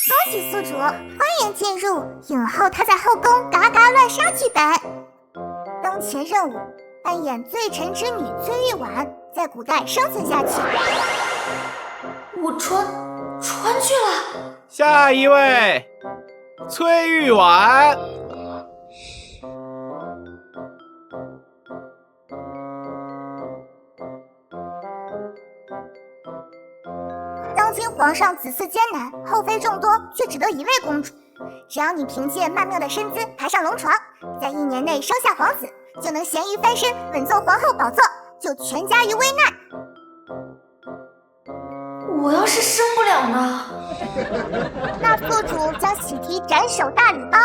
恭喜宿主，欢迎进入影后她在后宫嘎嘎乱杀剧本。当前任务：扮演罪臣之女崔玉婉，在古代生存下去。我穿去了。下一位，崔玉婉。当今皇上子嗣艰难，后妃众多，却只得一位公主。只要你凭借曼妙的身姿爬上龙床，在1年内生下皇子，就能咸鱼翻身，稳坐皇后宝座，救全家于危难。我要是生不了呢？那宿主将喜提斩首大礼包。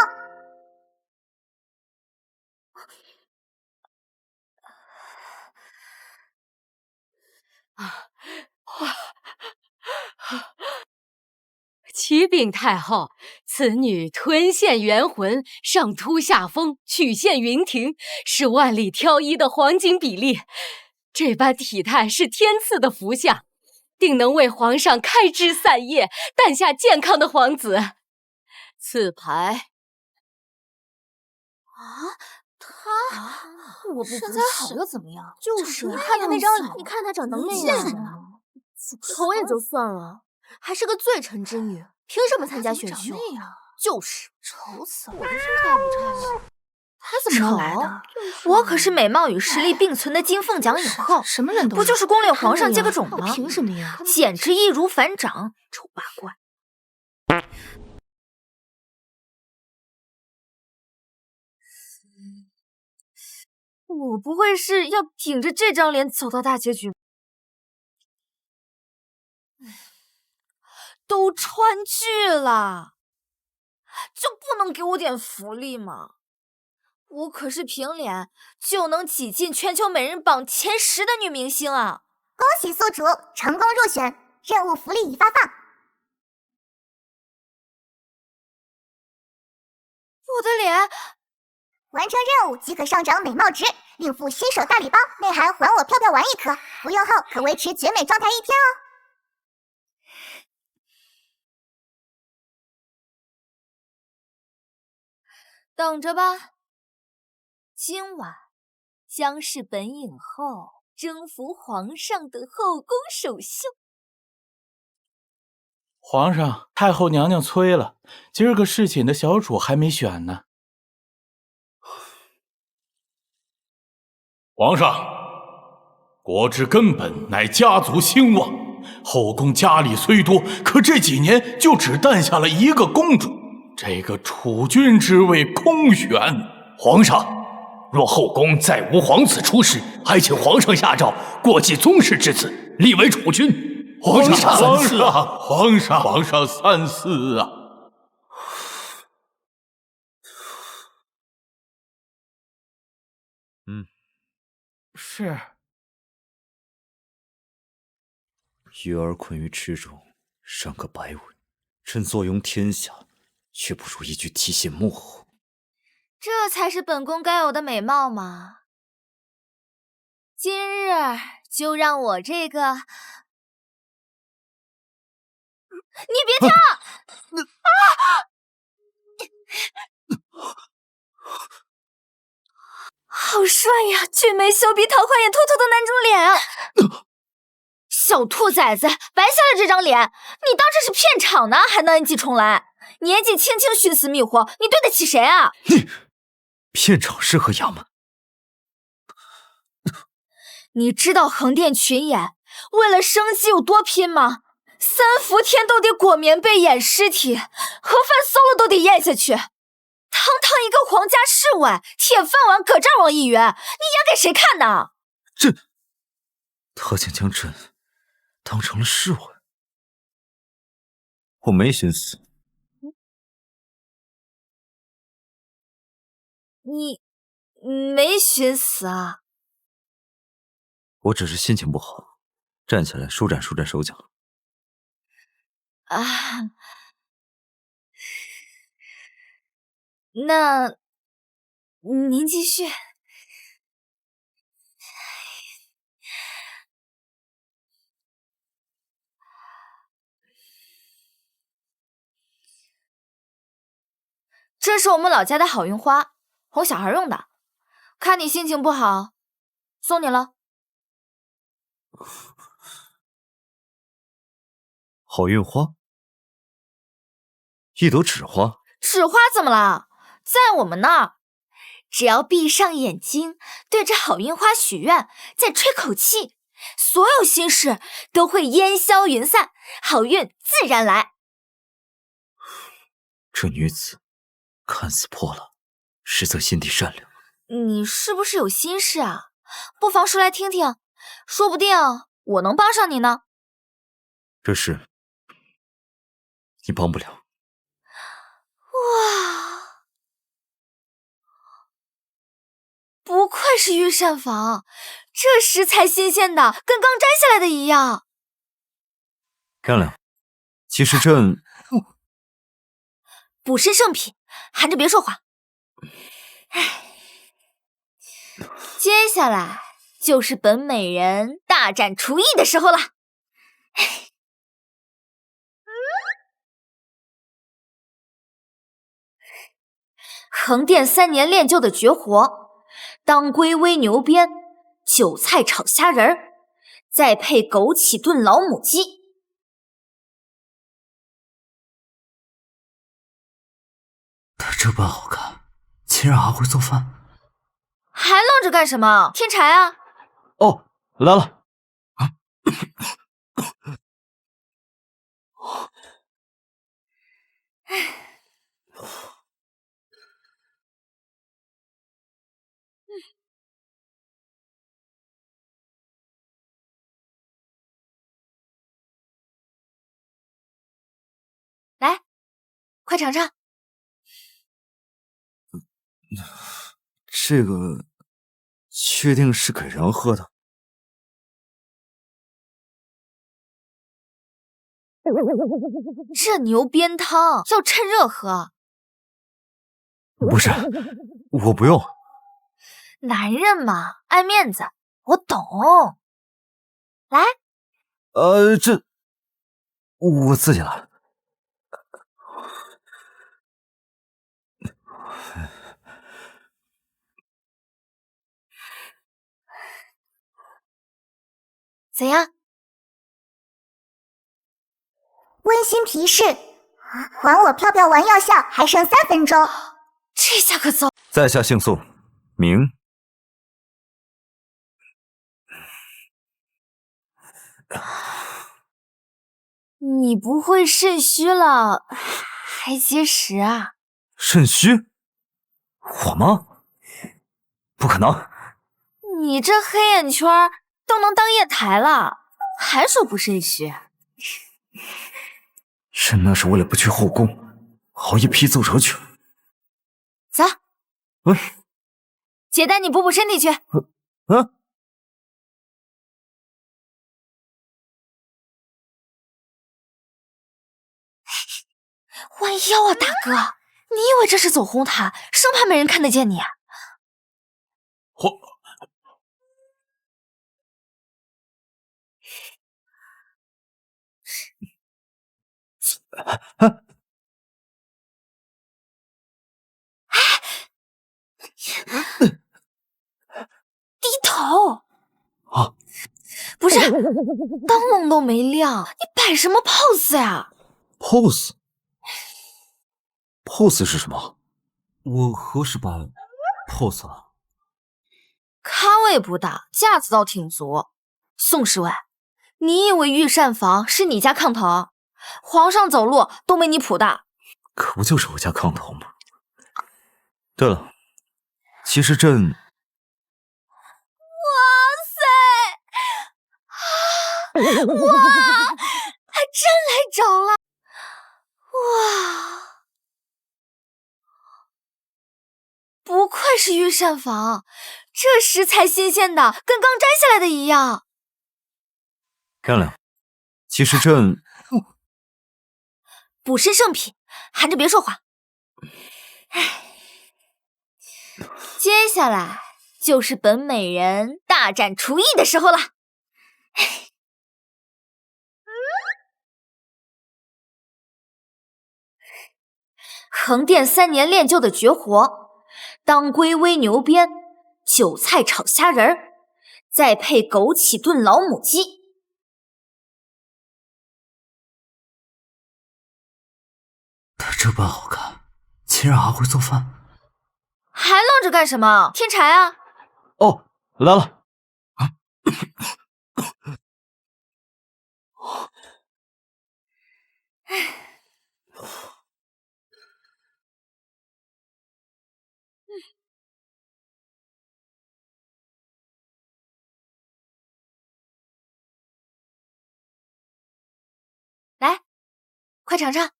启禀太后，此女吞陷元魂，上突下封，曲线云庭，是万里挑一的黄金比例。这般体态是天赐的福相，定能为皇上开枝散叶，诞下健康的皇子。此牌我不身材好又怎么样？就是你看他那张脸，你看他长得那样样，丑也就算了，还是个罪臣之女，凭什么参加选秀？就是丑死了！我这身材不差呀。他怎么来的？我可是美貌与实力并存的金凤奖影后，什么人都不就是宫里皇上接个种吗？凭什么呀？简直易如反掌，丑八怪！我不会是要顶着这张脸走到大结局？都川剧了，就不能给我点福利吗？我可是凭脸就能挤进全球美人榜前10的女明星啊！恭喜宿主成功入选，任务福利已发放。我的脸，完成任务即可上涨美貌值，另附新手大礼包，内含还我飘飘丸1颗，服用后可维持绝美状态1天哦。等着吧，今晚将是本影后征服皇上的后宫首秀。皇上，太后娘娘催了，今儿个侍寝的小主还没选呢。皇上，国之根本乃家族兴旺，后宫佳丽虽多，可这几年就只诞下了1个公主，这个储君之位空悬。皇上，若后宫再无皇子出世，还请皇上下诏过继宗室之子，立为储君。皇上三思啊！是。育儿困于池中，尚可百吻；朕坐拥天下，却不如一句提线木偶。这才是本宫该有的美貌嘛！今日就让我这个……你别跳！好帅呀，俊眉秀鼻，桃花眼，凸凸的男主脸啊！小兔崽子，白瞎了这张脸！你当这是片场呢，还能安继重来？年纪轻轻徇私觅活，你对得起谁啊？片场是何衙门？你知道横店群演为了生计有多拼吗？3伏天都得裹棉被掩尸体，盒饭馊了都得咽下去。堂堂一个皇家侍卫，铁饭碗搁这儿往一圆，你演给谁看呢？他竟将朕当成了侍卫，我没心思。你没寻死啊？我只是心情不好，站起来舒展舒展手脚。啊，那您继续。这是我们老家的好运花，哄小孩用的。看你心情不好，送你了。好运花，一朵纸花。纸花怎么了？在我们那儿，只要闭上眼睛，对着好运花许愿，再吹口气，所有心事都会烟消云散，好运自然来。这女子看似泼辣，实则心地善良。你是不是有心事啊？不妨说来听听，说不定我能帮上你呢。这事你帮不了。哇，不愧是御膳房，这食材新鲜的，跟刚摘下来的一样。干了，其实朕补身圣品，含着别说话。唉，接下来就是本美人大展厨艺的时候了。横店3年练就的绝活，当归煨牛鞭，韭菜炒虾仁儿，再配枸杞炖老母鸡。他这般好看，竟然还会做饭？还愣着干什么？添柴啊！哦，来了。来，快尝尝。这个确定是给人喝的？这牛鞭汤要趁热喝。不是，我不用。男人嘛，爱面子，我懂。来，这我自己来。怎样？温馨提示：还我飘飘丸药效还剩3分钟。这下可糟！在下姓宋，名你不会肾虚了还节食啊？肾虚？我吗？不可能！你这黑眼圈都能当砚台了，还说不肾虚？朕那是为了不去后宫，熬夜批奏折去了。走，姐带你补补身体去。弯腰啊，大哥！你以为这是走红毯，生怕没人看得见你啊？低头啊！不是，灯笼都没亮，你摆什么 pose 呀 ？pose 是什么？我何时摆 pose 了？咖位不大，架子倒挺足。宋侍卫，你以为御膳房是你家炕头？皇上走路都没你谱大。可不就是我家炕头吗？对了，其实朕……哇塞！哇，还真来着了！哇，不愧是御膳房，这食材新鲜的，跟刚摘下来的一样。干了，其实朕……补身圣品，含着别说话。唉，接下来就是本美人大展厨艺的时候了。横店3年练就的绝活，当归煨牛鞭，韭菜炒虾仁儿，再配枸杞炖老母鸡。他这般好看，竟然还会做饭？还愣着干什么？添柴啊！哦，来了。来，快尝尝。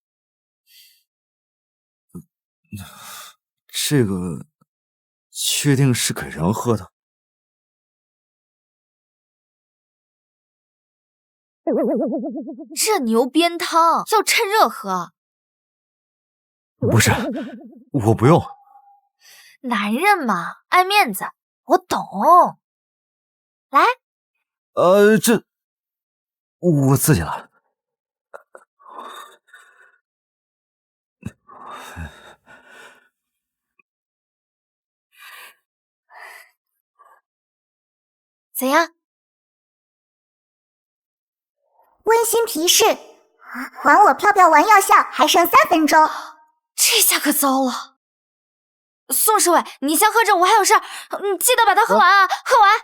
这个确定是给人喝的？这牛鞭汤要趁热喝。不是，我不用。男人嘛，爱面子，我懂。来，这我自己来。怎样？温馨提示：还我飘飘丸药效还剩3分钟。这下可糟了。宋侍卫，你先喝着，我还有事儿，你记得把它喝完啊！喝完。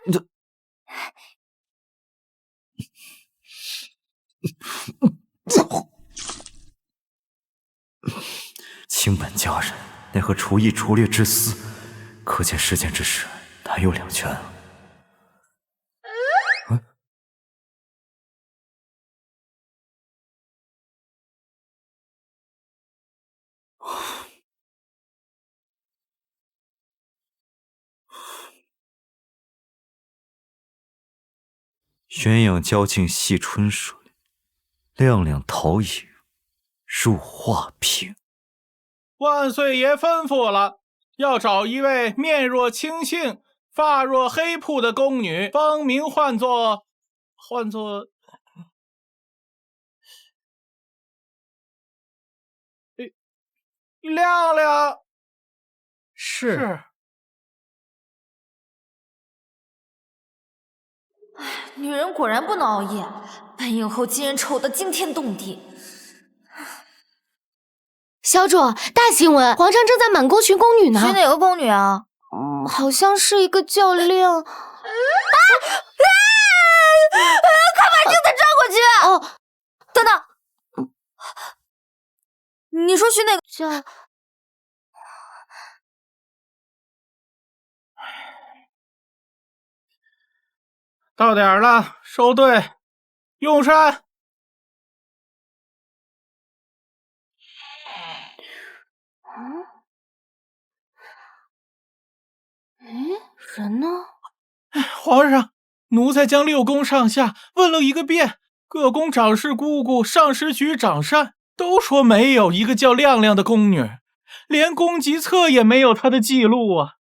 卿本佳人，奈何厨艺拙劣之私，可见世间之事难有两全啊！鸳鸯交尽系春水，亮亮陶影入画屏。万岁爷吩咐了，要找一位面若青杏、发若黑瀑的宫女，芳名唤作亮亮。是。女人果然不能熬夜，本影后竟然丑得惊天动地。小主，大新闻，皇上正在满宫寻宫女呢。寻哪个宫女啊？好像是一个叫亮。快把镜子转过去！哦，等等，你说寻哪个叫？到点了，收队，用膳。人呢？皇上，奴才将6宫上下问了一个遍，各宫长侍姑姑、上食局长膳都说没有一个叫亮亮的宫女，连宫籍册也没有她的记录啊。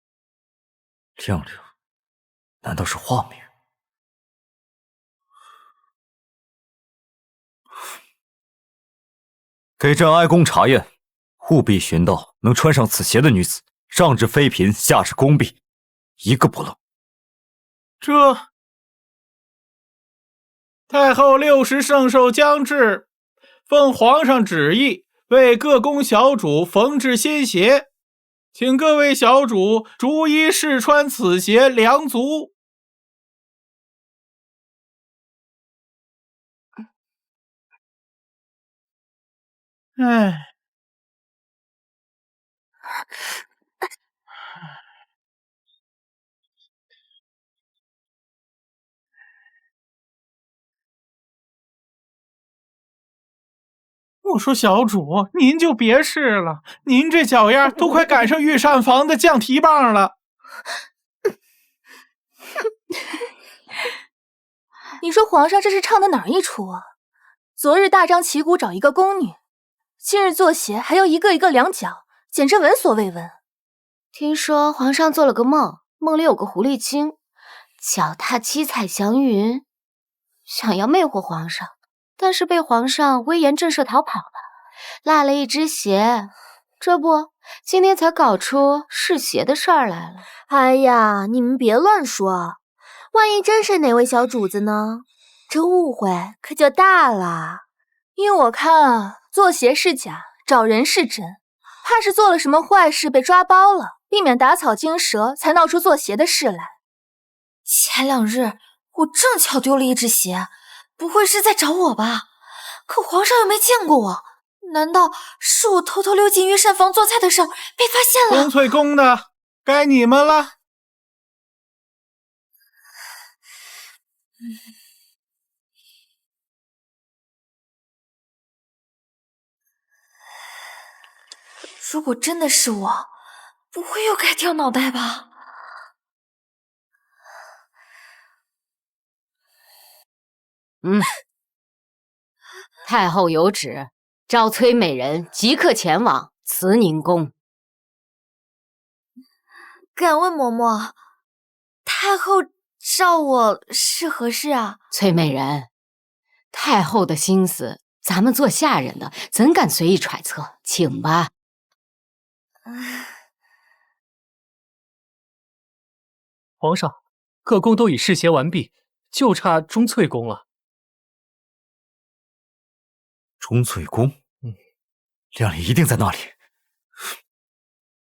亮亮，难道是化名？给朕哀宫查验，务必寻到能穿上此鞋的女子，上至妃嫔，下至宫婢，一个不漏。这太后60圣寿将至，奉皇上旨意，为各宫小主缝制新鞋，请各位小主逐一试穿此鞋量足。唉，我说小主，您就别试了，您这脚样都快赶上御膳房的酱蹄棒了。你说皇上这是唱的哪一出啊？昨日大张旗鼓找一个宫女，今日做鞋还要一个一个量脚，简直闻所未闻。听说皇上做了个梦，梦里有个狐狸精，脚踏七彩祥云，想要魅惑皇上，但是被皇上威严震慑逃跑了，落了一只鞋，这不，今天才搞出嗜邪的事儿来了。哎呀，你们别乱说，万一真是哪位小主子呢？这误会可就大了。依我看啊，做邪是假，找人是真，怕是做了什么坏事被抓包了，避免打草惊蛇，才闹出做邪的事来。前2日我正巧丢了一只鞋，不会是在找我吧？可皇上又没见过我，难道是我偷偷溜进御膳房做菜的事儿被发现了？钟粹宫的，该你们了。如果真的是我，不会又该掉脑袋吧？太后有旨，召崔美人即刻前往慈宁宫。敢问嬷嬷，太后召我是何事啊？崔美人，太后的心思，咱们做下人的怎敢随意揣测？请吧。皇上，各宫都已试邪完毕，就差钟粹宫了。钟粹宫，亮丽一定在那里。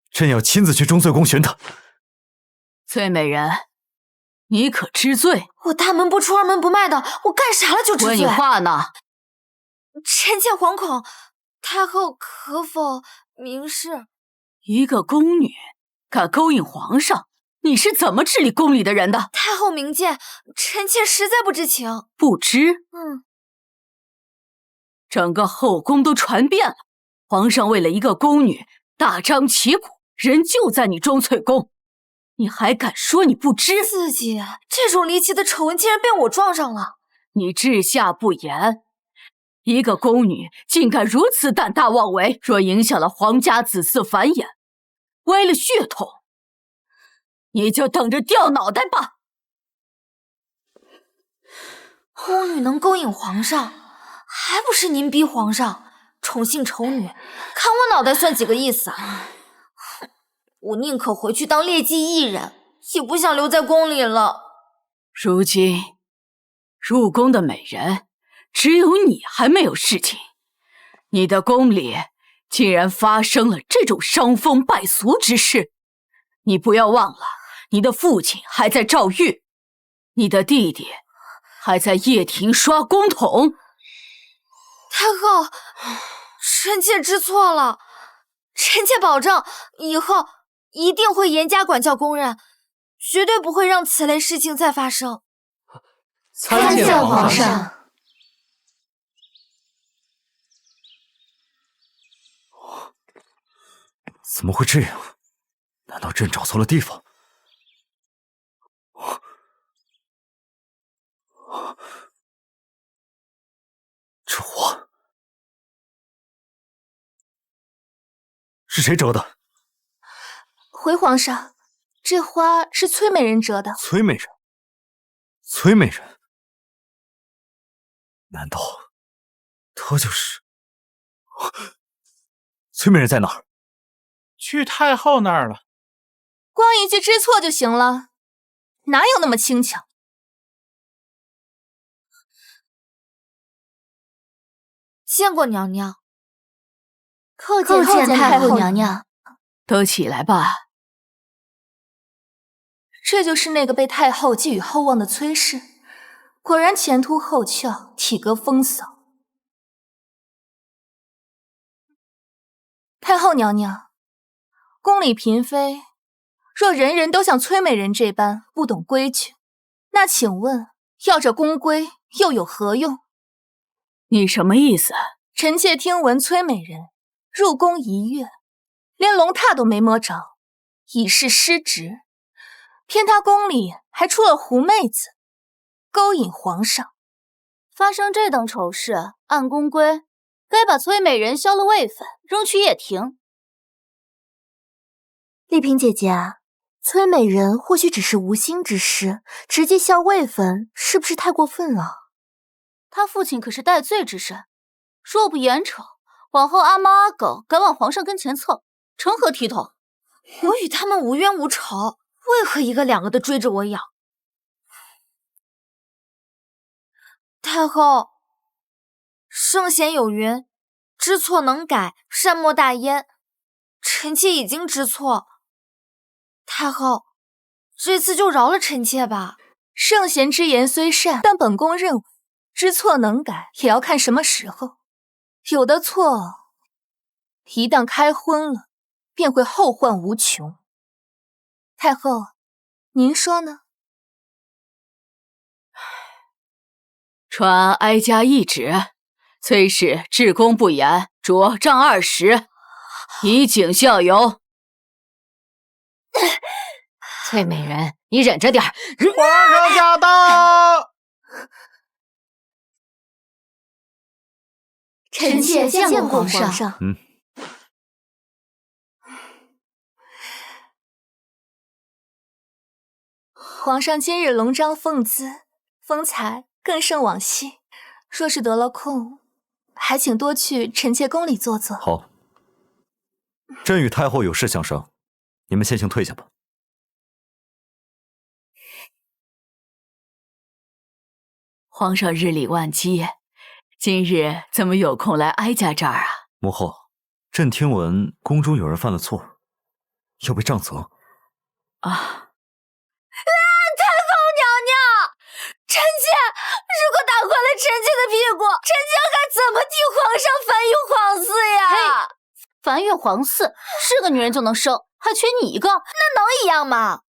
朕要亲自去钟粹宫寻她。崔美人，你可知罪？我大门不出二门不迈的，我干啥了就知罪？问你话呢。臣妾惶恐，太后可否明示？一个宫女敢勾引皇上，你是怎么治理宫里的人的？太后明鉴，臣妾实在不知情。不知？整个后宫都传遍了，皇上为了一个宫女大张旗鼓，人就在你钟粹宫，你还敢说你不知？自己这种离奇的丑闻竟然被我撞上了！你治下不严，一个宫女竟敢如此胆大妄为，若影响了皇家子嗣繁衍，歪了血统，你就等着掉脑袋吧！宫女能勾引皇上，还不是您逼皇上宠幸丑女，看我脑袋算几个意思啊！我宁可回去当劣迹艺人，也不想留在宫里了。如今入宫的美人只有你还没有事情，你的宫里竟然发生了这种伤风败俗之事。你不要忘了，你的父亲还在诏狱，你的弟弟还在掖庭刷公桶。太后，臣妾知错了，臣妾保证以后一定会严加管教宫人，绝对不会让此类事情再发生。参见皇上。怎么会这样？难道朕找错了地方？这花是谁折的？回皇上，这花是崔美人折的。崔美人？崔美人？难道她就是？崔美人在哪儿？去太后那儿了。光一句知错就行了，哪有那么轻巧？见过娘娘。叩见太后娘娘。都起来吧。这就是那个被太后寄予厚望的崔氏，果然前凸后翘，体格风骚。太后娘娘，宫里嫔妃若人人都像崔美人这般不懂规矩，那请问要这宫规又有何用？你什么意思？臣妾听闻崔美人入宫1月，连龙榻都没摸着，已是失职。偏她宫里还出了狐妹子，勾引皇上。发生这等丑事，按宫规，该把崔美人削了位分，扔去掖庭。丽嫔姐姐，崔美人或许只是无心之失，直接削位分，是不是太过分了？她父亲可是戴罪之身，若不严惩，往后阿猫阿狗敢往皇上跟前凑，成何体统？我与他们无冤无仇，为何一个两个的追着我咬？太后，圣贤有云，知错能改，善莫大焉。臣妾已经知错，太后，这次就饶了臣妾吧。圣贤之言虽善，但本宫认为知错能改也要看什么时候。有的错，一旦开荤了，便会后患无穷。太后，您说呢？传哀家懿旨，崔氏至公不言，着杖20，以儆效尤。崔美人，你忍着点儿。皇上驾到！臣妾见过皇上。皇上今日龙章凤姿，风采更胜往昔。若是得了空，还请多去臣妾宫里坐坐。好，朕与太后有事相商，你们先行退下吧。皇上日理万机，今日怎么有空来哀家这儿啊？母后，朕听闻宫中有人犯了错，要被杖责。啊！太后娘娘，臣妾如果打坏了臣妾的屁股，臣妾还怎么替皇上繁育皇嗣呀？繁育皇嗣是个女人就能生，还缺你一个？那能一样吗？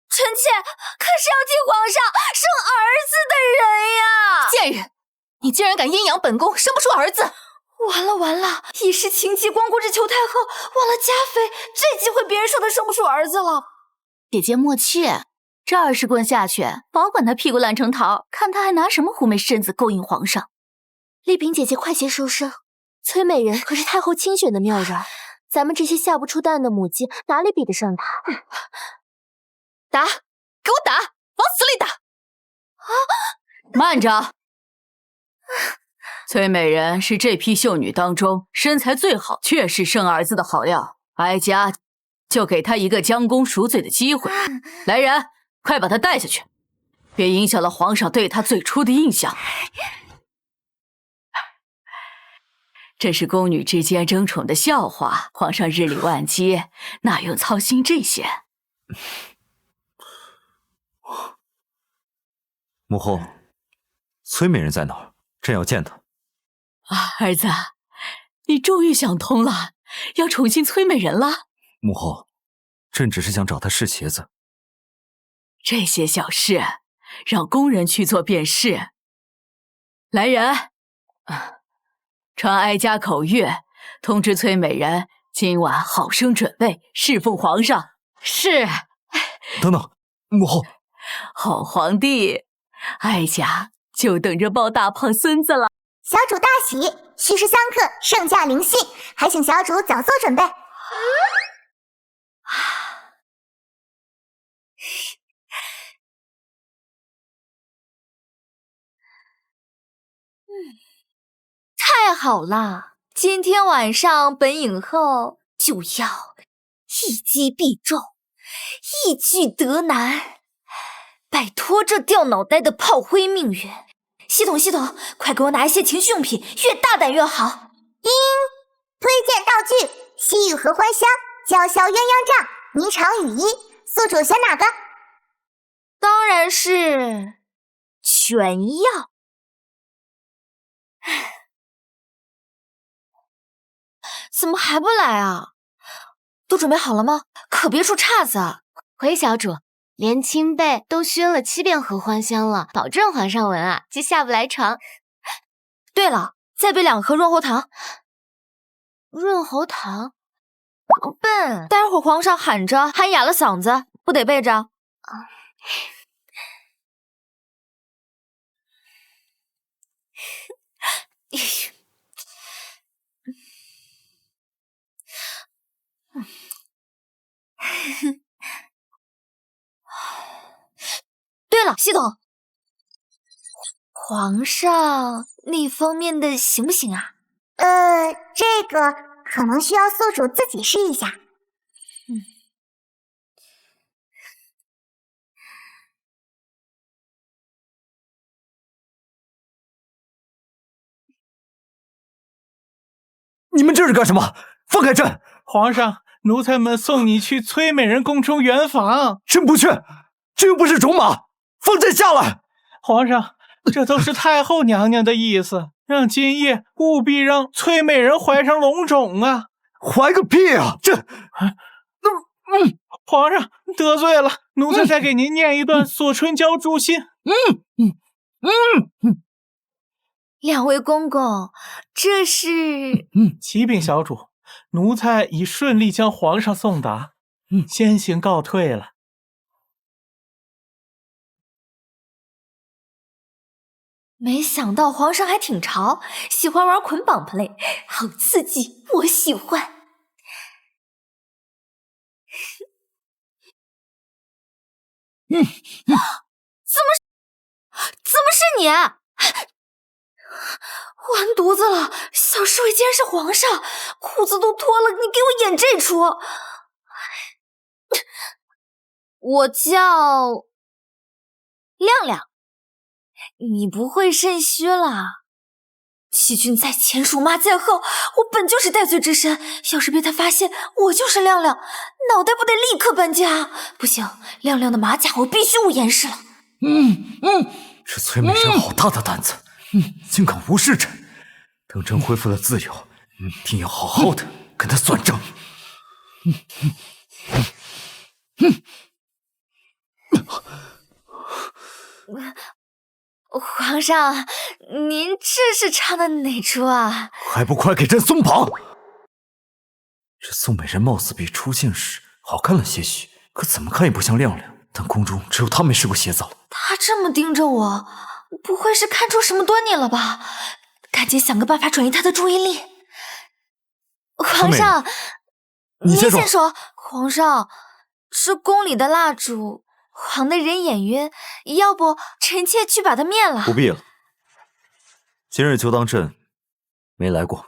臣妾可是要替皇上生儿子的人呀！贱人，你竟然敢阴阳本宫，生不出儿子！完了完了，一时情急光顾着求太后，忘了加妃，这机会别人说她生不出儿子了。姐姐莫气，这20棍下去，保管他屁股烂成桃，看他还拿什么狐媚身子勾引皇上。丽嫔姐姐快些收声，崔美人可是太后亲选的妙人，咱们这些下不出蛋的母鸡哪里比得上她？打！给我打！往死里打！慢着！崔美人是这批秀女当中身材最好，确是生儿子的好料。哀家就给她一个将功赎罪的机会。来人，快把她带下去，别影响了皇上对她最初的印象。这是宫女之间争宠的笑话，皇上日理万机，哪用操心这些？母后，崔美人在哪儿？朕要见她。儿子，你终于想通了，要宠幸崔美人了。母后，朕只是想找她试鞋子。这些小事，让宫人去做便是。来人，传哀家口谕，通知崔美人今晚好生准备，侍奉皇上。是。等等，母后，好皇帝，哀家就等着抱大胖孙子了。小主大喜，戌时相克，圣驾临幸，还请小主早做准备。太好了，今天晚上本影后就要一击必中，一举得男，摆脱这掉脑袋的炮灰命运。系统，快给我拿一些情趣用品，越大胆越好。推荐道具：西域合欢香、叫嚣鸳鸯帐、霓裳羽衣。宿主选哪个？当然是全要。怎么还不来啊？都准备好了吗？可别出岔子啊！回小主，连亲辈都熏了7遍合欢香了，保证皇上闻啊就下不来床。对了，再备2盒润喉糖。润喉糖？笨！待会儿皇上喊着喊哑了嗓子，不得备着？对了，系统，皇上那方面的行不行啊？这个可能需要宿主自己试一下。你们这是干什么？放开朕！皇上，奴才们送你去崔美人宫中圆房。朕不去，这又不是种马，放朕下来！皇上，这都是太后娘娘的意思，让今夜务必让崔美人怀上龙种啊！怀个屁啊！这，皇上得罪了，奴才再给您念一段索春娇祝信。两位公公，这是……启禀小主，奴才已顺利将皇上送达，先行告退了。没想到皇上还挺潮，喜欢玩捆绑 play， 好刺激，我喜欢。怎么是你？完犊子了！小侍卫竟然是皇上，裤子都脱了，你给我演这出！我叫亮亮，你不会肾虚了？欺君在前，辱骂在后，我本就是戴罪之身，要是被他发现我就是亮亮，脑袋不得立刻搬家！不行，亮亮的马甲我必须捂严实了。这崔美人好大的胆子，竟敢无视朕！等朕恢复了自由，一定要好好的跟他算账。皇上，您这是唱的哪出啊？还不快给朕松绑！这宋美人貌似比出现时好看了些许，可怎么看也不像亮亮。但宫中只有她没试过洗澡。她这么盯着我，不会是看出什么端倪了吧？赶紧想个办法转移她的注意力。皇上，您先说。皇上，是宫里的蜡烛，晃得人眼晕，要不臣妾去把它灭了。不必了，今日就当朕没来过。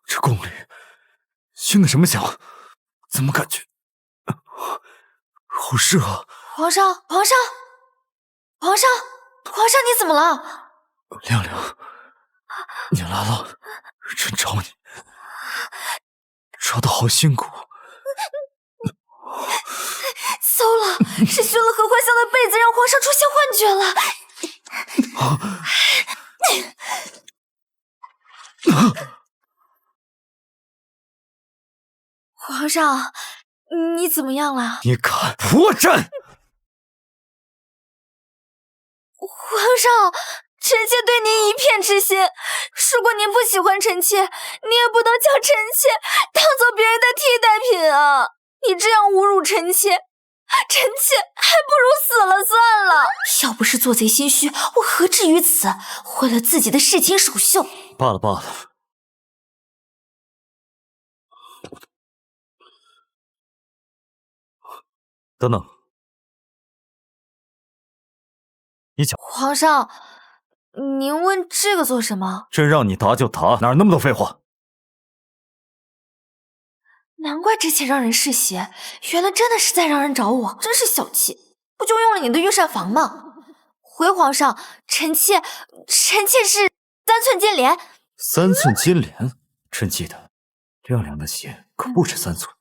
这宫里熏的什么香？怎么感觉好热啊！皇上，你怎么了？亮亮，你来了，朕找你，找的好辛苦。糟了，是熏了合欢香的被子，让皇上出现幻觉了。皇上，你怎么样了？你敢破朕！皇上，臣妾对您一片痴心。如果您不喜欢臣妾，你也不能将臣妾当做别人的替代品啊！你这样侮辱臣妾，臣妾还不如死了算了。要不是做贼心虚，我何至于此？毁了自己的侍寝首秀。罢了罢了。等等，你讲。皇上，您问这个做什么？朕让你答就答，哪有那么多废话？难怪之前让人试鞋，原来真的是在让人找我，真是小气！不就用了你的御膳房吗？回皇上，臣妾是3寸金莲。3寸金莲，朕记得亮亮的鞋可不止3寸。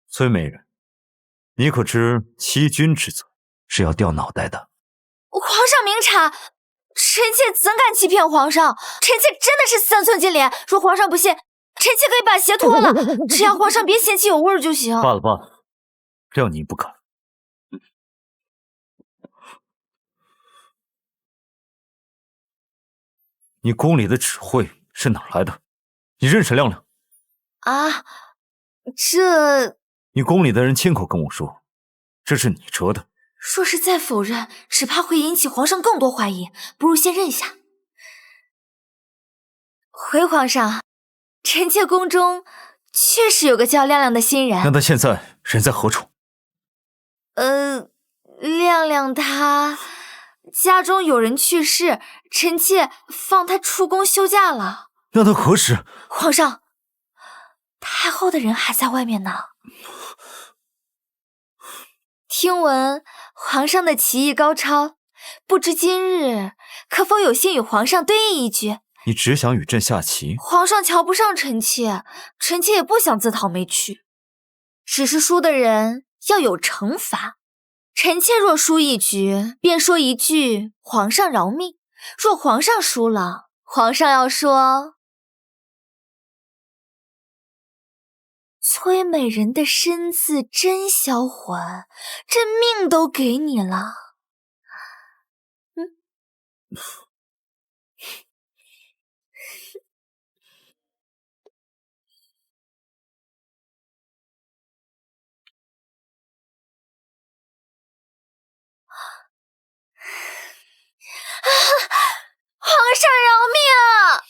崔美人，你可知欺君之罪是要掉脑袋的？皇上明察，臣妾怎敢欺骗皇上？臣妾真的是3寸金莲，若皇上不信，臣妾可以把鞋脱了，只要皇上别嫌弃有味儿就行。罢了罢了，料你不敢。你宫里的指挥是哪来的？你认识亮亮？啊，这……你宫里的人亲口跟我说，这是你折的。若是再否认，只怕会引起皇上更多怀疑，不如先认下。回皇上，臣妾宫中确实有个叫亮亮的新人。那他现在人在何处？亮亮他家中有人去世，臣妾放他出宫休假了。那他何时？皇上，太后的人还在外面呢。听闻皇上的棋艺高超，不知今日可否有幸与皇上对弈一局？你只想与朕下棋？皇上瞧不上臣妾，臣妾也不想自讨没趣。只是输的人要有惩罚。臣妾若输一局，便说一句皇上饶命；若皇上输了，皇上要说崔美人的身子真销魂，朕命都给你了。皇上饶命啊！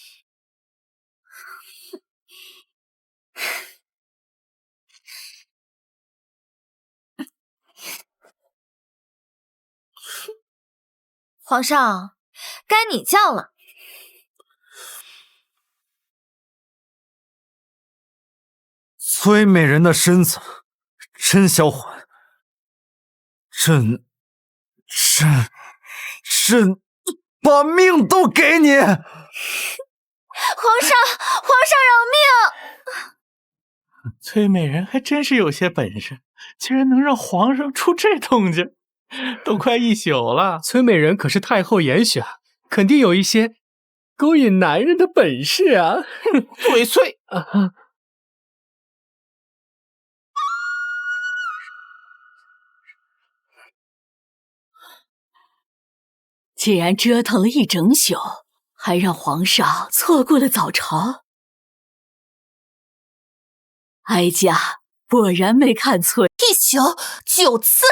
皇上，该你叫了。崔美人的身子真销魂，朕把命都给你！皇上饶命！崔美人还真是有些本事，竟然能让皇上出这动静，都快一宿了。崔美人可是太后严选，肯定有一些勾引男人的本事啊！嘴碎！既然折腾了一整宿，还让皇上错过了早朝，哀家果然没看错。一宿9次，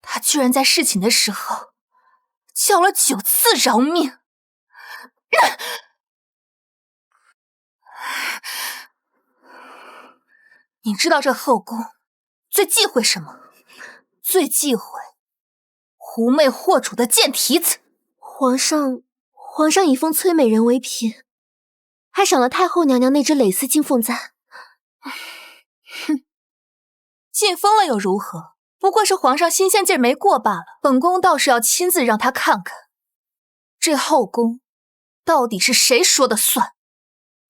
他居然在侍寝的时候叫了9次饶命。你知道这后宫最忌讳什么？最忌讳狐媚惑主的贱蹄子。皇上已封崔美人为嫔，还赏了太后娘娘那只蕾丝金凤簪。哼，进封了又如何？不过是皇上新鲜劲儿没过罢了。本宫倒是要亲自让他看看，这后宫到底是谁说的算。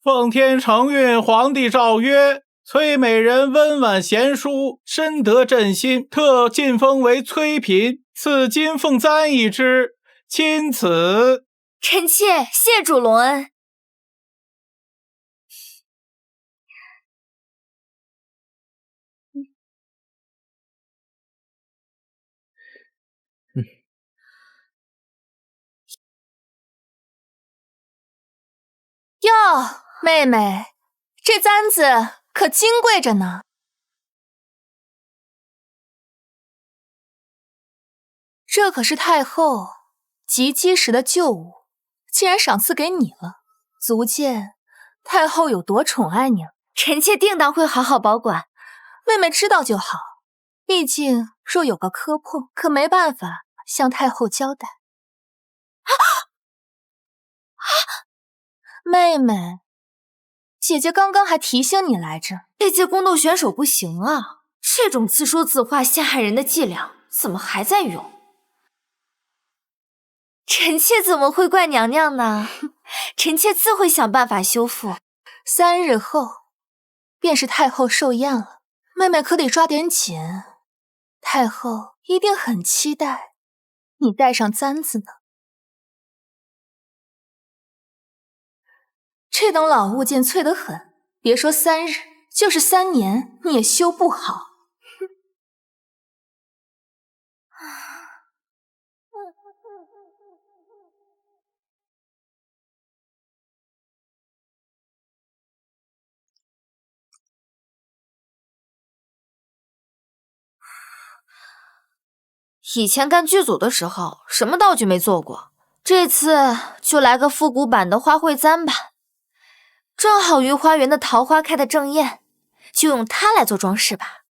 奉天承运，皇帝诏曰：崔美人温婉贤淑，深得朕心，特晋封为崔嫔，赐金凤簪一只，钦此。臣妾谢主隆恩。哟，妹妹，这簪子可金贵着呢。这可是太后及笄时的旧物，竟然赏赐给你了，足见太后有多宠爱你了。臣妾定当会好好保管。妹妹知道就好，毕竟若有个磕碰，可没办法向太后交代。妹妹，姐姐刚刚还提醒你来着。这届宫斗选手不行啊，这种自说自话陷害人的伎俩怎么还在用？臣妾怎么会怪娘娘呢？臣妾自会想办法修复。3日后便是太后寿宴了，妹妹可得抓点紧。太后一定很期待你戴上簪子呢。这等老物件脆得很，别说3日，就是3年你也修不好。以前干剧组的时候，什么道具没做过，这次就来个复古版的花卉簪吧。正好御花园的桃花开的正艳，就用它来做装饰吧。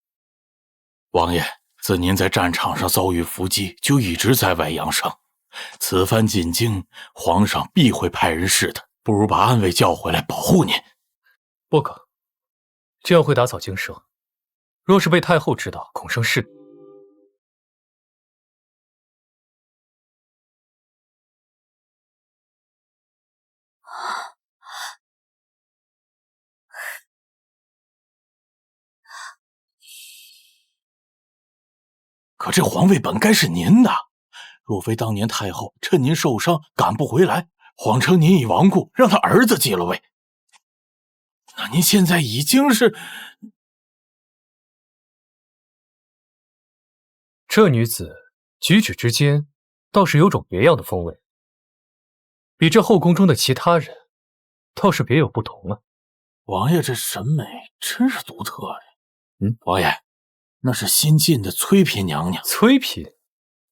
王爷，自您在战场上遭遇伏击，就一直在外养伤。此番进京，皇上必会派人试的，不如把暗卫叫回来保护您。不可，这样会打草惊蛇，若是被太后知道，恐生事端。可这皇位本该是您的，若非当年太后趁您受伤赶不回来，谎称您已亡故，让他儿子继了位，那您现在已经是……这女子举止之间倒是有种别样的风味，比这后宫中的其他人倒是别有不同啊。王爷这审美真是独特呀。王爷，那是新晋的崔嫔娘娘。崔嫔，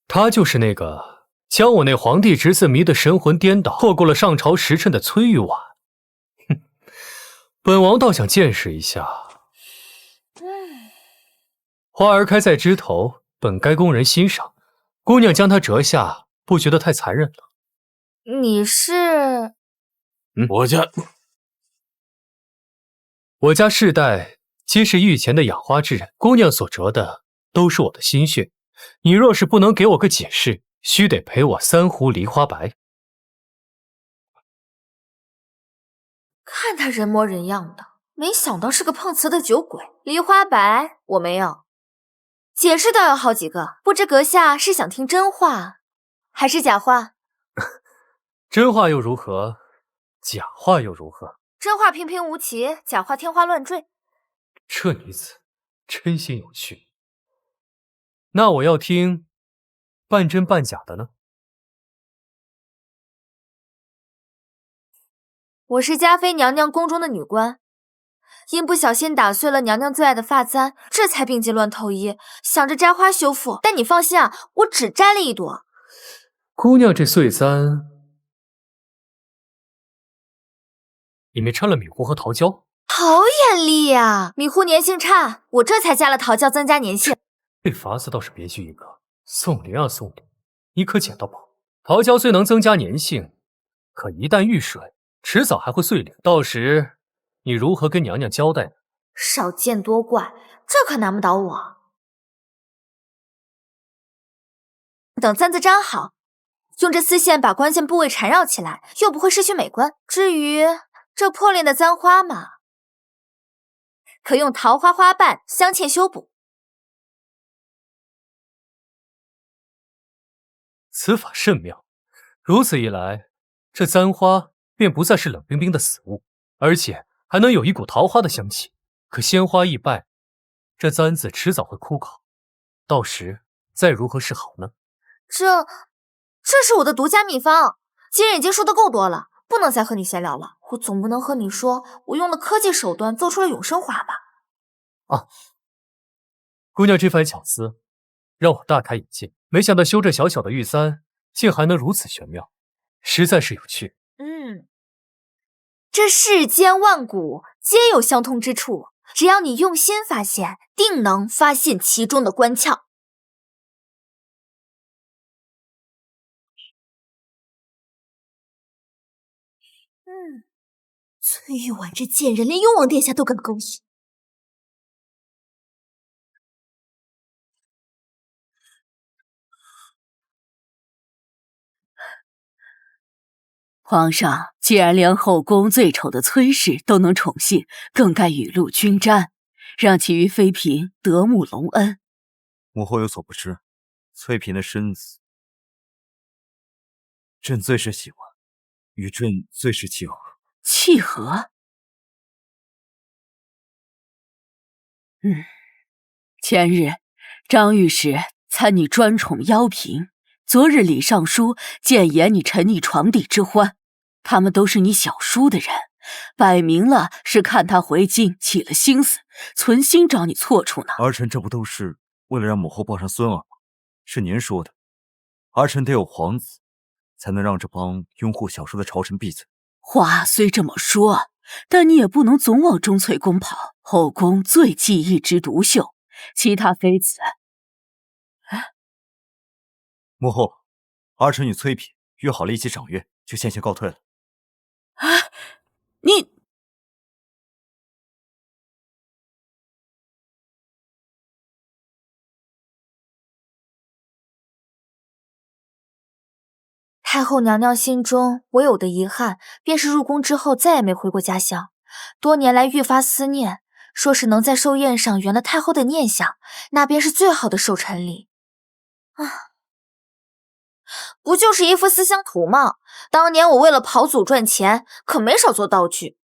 她就是那个将我那皇帝侄子迷得神魂颠倒，错过了上朝时辰的崔玉婉。哼，本王倒想见识一下。花儿开在枝头，本该供人欣赏，姑娘将它折下，不觉得太残忍了？你是？我家世代皆是御前的养花之人，姑娘所折的都是我的心血。你若是不能给我个解释，须得赔我3壶梨花白。看他人模人样的，没想到是个碰瓷的酒鬼。梨花白我没有，解释倒有好几个，不知阁下是想听真话，还是假话？真话又如何？假话又如何？真话平平无奇，假话天花乱坠。这女子真心有趣。那我要听半真半假的呢？我是嘉妃娘娘宫中的女官，因不小心打碎了娘娘最爱的发簪，这才病急乱投医，想着摘花修复。但你放心啊，我只摘了1朵。姑娘这碎簪里面掺了米糊和桃胶，好眼力呀！米糊粘性差，我这才加了桃胶增加粘性。这法子倒是别具一格。送灵啊送灵，你可捡到宝。桃胶虽能增加粘性，可一旦遇水，迟早还会碎灵。到时你如何跟娘娘交代呢？少见多怪，这可难不倒我。等簪子粘好，用这丝线把关键部位缠绕起来，又不会失去美观。至于这破裂的簪花嘛，可用桃花花瓣镶嵌修补。此法甚妙，如此一来，这簪花便不再是冷冰冰的死物，而且还能有一股桃花的香气。可鲜花易败，这簪子迟早会枯槁，到时再如何是好呢？这是我的独家秘方，既然已经说的够多了，不能再和你闲聊了。我总不能和你说我用了科技手段做出了永生花吧？啊，姑娘这番巧思让我大开眼界，没想到修这小小的玉簪竟还能如此玄妙，实在是有趣。这世间万古皆有相通之处，只要你用心发现，定能发现其中的关窍。崔玉婉这贱人连雍王殿下都敢勾引。皇上既然连后宫最丑的崔氏都能宠幸，更该雨露均沾，让其余妃嫔得慕隆恩。母后有所不知，翠嫔的身子，朕最是喜欢，与朕最是契合。契合？前日张御史参你专宠邀嫔，昨日李尚书谏言你沉溺床笫之欢，他们都是你小叔的人，摆明了是看他回京起了心思，存心找你错处呢。儿臣这不都是为了让母后抱上孙儿吗？是您说的，儿臣得有皇子，才能让这帮拥护小叔的朝臣闭嘴。话虽这么说，但你也不能总往钟粹宫跑。后宫最忌一枝独秀，其他妃子……母后，儿臣与崔嫔约好了一起赏月，就先行告退了。你太后娘娘心中唯有的遗憾，便是入宫之后再也没回过家乡，多年来愈发思念，说是能在寿宴上圆了太后的念想，那便是最好的寿辰礼。不就是一幅思乡图吗？当年我为了跑祖赚钱，可没少做道具。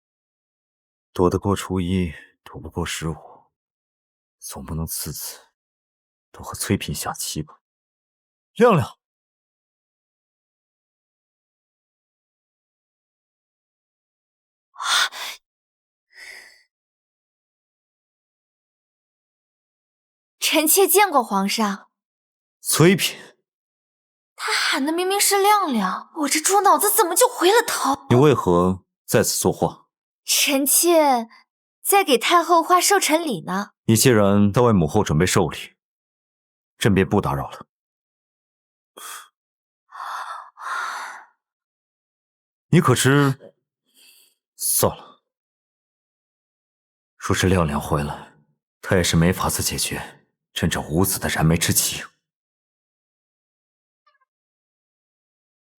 躲得过初一，躲不过15，总不能次次都和崔嫔下棋吧？亮亮，臣妾见过皇上。崔嫔，他喊的明明是亮亮，我这猪脑子怎么就回了头？你为何在此作画？臣妾在给太后画寿辰礼呢。你既然在为母后准备寿礼，朕便不打扰了。你可知？算了，若是亮亮回来，他也是没法子解决朕这无子的燃眉之急。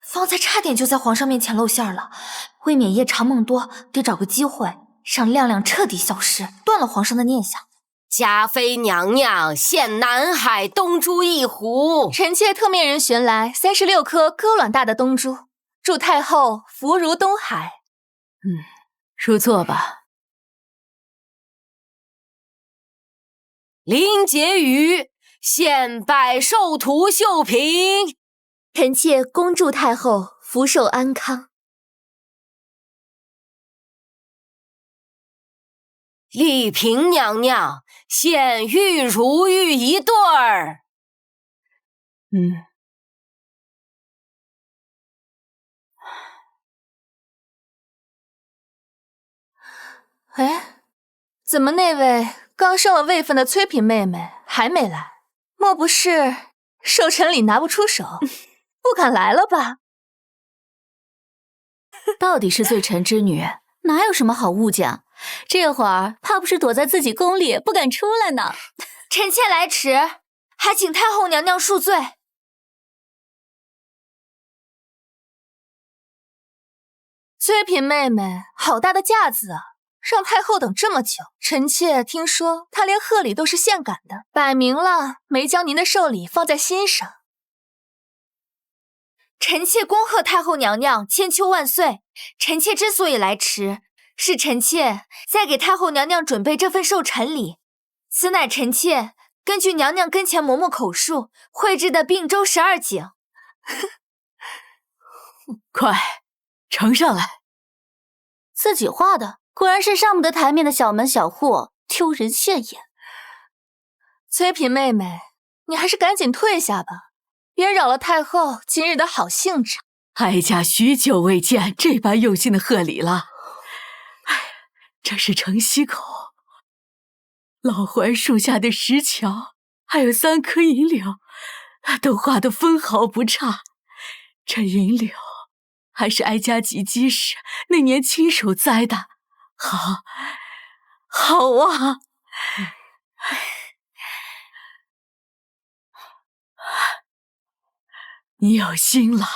方才差点就在皇上面前露馅了，未免夜长梦多，得找个机会让亮亮彻底消失，断了皇上的念想。嘉妃娘娘献南海东珠1壶，臣妾特命人寻来36颗鸽卵大的东珠，祝太后福如东海。入座吧。林婕妤献百寿图绣屏，臣妾恭祝太后福寿安康。丽嫔娘娘献玉如玉1对儿。哎，怎么那位刚升了位分的崔嫔妹妹还没来？莫不是寿辰礼拿不出手，不敢来了吧？到底是罪臣之女，哪有什么好物件？这会儿怕不是躲在自己宫里不敢出来呢。臣妾来迟，还请太后娘娘恕罪。崔嫔妹妹好大的架子啊，让太后等这么久。臣妾听说她连贺礼都是现赶的，摆明了没将您的寿礼放在心上。臣妾恭贺太后娘娘千秋万岁。臣妾之所以来迟，是臣妾在给太后娘娘准备这份寿辰礼，此乃臣妾根据娘娘跟前嬷嬷口述绘制的并州12景。快，呈上来。自己画的，果然是上不得台面的小门小户，丢人现眼。崔嫔妹妹，你还是赶紧退下吧，别扰了太后今日的好兴致。哀家许久未见这般用心的贺礼了。这是城西口老槐树下的石桥，还有3颗银柳，都画得分毫不差。这银柳还是哀家及笄时那年亲手栽的，好啊！你有心了。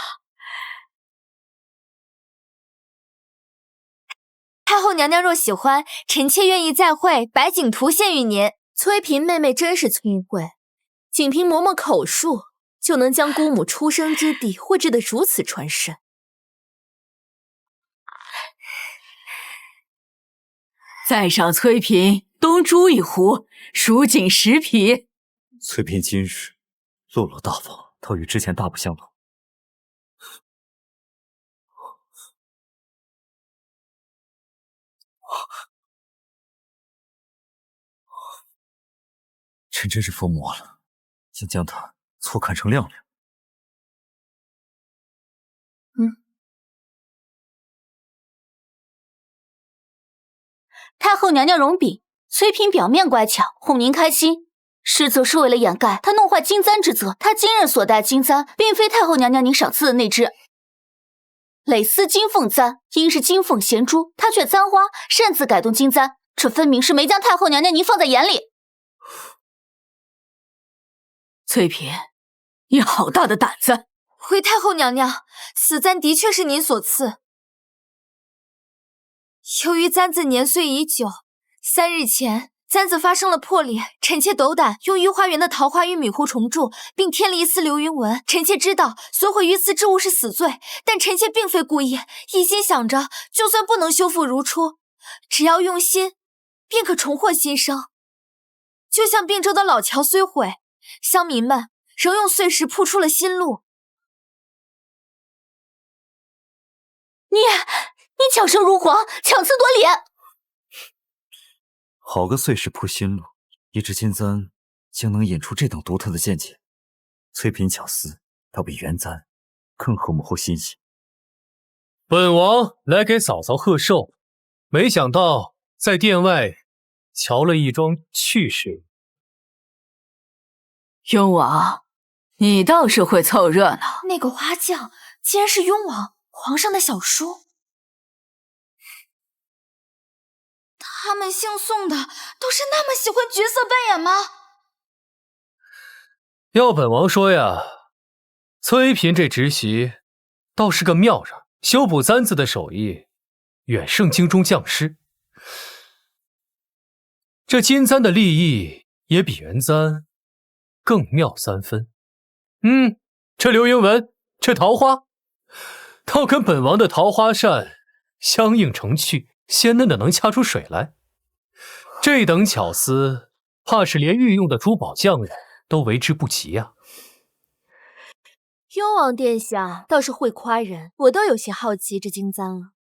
太后娘娘若喜欢，臣妾愿意再绘百景图献与您。崔嫔妹妹真是聪慧，仅凭嬷嬷口述，就能将姑母出生之地绘制得如此传神。再赏崔嫔东珠1壶，蜀锦10匹。崔嫔今日落落大方，倒与之前大不相同。朕真是疯魔了，竟将他错看成亮亮。太后娘娘容禀，崔嫔表面乖巧，哄您开心，实则是为了掩盖她弄坏金簪之责。她今日所戴金簪，并非太后娘娘您赏赐的那只蕾丝金凤簪，应是金凤衔珠，她却簪花擅自改动金簪，这分明是没将太后娘娘您放在眼里。崔嫔，你好大的胆子！回太后娘娘，此簪的确是您所赐。由于簪子年岁已久，3日前簪子发生了破裂，臣妾斗胆用御花园的桃花与米糊重铸，并添了一丝流云纹。臣妾知道损毁御赐之物是死罪，但臣妾并非故意，一心想着就算不能修复如初，只要用心，便可重获新生。就像并州的老桥虽毁，乡民们仍用碎石铺出了新路。你巧舌如簧，强词夺理。好个碎石铺新路，一支金簪竟能引出这等独特的见解。翠屏巧思倒比原簪更合母后心意。本王来给嫂嫂贺寿，没想到在殿外瞧了一桩趣事。雍王，你倒是会凑热闹。那个花匠竟然是雍王，皇上的小叔。他们姓宋的都是那么喜欢角色扮演吗？要本王说呀，崔嫔这侄媳倒是个妙人，修补簪子的手艺远胜京中匠师。这金簪的立意也比原簪更妙3分。这流云纹，这桃花，倒跟本王的桃花扇相映成趣，鲜嫩的能掐出水来。这等巧思，怕是连御用的珠宝匠人都为之不及呀。雍王殿下倒是会夸人，我倒有些好奇这金簪了。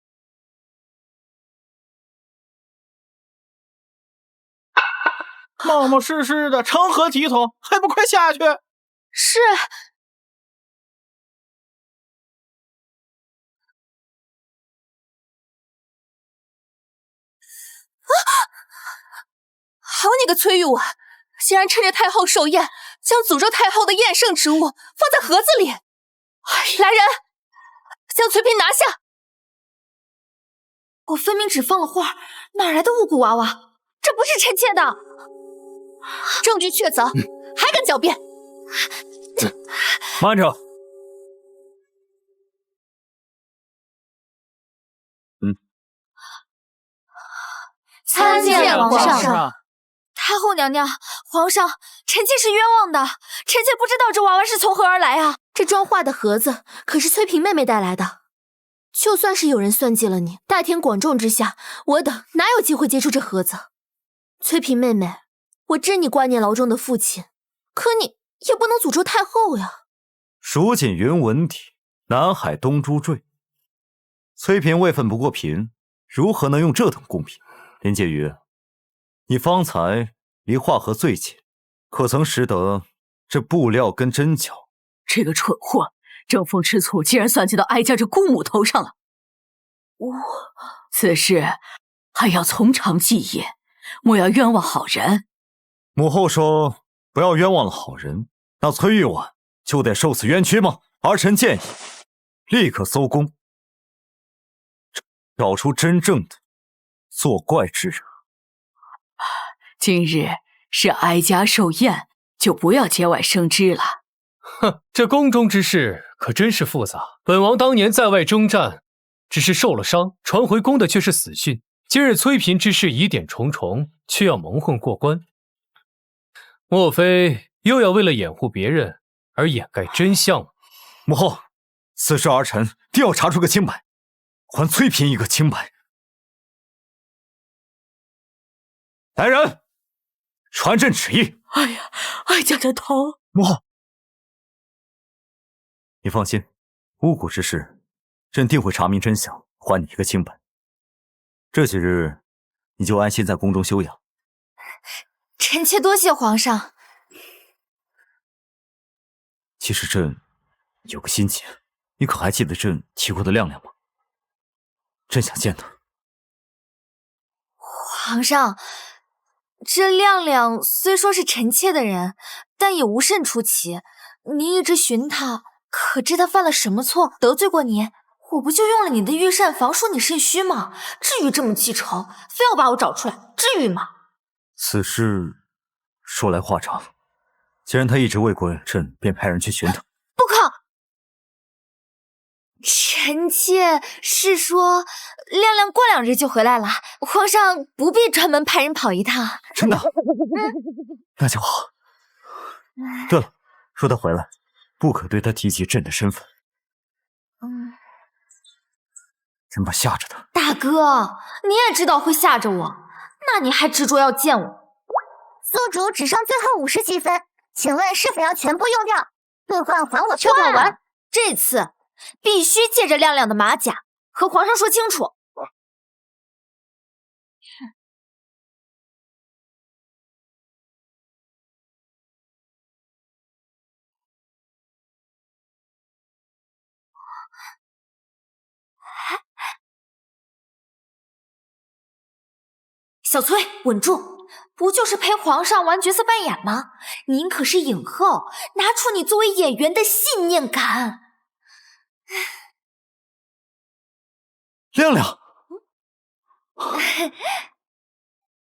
冒冒失失的，成何体统？还不快下去！是。好你个崔玉婉，竟然趁着太后寿宴，将诅咒太后的宴圣之物放在盒子里！来人，将崔嫔拿下！我分明只放了花，哪来的巫蛊娃娃？这不是臣妾的！证据确凿，还敢狡辩？慢着！参见皇上。太后娘娘，皇上，臣妾是冤枉的，臣妾不知道这娃娃是从何而来啊！这装画的盒子可是崔嫔妹妹带来的，就算是有人算计了你，大庭广众之下，我等哪有机会接触这盒子？崔嫔妹妹，我知你挂念牢中的父亲，可你也不能诅咒太后呀。蜀锦云纹体，南海东珠坠。崔嫔位分不过嫔，如何能用这等贡品？林婕妤，你方才离画盒最近，可曾识得这布料跟针脚？这个蠢货，争风吃醋，竟然算计到哀家这姑母头上了。此事还要从长计议，莫要冤枉好人。母后说不要冤枉了好人，那崔玉婉就得受此冤屈吗？儿臣建议立刻搜供，找出真正的作怪之人。今日是哀家寿宴，就不要节外生枝了。哼，这宫中之事可真是复杂。本王当年在外征战，只是受了伤，传回宫的却是死讯。今日崔嫔之事疑点重重，却要蒙混过关，莫非又要为了掩护别人而掩盖真相吗？母后，此事儿臣定要查出个清白，还崔嫔一个清白。来人，传朕旨意。哎呀，哀家的头！母后，你放心，巫蛊之事，朕定会查明真相，还你一个清白。这几日，你就安心在宫中休养。臣妾多谢皇上。其实朕有个心结，你可还记得朕提过的亮亮吗？朕想见他。皇上，这亮亮虽说是臣妾的人，但也无甚出奇。您一直寻他，可知他犯了什么错，得罪过您？我不就用了你的御膳房说你肾虚吗？至于这么记仇，非要把我找出来，至于吗？此事说来话长，既然他一直未归，朕便派人去寻他。不可！臣妾是说，亮亮过2日就回来了，皇上不必专门派人跑一趟。真的？那就好。对了，说他回来，不可对他提及朕的身份。朕怕吓着他。大哥，你也知道会吓着我，那你还执着要见我？宿主只剩最后50积分，请问是否要全部用掉？兑换还我却管完。这次必须借着亮亮的马甲和皇上说清楚。小崔，稳住！不就是陪皇上玩角色扮演吗？您可是影后，拿出你作为演员的信念感。亮亮，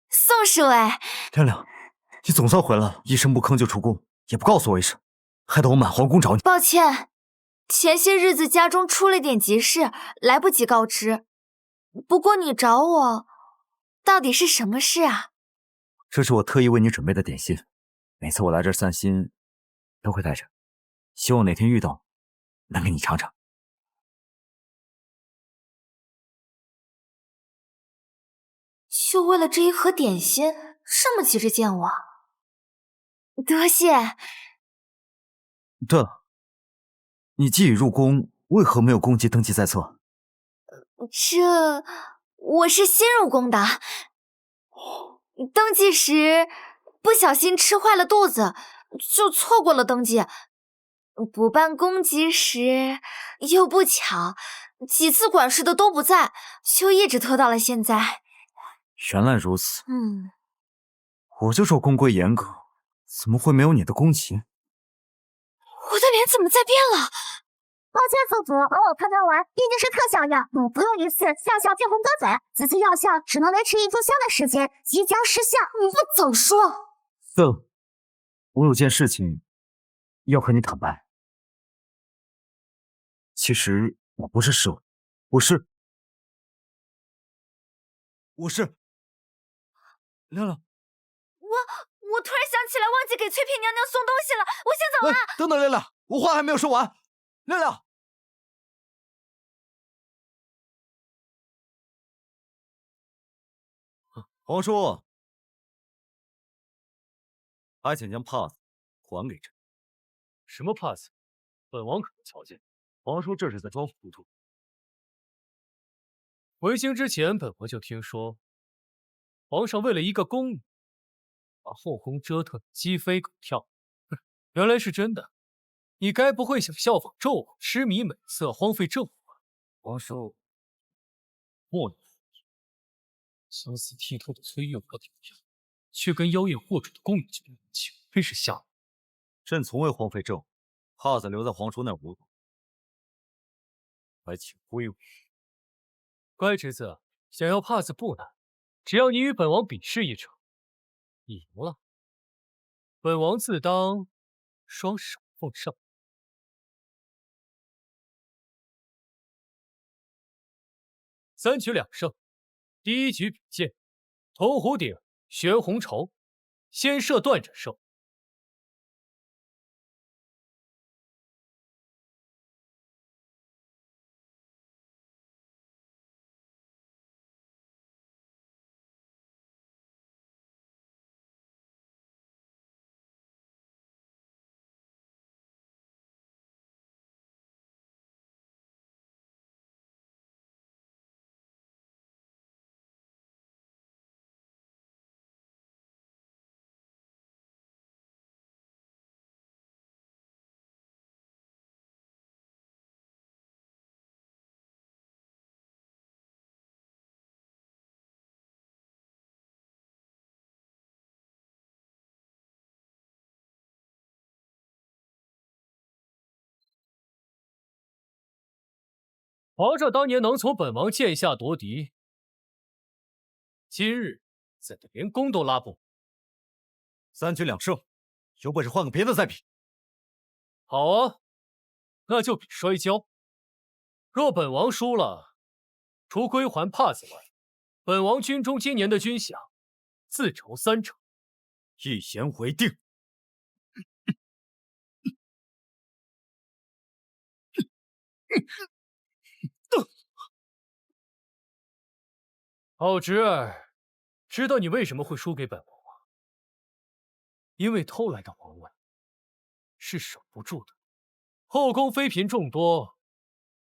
宋侍卫，亮亮，你总算回来了，一声不吭就出宫，也不告诉我一声，害得我满皇宫找你。抱歉，前些日子家中出了点急事，来不及告知。不过你找我，到底是什么事啊？这是我特意为你准备的点心，每次我来这儿散心，都会带着，希望哪天遇到，能给你尝尝。就为了这一盒点心，这么急着见我？多谢。对了，你既已入宫，为何没有公级登记在册？我是新入宫的，登记时不小心吃坏了肚子，就错过了登记。补办公级时又不巧，几次管事的都不在，就一直拖到了现在。原来如此。我就说宫规严格，怎么会没有你的宫旗？我的脸怎么在变了？抱歉，宿主，帮我判断完，毕竟是特效药，不用一次笑笑变红歌嘴，此次药效只能维持1炷香的时间，即将失效。你不早说！对了，我有件事情要和你坦白。其实我不是侍卫，我是亮亮。我突然想起来，忘记给翠萍娘娘送东西了，我先走了。等等，亮亮，我话还没有说完。亮亮，皇叔，还请将帕子还给朕。什么帕子？本王可不瞧见。皇叔这是在装糊涂。回京之前，本王就听说，皇上为了一个宫女，把后宫折腾得鸡飞狗跳。原来是真的。你该不会想效仿纣王痴迷美色，荒废政务吧？皇叔，莫言相思剔透的崔玉和顶上，却跟妖艳惑主的宫女结为情，真是瞎了。朕从未荒废政务，帕子留在皇叔那儿无果，还请归位。乖侄子，想要帕子不难，只要你与本王比试一场，你赢了，本王自当双手奉上。3局2胜，第1局比剑，铜壶鼎，悬红绸，先射断斩胜。皇上当年能从本王剑下夺嫡，今日怎的连宫都拉不？3局2胜，有本事换个别的再比。好啊，那就比摔跤。若本王输了，除归还帕子外，本王军中今年的军饷自筹3成。一言为定。好侄儿，知道你为什么会输给本王吗？因为偷来的皇位是守不住的。后宫妃嫔众多，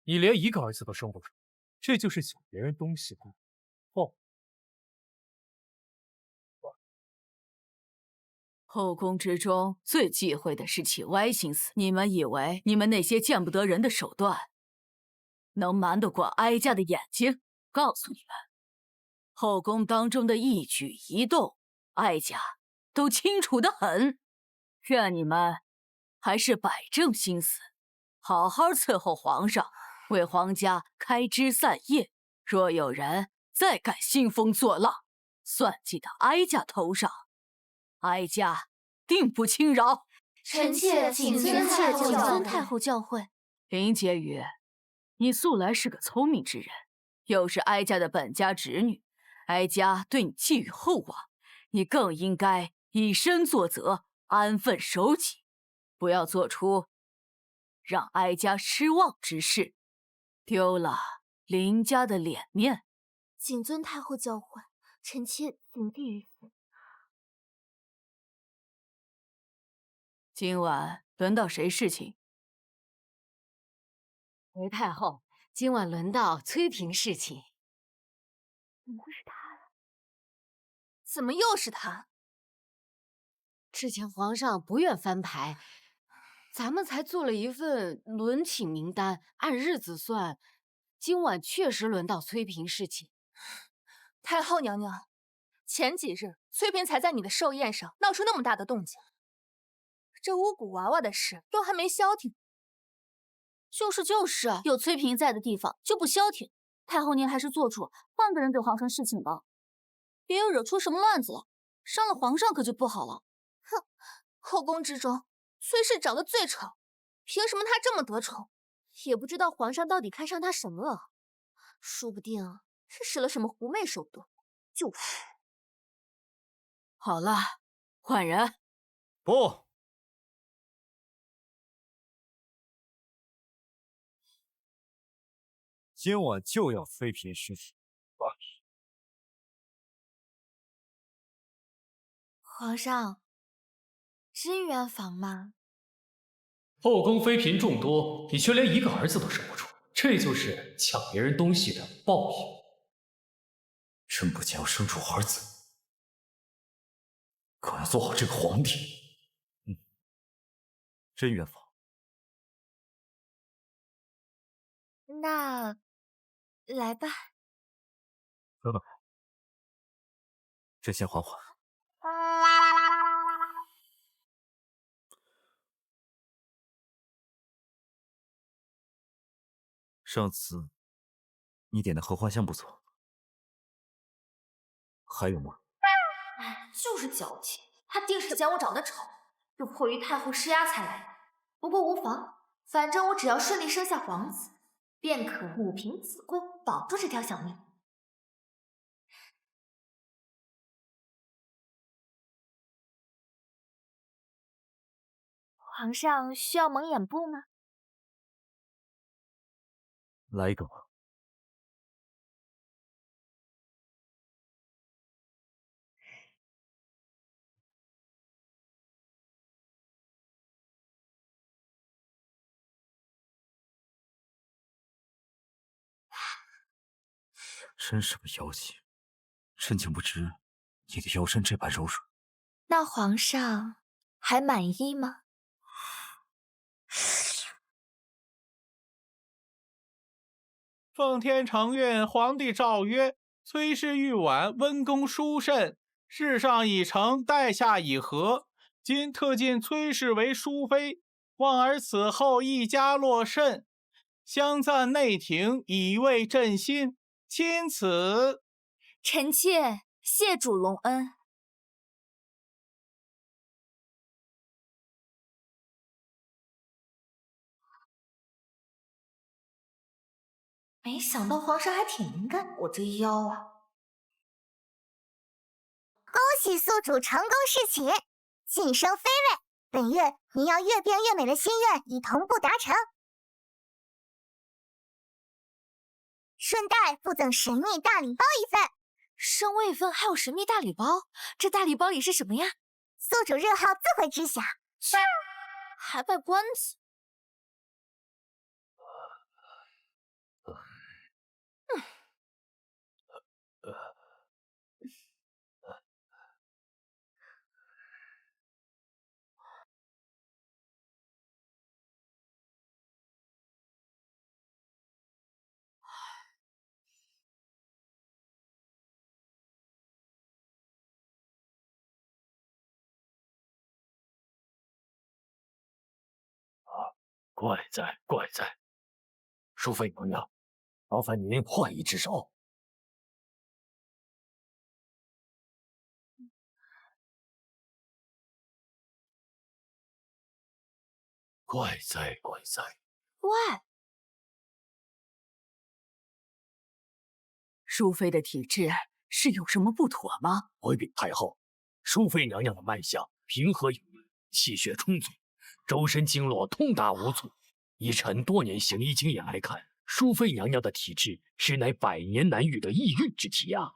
你连一个儿子都生不出，这就是抢别人东西的报。后宫之中最忌讳的是起歪心思。你们以为你们那些见不得人的手段，能瞒得过哀家的眼睛？告诉你们，后宫当中的一举一动，哀家都清楚得很。愿你们还是摆正心思，好好伺候皇上，为皇家开枝散叶。若有人再敢兴风作浪，算计到哀家头上，哀家定不轻饶。臣妾谨遵太后教诲。林婕妤，你素来是个聪明之人，又是哀家的本家侄女，哀家对你寄予厚望，你更应该以身作则，安分守己，不要做出让哀家失望之事，丢了林家的脸面。谨遵太后教诲，臣妾谨记于此。今晚轮到谁侍寝？回太后，今晚轮到崔嫔侍寝。怎么会是他呀？怎么又是他？之前皇上不愿翻牌，咱们才做了一份轮寝名单，按日子算，今晚确实轮到崔嫔侍寝。太后娘娘，前几日崔嫔才在你的寿宴上闹出那么大的动静，这巫蛊娃娃的事都还没消停。就是，有崔嫔在的地方就不消停。太后您还是做主，换个人给皇上侍寝吧，别又惹出什么乱子来，伤了皇上可就不好了。哼，后宫之中，崔氏长得最丑，凭什么她这么得宠？也不知道皇上到底看上她什么了，说不定是使了什么狐媚手段。就是。好了，换人。不。今晚就要妃嫔侍寝。皇上，真圆房吗？后宫妃嫔众多，你却连一个儿子都生不出，这就是抢别人东西的报应。朕不仅要生出儿子，更要做好这个皇帝。真圆房。那来吧。等等，朕先缓缓。上次你点的合欢香不错，还有吗？哎，就是矫情，他定是嫌我长得丑，又迫于太后施压才来的。不过无妨，反正我只要顺利生下皇子，便可母凭子贵，保住这条小命。皇上需要蒙眼布吗？来一个吧。真是个妖精，朕竟不知你的腰身这般柔软。那皇上还满意吗？奉天承运，皇帝诏曰：崔氏玉婉温公殊甚，事上已成，待下已合。今特进崔氏为淑妃，望儿此后一家落甚。相赞内廷，以慰朕心。钦此。臣妾谢主隆恩。没想到皇上还挺敏感我这腰啊！恭喜宿主成功侍寝，晋升妃位。本月您要越变越美的心愿已同步达成，顺带附赠神秘大礼包一份。升位分还有神秘大礼包，这大礼包里是什么呀？宿主日后自会知晓。还卖关子。怪哉怪哉，淑妃娘娘，麻烦您换一只手。怪哉怪哉，喂，淑妃的体质是有什么不妥吗？回禀太后，淑妃娘娘的脉象平和有力，气血充足，周身经络通达无阻。以臣多年行医经验来看，淑妃娘娘的体质实乃百年难遇的异孕之体啊！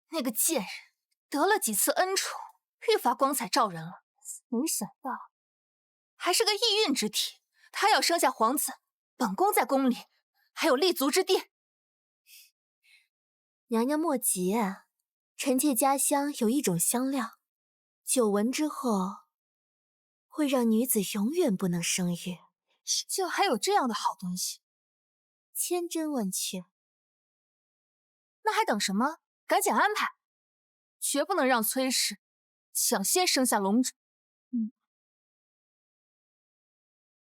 那个贱人得了几次恩宠，愈发光彩照人了。没想到还是个异孕之体，她要生下皇子，本宫在宫里还有立足之地。娘娘莫急啊，臣妾家乡有一种香料，久闻之后会让女子永远不能生育。就还有这样的好东西，千真万确。那还等什么？赶紧安排，绝不能让崔氏抢先生下龙种。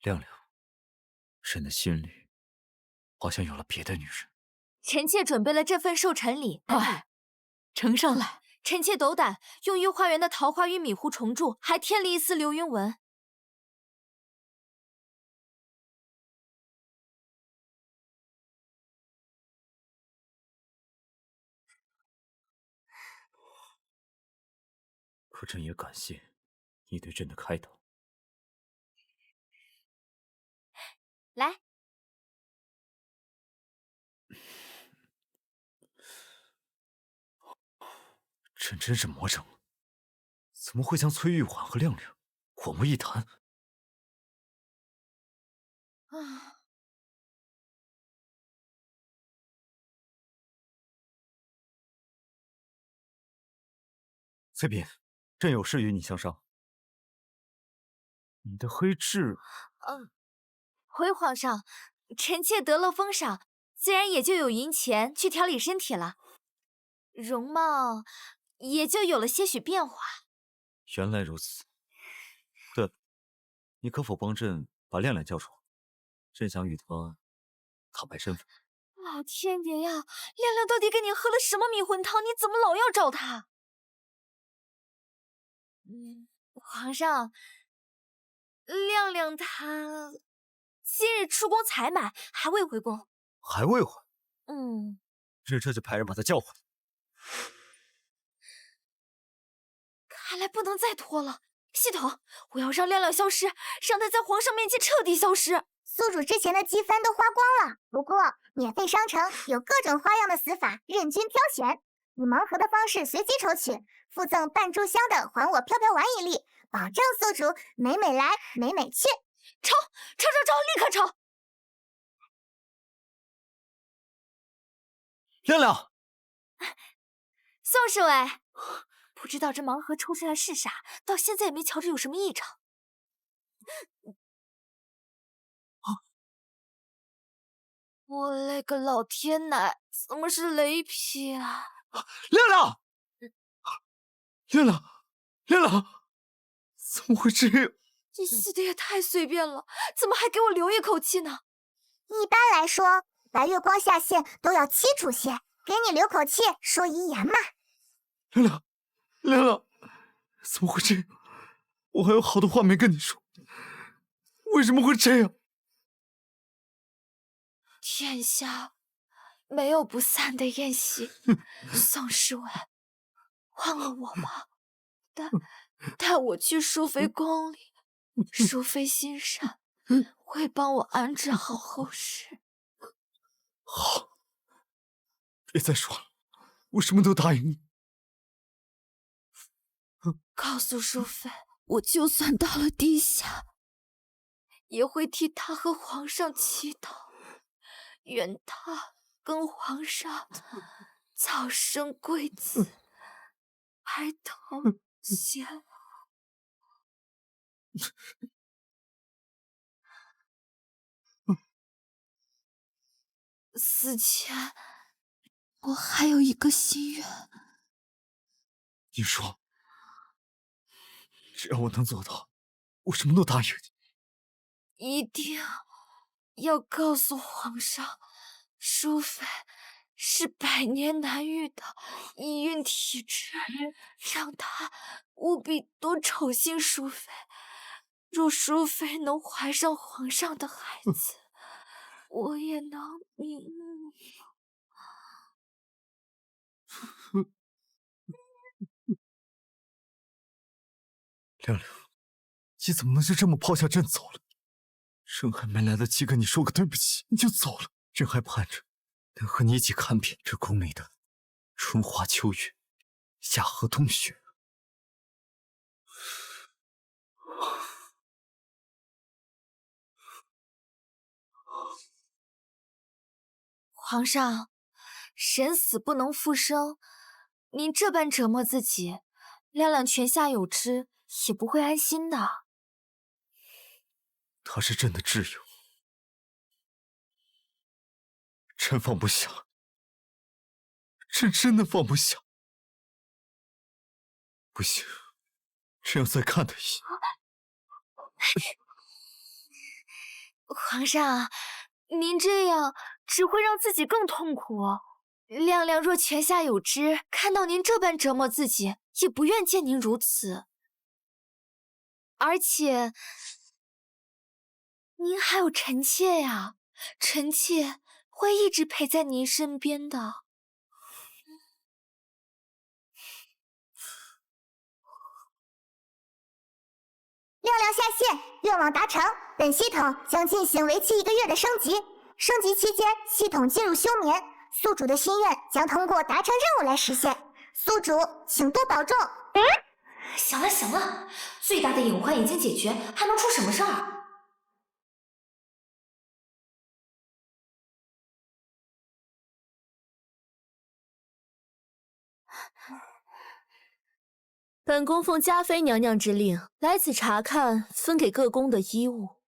亮亮，朕的心里好像有了别的女人。臣妾准备了这份寿辰礼，快呈上来。臣妾斗胆用御花园的桃花与米糊重铸，还添了一丝流云纹。可朕也感谢你对朕的开导。来，朕真是魔怔了，怎么会将崔玉婉和亮亮混为一谈？崔嫔，朕有事与你相商。你的黑痣……回皇上，臣妾得了封赏，自然也就有银钱去调理身体了，容貌也就有了些许变化。原来如此。对了，你可否帮朕把亮亮叫出来？朕想与他坦白身份。老天爷呀，亮亮到底给你喝了什么迷魂汤？你怎么老要找他？皇上，亮亮他今日出宫采买，还未回宫。还未回？朕这就派人把他叫回来。看来不能再拖了。系统，我要让亮亮消失，让他在皇上面前彻底消失。宿主之前的积分都花光了，不过免费商城有各种花样的死法，任君挑选。以盲盒的方式随机抽取，附赠半炷香的还我飘飘丸一粒，保证宿主美美来美美去。抽，立刻抽！亮亮，宋侍卫，不知道这盲盒抽出来是啥，到现在也没瞧着有什么异常。我勒个老天奶，怎么是雷劈啊！亮亮，亮亮，亮亮，怎么会这样？你死的也太随便了，怎么还给我留一口气呢？一般来说，白月光下线都要7主线，给你留口气，说遗言嘛。亮亮，亮亮，怎么会这样？我还有好多话没跟你说，为什么会这样？天下没有不散的宴席，宋侍卫，忘了我吧，带我去淑妃宫里，淑妃心善，会帮我安置好后事。好，别再说了，我什么都答应你。告诉淑妃，我就算到了地下，也会替她和皇上祈祷，愿她跟皇上早生贵子，白头偕老。死前，我还有一个心愿。你说，只要我能做到，我什么都答应你。一定要告诉皇上，淑妃是百年难遇的遗孕体质，让他务必多宠幸淑妃。若淑妃能怀上皇上的孩子，我也能明目。亮亮，你怎么能就这么抛下朕走了？朕还没来得及跟你说个对不起，你就走了。朕还盼着能和你一起看遍这宫里的春花秋月、夏荷冬雪。皇上，人死不能复生，您这般折磨自己，亮亮泉下有知，也不会安心的。他是朕的挚友，朕放不下，朕真的放不下。不行，朕要再看他一眼。皇上，您这样只会让自己更痛苦。亮亮若泉下有知，看到您这般折磨自己，也不愿见您如此。而且，您还有臣妾呀，臣妾会一直陪在您身边的。亮亮下线，愿望达成。本系统将进行为期1个月的升级，升级期间，系统进入休眠，宿主的心愿将通过达成任务来实现。宿主请多保重。行了行了，最大的隐患已经解决，还能出什么事儿？本宫奉嘉妃娘娘之令，来此查看分给各宫的衣物。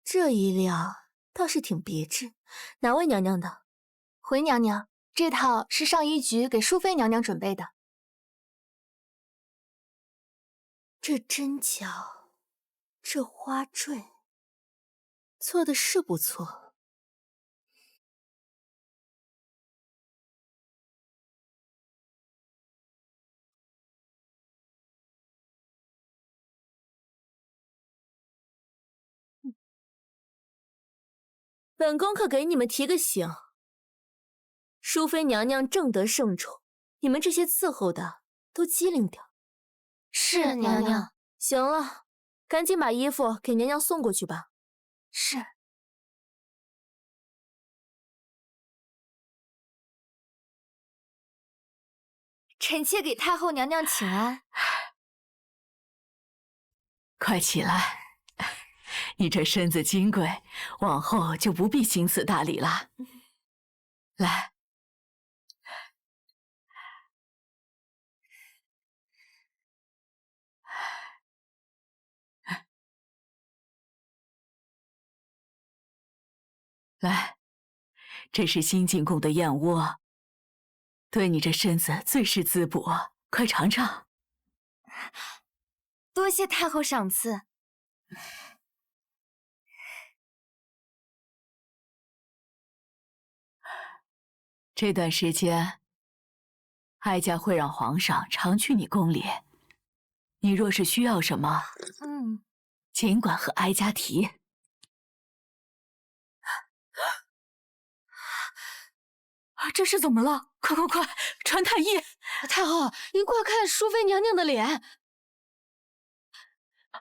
这一辆倒是挺别致，哪位娘娘的？回娘娘，这套是上衣局给淑妃娘娘准备的。这针脚，这花坠，做的是不错。本宫可给你们提个醒，淑妃娘娘正得圣宠，你们这些伺候的都机灵点。是娘娘。行了，赶紧把衣服给娘娘送过去吧。是。臣妾给太后娘娘请安。快起来，你这身子金贵，往后就不必行此大礼了。来。来，这是新进贡的燕窝，对你这身子最是滋补，快尝尝。多谢太后赏赐。这段时间，哀家会让皇上常去你宫里。你若是需要什么，尽管和哀家提。这是怎么了？快快快，传太医！太后，您快看淑妃娘娘的脸，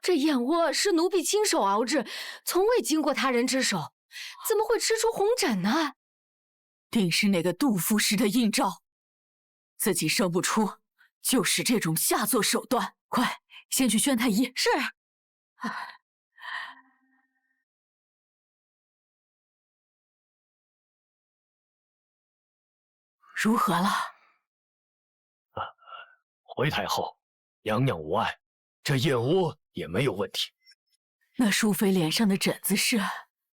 这燕窝是奴婢亲手熬制，从未经过他人之手，怎么会吃出红疹呢？定是那个杜夫氏的阴招，自己生不出，就使这种下作手段。快，先去宣太医。是。如何了？回太后，娘娘无碍，这燕窝也没有问题。那淑妃脸上的疹子是？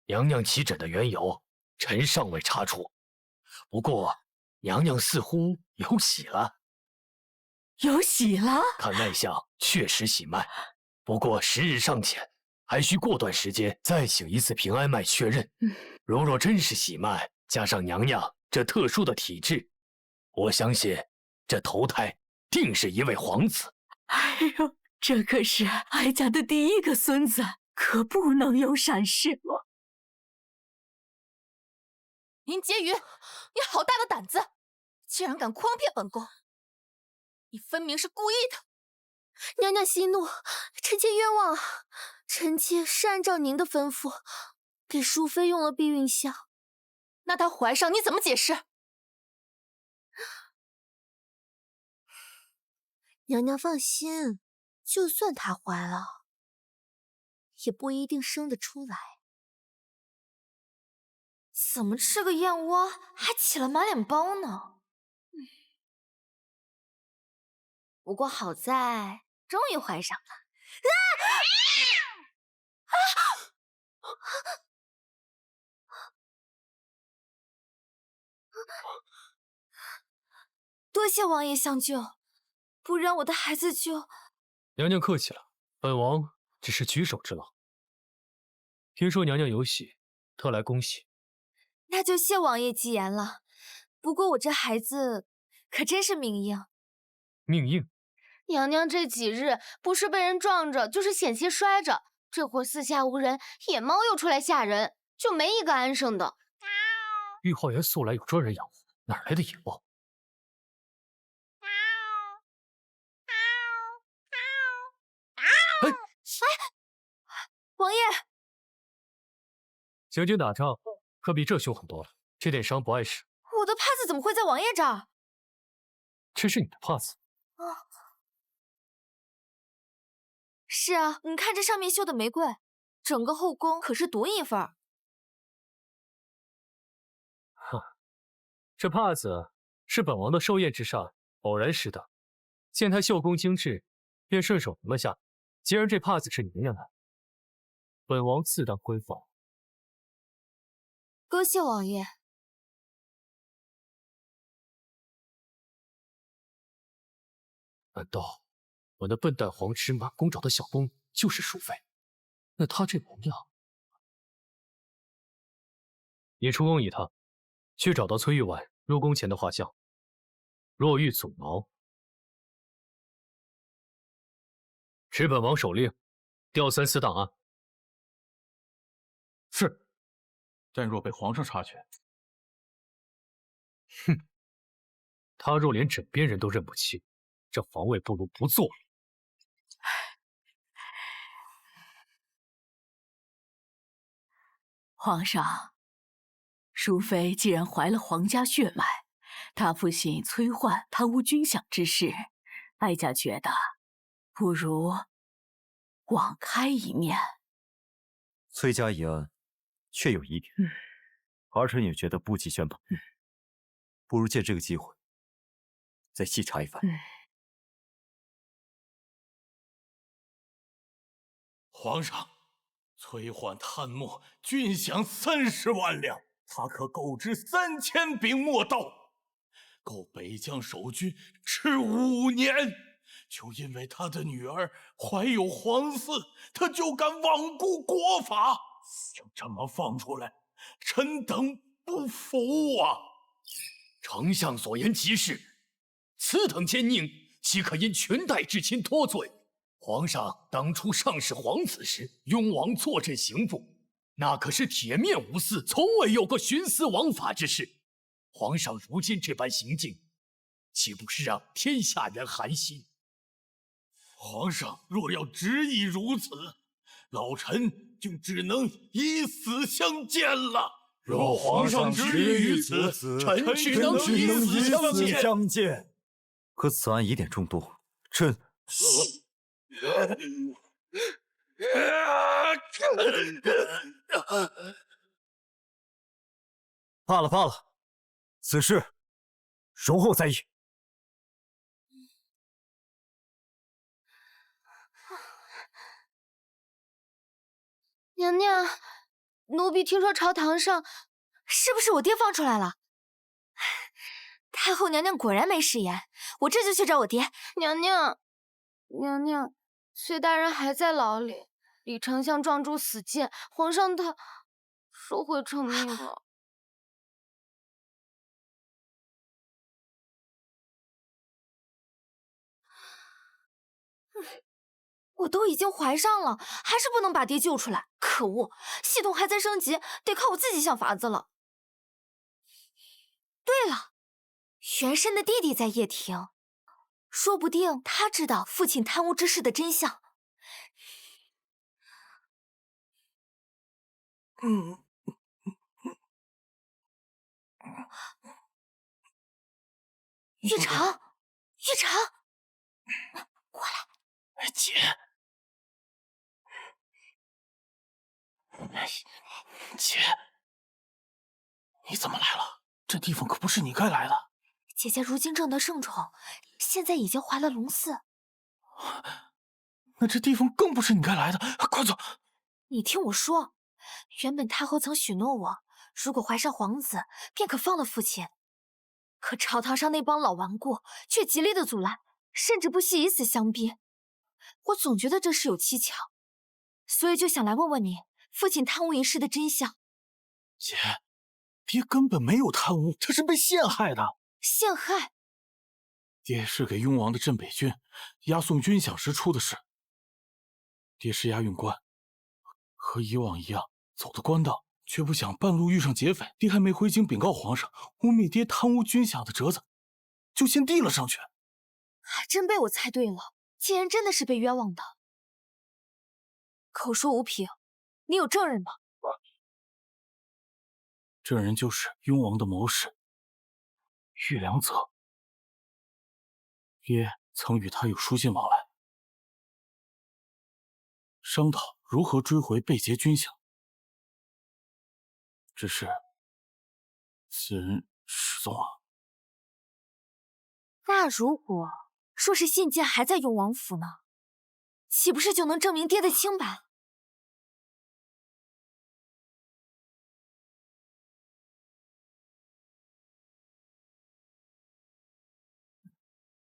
娘娘起疹的缘由，臣尚未查出。不过，娘娘似乎有喜了。有喜了？看脉象，确实喜脉。不过时日尚浅，还需过段时间再请一次平安脉确认。若真是喜脉，加上娘娘这特殊的体质，我相信这头胎定是一位皇子。哎呦，这可是哀家的第一个孙子，可不能有闪失了。林婕妤，你好大的胆子，竟然敢诓骗本宫！你分明是故意的。娘娘息怒，臣妾冤枉。臣妾是按照您的吩咐，给淑妃用了避孕药。那她怀上你怎么解释？娘娘放心，就算她怀了，也不一定生得出来。怎么吃个燕窝还起了满脸包呢？不过好在终于怀上了。多谢王爷相救，不然我的孩子就……娘娘客气了，本王只是举手之劳。听说娘娘有喜，特来恭喜。那就谢王爷吉言了。不过我这孩子可真是命硬。命硬？娘娘这几日不是被人撞着，就是险些摔着，这会儿四下无人，野猫又出来吓人，就没一个安生的。御花园素来有专人养护，哪来的野猫？哎，王爷，行军打仗可比这凶狠多了，这点伤不碍事。我的帕子怎么会在王爷这儿？这是你的帕子？是啊，你看这上面绣的玫瑰，整个后宫可是独一份儿。哼，这帕子是本王的寿宴之上偶然拾得，见它绣工精致，便顺手拿了下。既然这帕子是娘娘的，本王自当归放。多谢王爷。难道我那笨蛋黄痴满宫找的小宫就是淑妃？那她这模样……你出宫一趟，去找到崔玉婉入宫前的画像，若遇阻挠，持本王手令，调3司档案。是，但若被皇上察觉，哼，他若连枕边人都认不清，这皇位不如不做了。皇上，淑妃既然怀了皇家血脉，她父亲崔焕贪污军饷之事，哀家觉得不如网开一面。崔家一案确有疑点，儿臣也觉得不及宣判，不如借这个机会再细查一番。皇上，崔焕贪墨军饷30万两，他可购置3000柄墨刀，够北疆守军吃5年。就因为他的女儿怀有皇嗣，他就敢罔顾国法，就这么放出来，臣等不服啊！丞相所言极是，此等奸佞，岂可因裙带之亲脱罪？皇上当初上使皇子时，雍王坐镇刑部，那可是铁面无私，从未有过徇私枉法之事。皇上如今这般行径，岂不是让天下人寒心？皇上若要执意如此，老臣就只能以死相见了。若皇上执意于此，臣只能以死相见。可此案疑点众多，朕罢了罢了，此事容后再议。娘娘，奴婢听说朝堂上，是不是我爹放出来了？太后娘娘果然没食言，我这就去找我爹。娘娘，隋大人还在牢里，李丞相撞柱死谏，皇上他说会成命了。我都已经怀上了，还是不能把爹救出来。可恶，系统还在升级，得靠我自己想法子了。对了，元申的弟弟在掖庭，说不定他知道父亲贪污之事的真相。玉成，过来。姐，姐，你怎么来了？这地方可不是你该来的。姐姐如今正得盛宠，现在已经怀了龙嗣。那这地方更不是你该来的，快走！你听我说，原本太后曾许诺我，如果怀上皇子，便可放了父亲。可朝堂上那帮老顽固却极力的阻拦，甚至不惜以死相逼。我总觉得这事有蹊跷，所以就想来问问你，父亲贪污一事的真相。姐，爹根本没有贪污，他是被陷害的。陷害？爹是给雍王的镇北军押送军饷时出的事。爹是押运官，和以往一样走的官道，却不想半路遇上劫匪，爹还没回京禀告皇上，污蔑爹贪污军饷的折子就先递了上去。还真被我猜对了，竟然真的是被冤枉的。口说无凭，你有证人吗？证人就是雍王的谋士玉良泽，爹曾与他有书信往来，商讨如何追回被劫军饷。只是此人失踪了。那如果说是信件还在雍王府呢，岂不是就能证明爹的清白？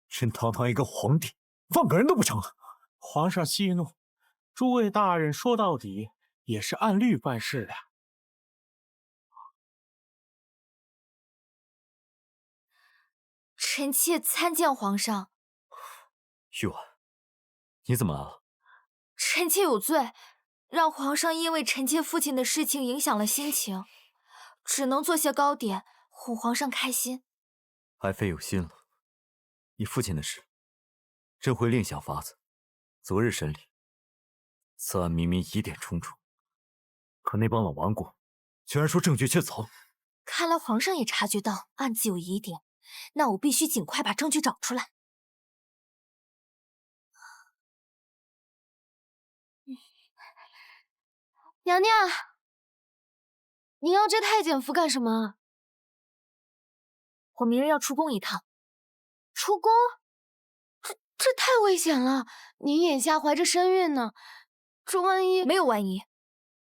朕堂堂一个皇帝，放个人都不成啊！皇上息怒，诸位大人说到底也是按律办事的。臣妾参见皇上。玉婉，你怎么来了？臣妾有罪，让皇上因为臣妾父亲的事情影响了心情，只能做些糕点哄皇上开心。爱妃有心了。你父亲的事，朕会另想法子，择日审理。此案明明疑点重重，可那帮老顽固居然说证据确凿。看来皇上也察觉到案子有疑点，那我必须尽快把证据找出来。娘娘，您要这太监服干什么？我明日要出宫一趟。出宫？这太危险了！您眼下怀着身孕呢，这万一……没有万一，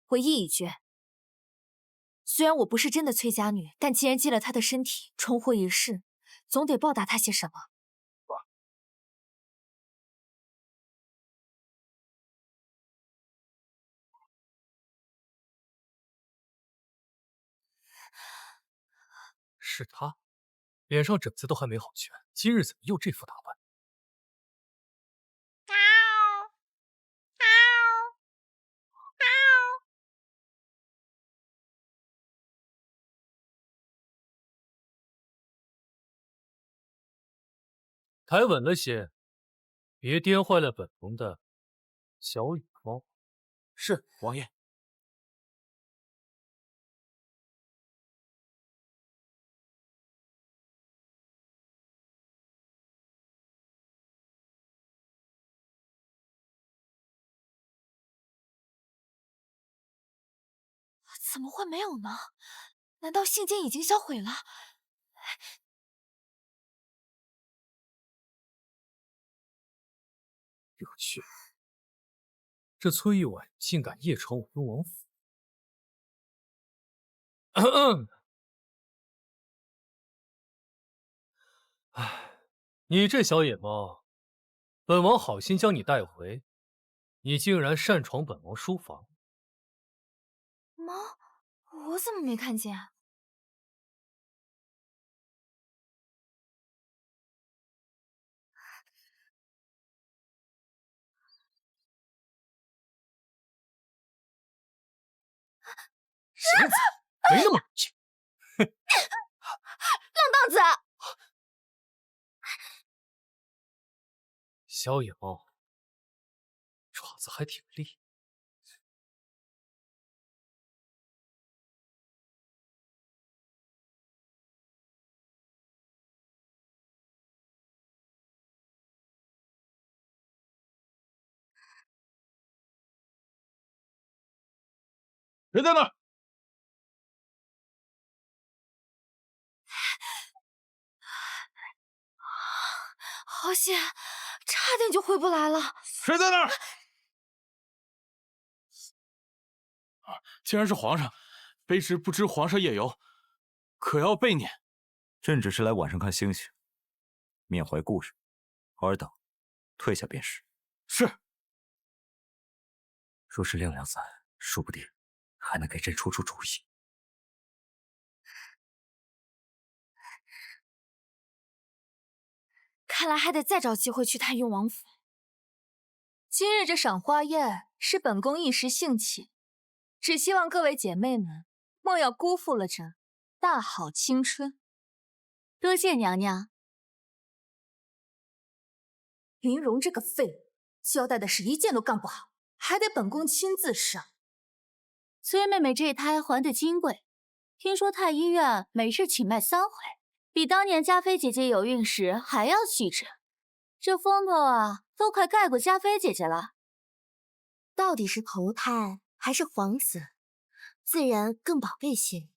我意已决。虽然我不是真的崔家女，但既然借了她的身体重活一世，总得报答她些什么。是他，脸上疹子都还没好全，今日怎么又这副打扮？抬稳了些，别颠坏了本宫的小羽毛。是王爷。怎么会没有呢？难道信件已经销毁了？有趣，这崔玉婉竟敢夜闯我雍王府。唉，你这小野猫，本王好心将你带回，你竟然擅闯本王书房。猫，我怎么没看见啊？小子，没那么软气。浪荡子！小野猫，爪子还挺利。谁在那儿？好险，差点就回不来了。谁在那儿？竟然是皇上，卑职不知皇上夜游，可要备撵。朕只是来晚上看星星，缅怀故人，尔等退下便是。是。若是亮亮在，说不定还能给朕出出主意。看来还得再找机会去探雍王府。今日这赏花宴是本宫一时兴起，只希望各位姐妹们莫要辜负了这大好青春。多谢娘娘。林荣这个废物，交代的是一件都干不好，还得本宫亲自上。崔妹妹这胎还得金贵，听说太医院每日请脉3回，比当年嘉妃姐姐有孕时还要细致。这风头啊，都快盖过嘉妃姐姐了。到底是头胎还是皇子，自然更宝贝些。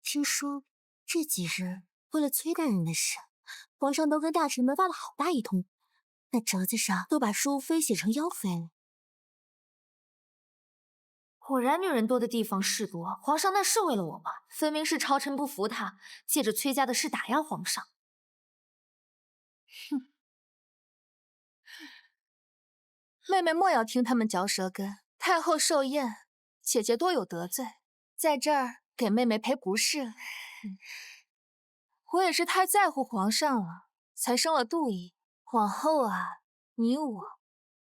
听说这几日为了崔大人的事，皇上都跟大臣们发了好大一通，那折子上都把淑妃写成妖妃了。果然女人多的地方事多，皇上那是为了我吗？分明是朝臣不服他，借着崔家的事打压皇上。哼，妹妹莫要听他们嚼舌根。太后寿宴，姐姐多有得罪，在这儿给妹妹赔不是。我也是太在乎皇上了，才生了妒意。往后啊，你我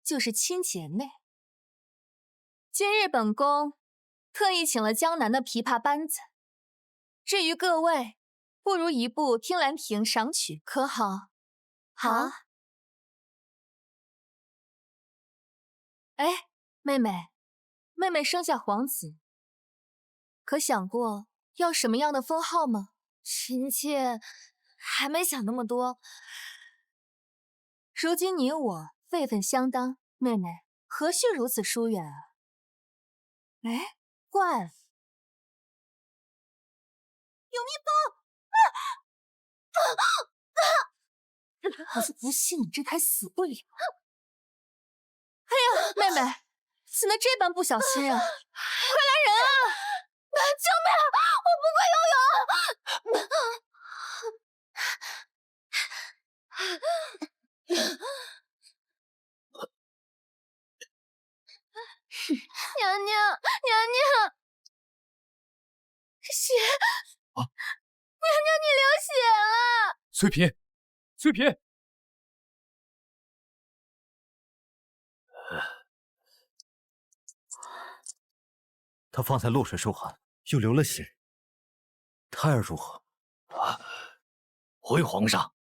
就是亲姐妹。今日本宫特意请了江南的琵琶班子，至于各位，不如一部《听兰亭》赏曲，可好？好。哎，妹妹生下皇子，可想过要什么样的封号吗？臣妾还没想那么多。如今你我辈分相当，妹妹何须如此疏远啊？哎，怪了，有蜜蜂！我就不信你这胎死不了！哎呀，妹妹，怎么这般不小心啊？快来人啊！救命！我不会游泳！娘娘，娘娘，血！翠嫔，翠嫔，他方才落水受寒，又流了血，胎儿如何？回皇上，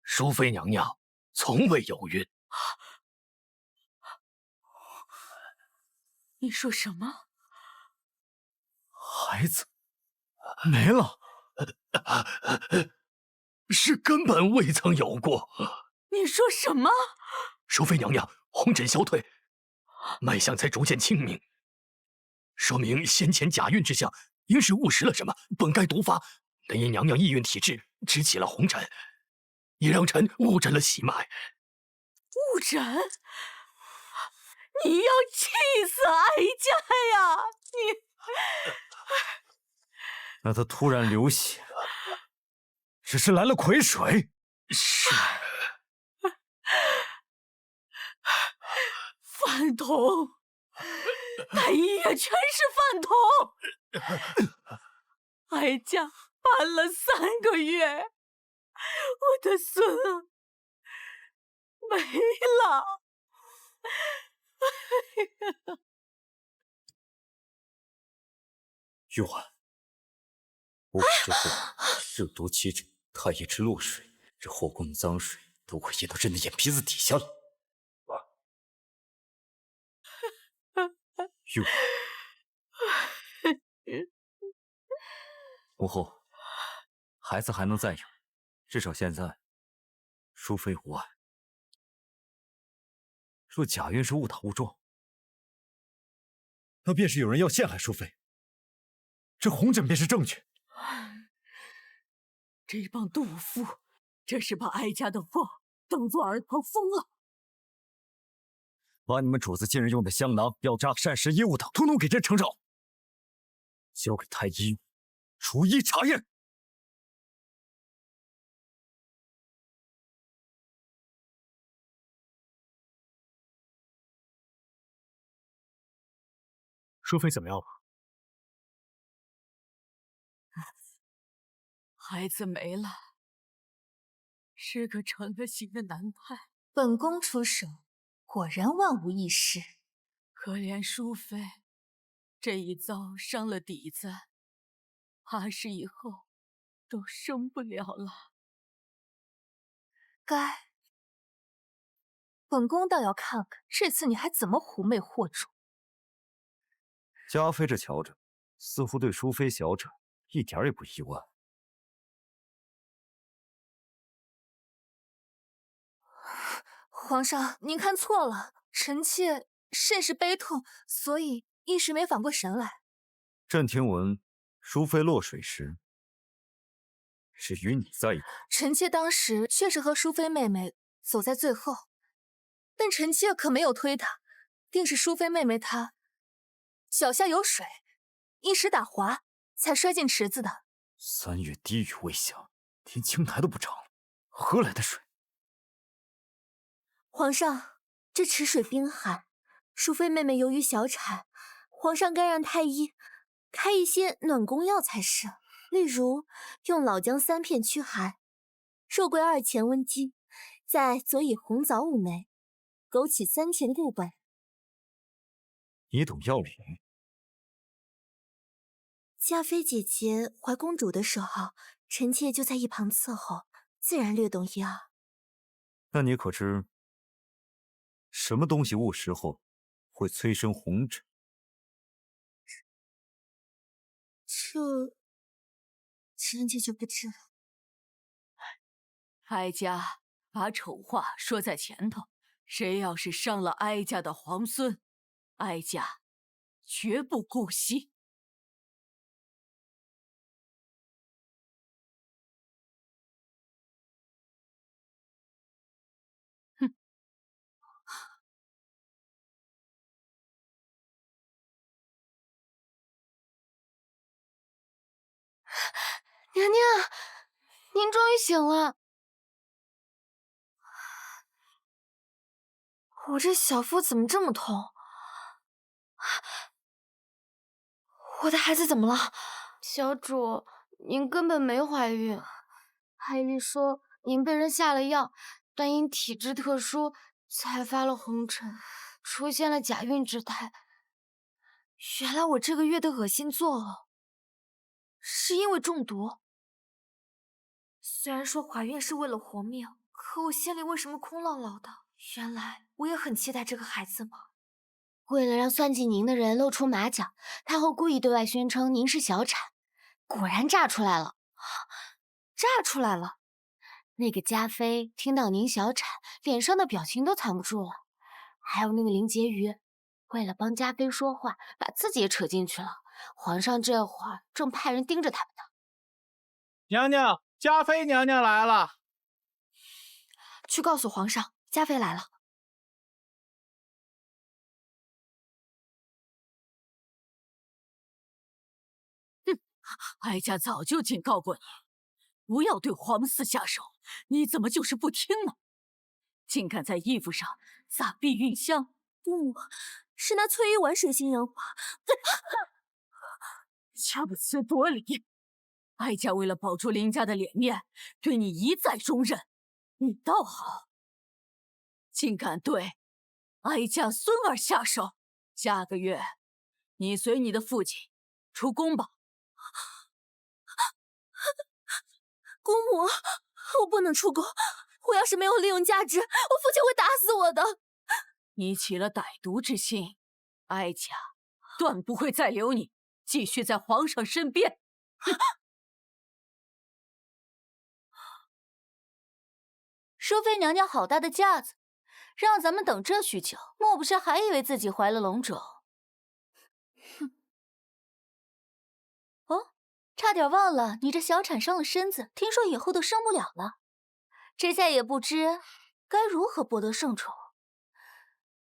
淑妃娘娘从未有孕。你说什么？孩子没了？是根本未曾有过。你说什么？淑妃娘娘红疹消退，脉象才逐渐清明，说明先前假孕之象应是误食了什么，本该毒发，但因娘娘易孕体质，只起了红疹，也让臣误诊了喜脉。误诊？你要气死哀家呀！那他突然流血，只是来了癸水。是。饭桶，他医院全是饭桶。哀家搬了3个月，我的孙儿没了。玉环，误食之后热毒起疹，太液之落水，这后宫的脏水都快淹到朕的眼皮子底下了。玉环，母后，孩子还能再有，至少现在淑妃无碍。若假孕是误打误撞，那便是有人要陷害淑妃，这红疹便是证据。这帮妒妇，这是把哀家的凤当作儿童疯了。把你们主子近日用的香囊、药渣、膳食、衣物等，统统给朕呈找，交给太医逐一查验。淑妃怎么样了？孩子没了，是个成了形的男孩。本宫出手，果然万无一失。可怜淑妃，这一遭伤了底子，怕是以后都生不了了。该，本宫倒要看看这次你还怎么狐媚惑主。嘉妃这瞧着，似乎对淑妃小疹一点也不意外。皇上，您看错了，臣妾甚是悲痛，所以一时没反过神来。朕听闻淑妃落水时是与你在一块，臣妾当时确实和淑妃妹妹走在最后，但臣妾可没有推她，定是淑妃妹妹她脚下有水，一时打滑才摔进池子的。3月滴雨未下，连青苔都不长了，何来的水？皇上，这池水冰寒，淑妃妹妹由于小产，皇上该让太医开一些暖宫药才是，例如用老姜3片驱寒，肉桂2钱温经，再佐以红枣5枚，枸杞3钱6本。你懂药理？嘉妃姐姐怀公主的时候，臣妾就在一旁伺候，自然略懂一二。那你可知什么东西误食后会催生红疹？这臣妾就不知了。哀家把丑话说在前头，谁要是伤了哀家的皇孙，哀家绝不姑息。哼！娘娘，您终于醒了。我这小腹怎么这么痛？我的孩子怎么了？小主，您根本没怀孕。太医说您被人下了药，但因体质特殊，才发了红疹，出现了假孕之态。原来我这个月的恶心作呕，是因为中毒。虽然说怀孕是为了活命，可我心里为什么空落落的？原来我也很期待这个孩子嘛。为了让算计您的人露出马脚，太后故意对外宣称您是小产，果然炸出来了。炸出来了！那个嘉妃听到您小产，脸上的表情都藏不住了。还有那个林婕妤，为了帮嘉妃说话，把自己也扯进去了。皇上这会儿正派人盯着他们呢。娘娘，嘉妃娘娘来了。去告诉皇上，嘉妃来了。哼，哀家早就警告过你，不要对皇嗣下手，你怎么就是不听呢？竟敢在衣服上撒避孕香！不，是拿翠衣丸水性杨花。强词夺理！哀家为了保住林家的脸面，对你一再容忍，你倒好，竟敢对哀家孙儿下手！下个月，你随你的父亲出宫吧。姑母，我不能出宫，我要是没有利用价值，我父亲会打死我的。你起了歹毒之心，哀家断不会再留你继续在皇上身边。淑妃娘娘好大的架子，让咱们等这许久，莫不是还以为自己怀了龙种？哼！哦，差点忘了，你这小产伤了身子，听说以后都生不了了。这下也不知该如何博得圣宠。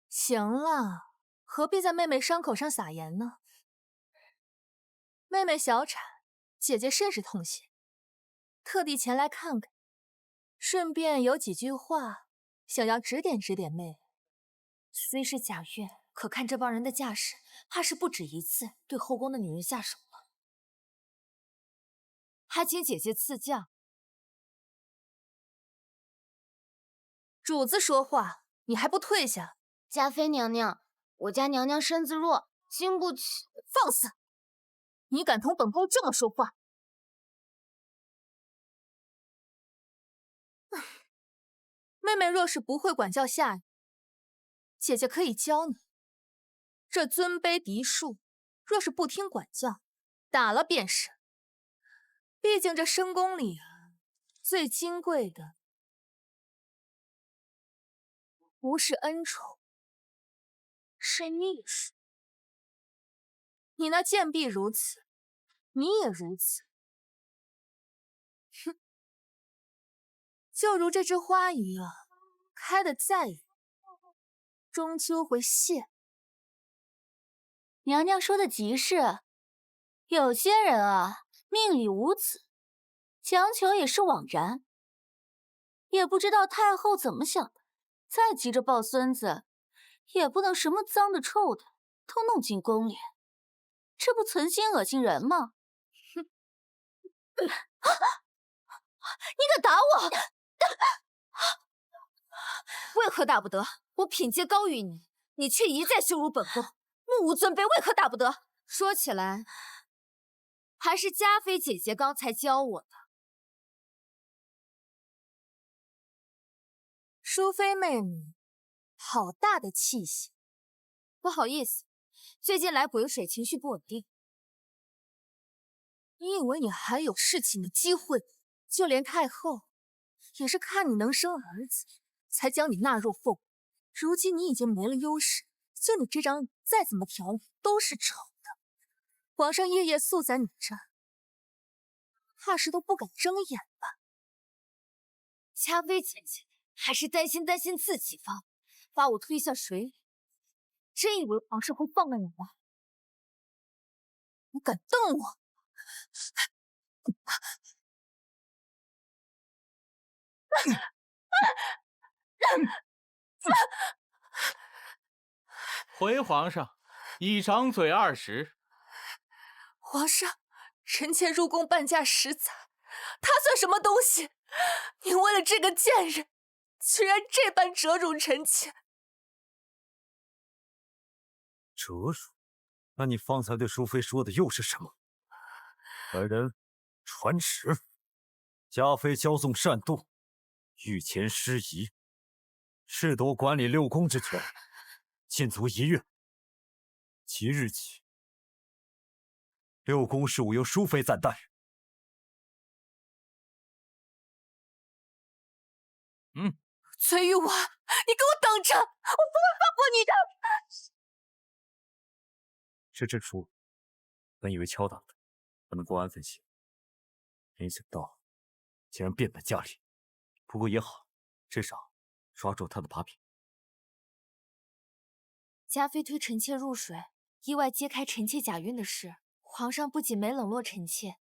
行了，何必在妹妹伤口上撒盐呢？妹妹小产，姐姐甚是痛心，特地前来看看，顺便有几句话想要指点指点妹妹。虽是假孕，可看这帮人的架势，怕是不止一次对后宫的女人下手了。还请姐姐赐教。主子说话，你还不退下？嘉妃娘娘，我家娘娘身子弱，经不起。放肆！你敢同本宫这么说话？妹妹若是不会管教下你，姐姐可以教你。这尊卑嫡庶，若是不听管教，打了便是。毕竟这深宫里最金贵的不是恩宠，是逆数。你那贱婢如此，你也如此。哼，就如这枝花一样，开得再远，终究会谢。娘娘说的极是，有些人啊，命里无子，强求也是枉然。也不知道太后怎么想的，再急着抱孙子，也不能什么脏的臭的都弄进宫里，这不存心恶心人吗？哼！你敢打我？为何大不得？我品阶高于你，你却一再羞辱本宫，目无尊卑，为何大不得？说起来，还是嘉妃姐姐刚才教我的。淑妃妹妹，好大的气息！不好意思，最近来癸水，情绪不稳定。你以为你还有侍寝的机会？就连太后也是看你能生儿子，才将你纳入后。如今你已经没了优势，就你这张再怎么调理都是丑的。皇上夜夜宿在你这儿，怕是都不敢睁眼吧？嘉妃姐姐还是担心自己吧，把我推下水里，真以为皇上会放了你吗？你敢瞪我？回皇上，一张嘴20。皇上，臣妾入宫半价10载，他算什么东西？你为了这个贱人，居然这般折辱臣妾！折辱？那你方才对淑妃说的又是什么？来人，传旨，嘉妃骄纵擅妒，御前失仪，剥夺管理六宫之权，禁足1月。即日起，六宫事务由淑妃暂代。崔玉婉，你给我等着！我不会放过你的！这证书，本以为敲打的不能过安分些，没想到竟然变本加厉。不过也好，至少抓住他的把柄。嘉妃推臣妾入水，意外揭开臣妾假孕的事，皇上不仅没冷落臣妾，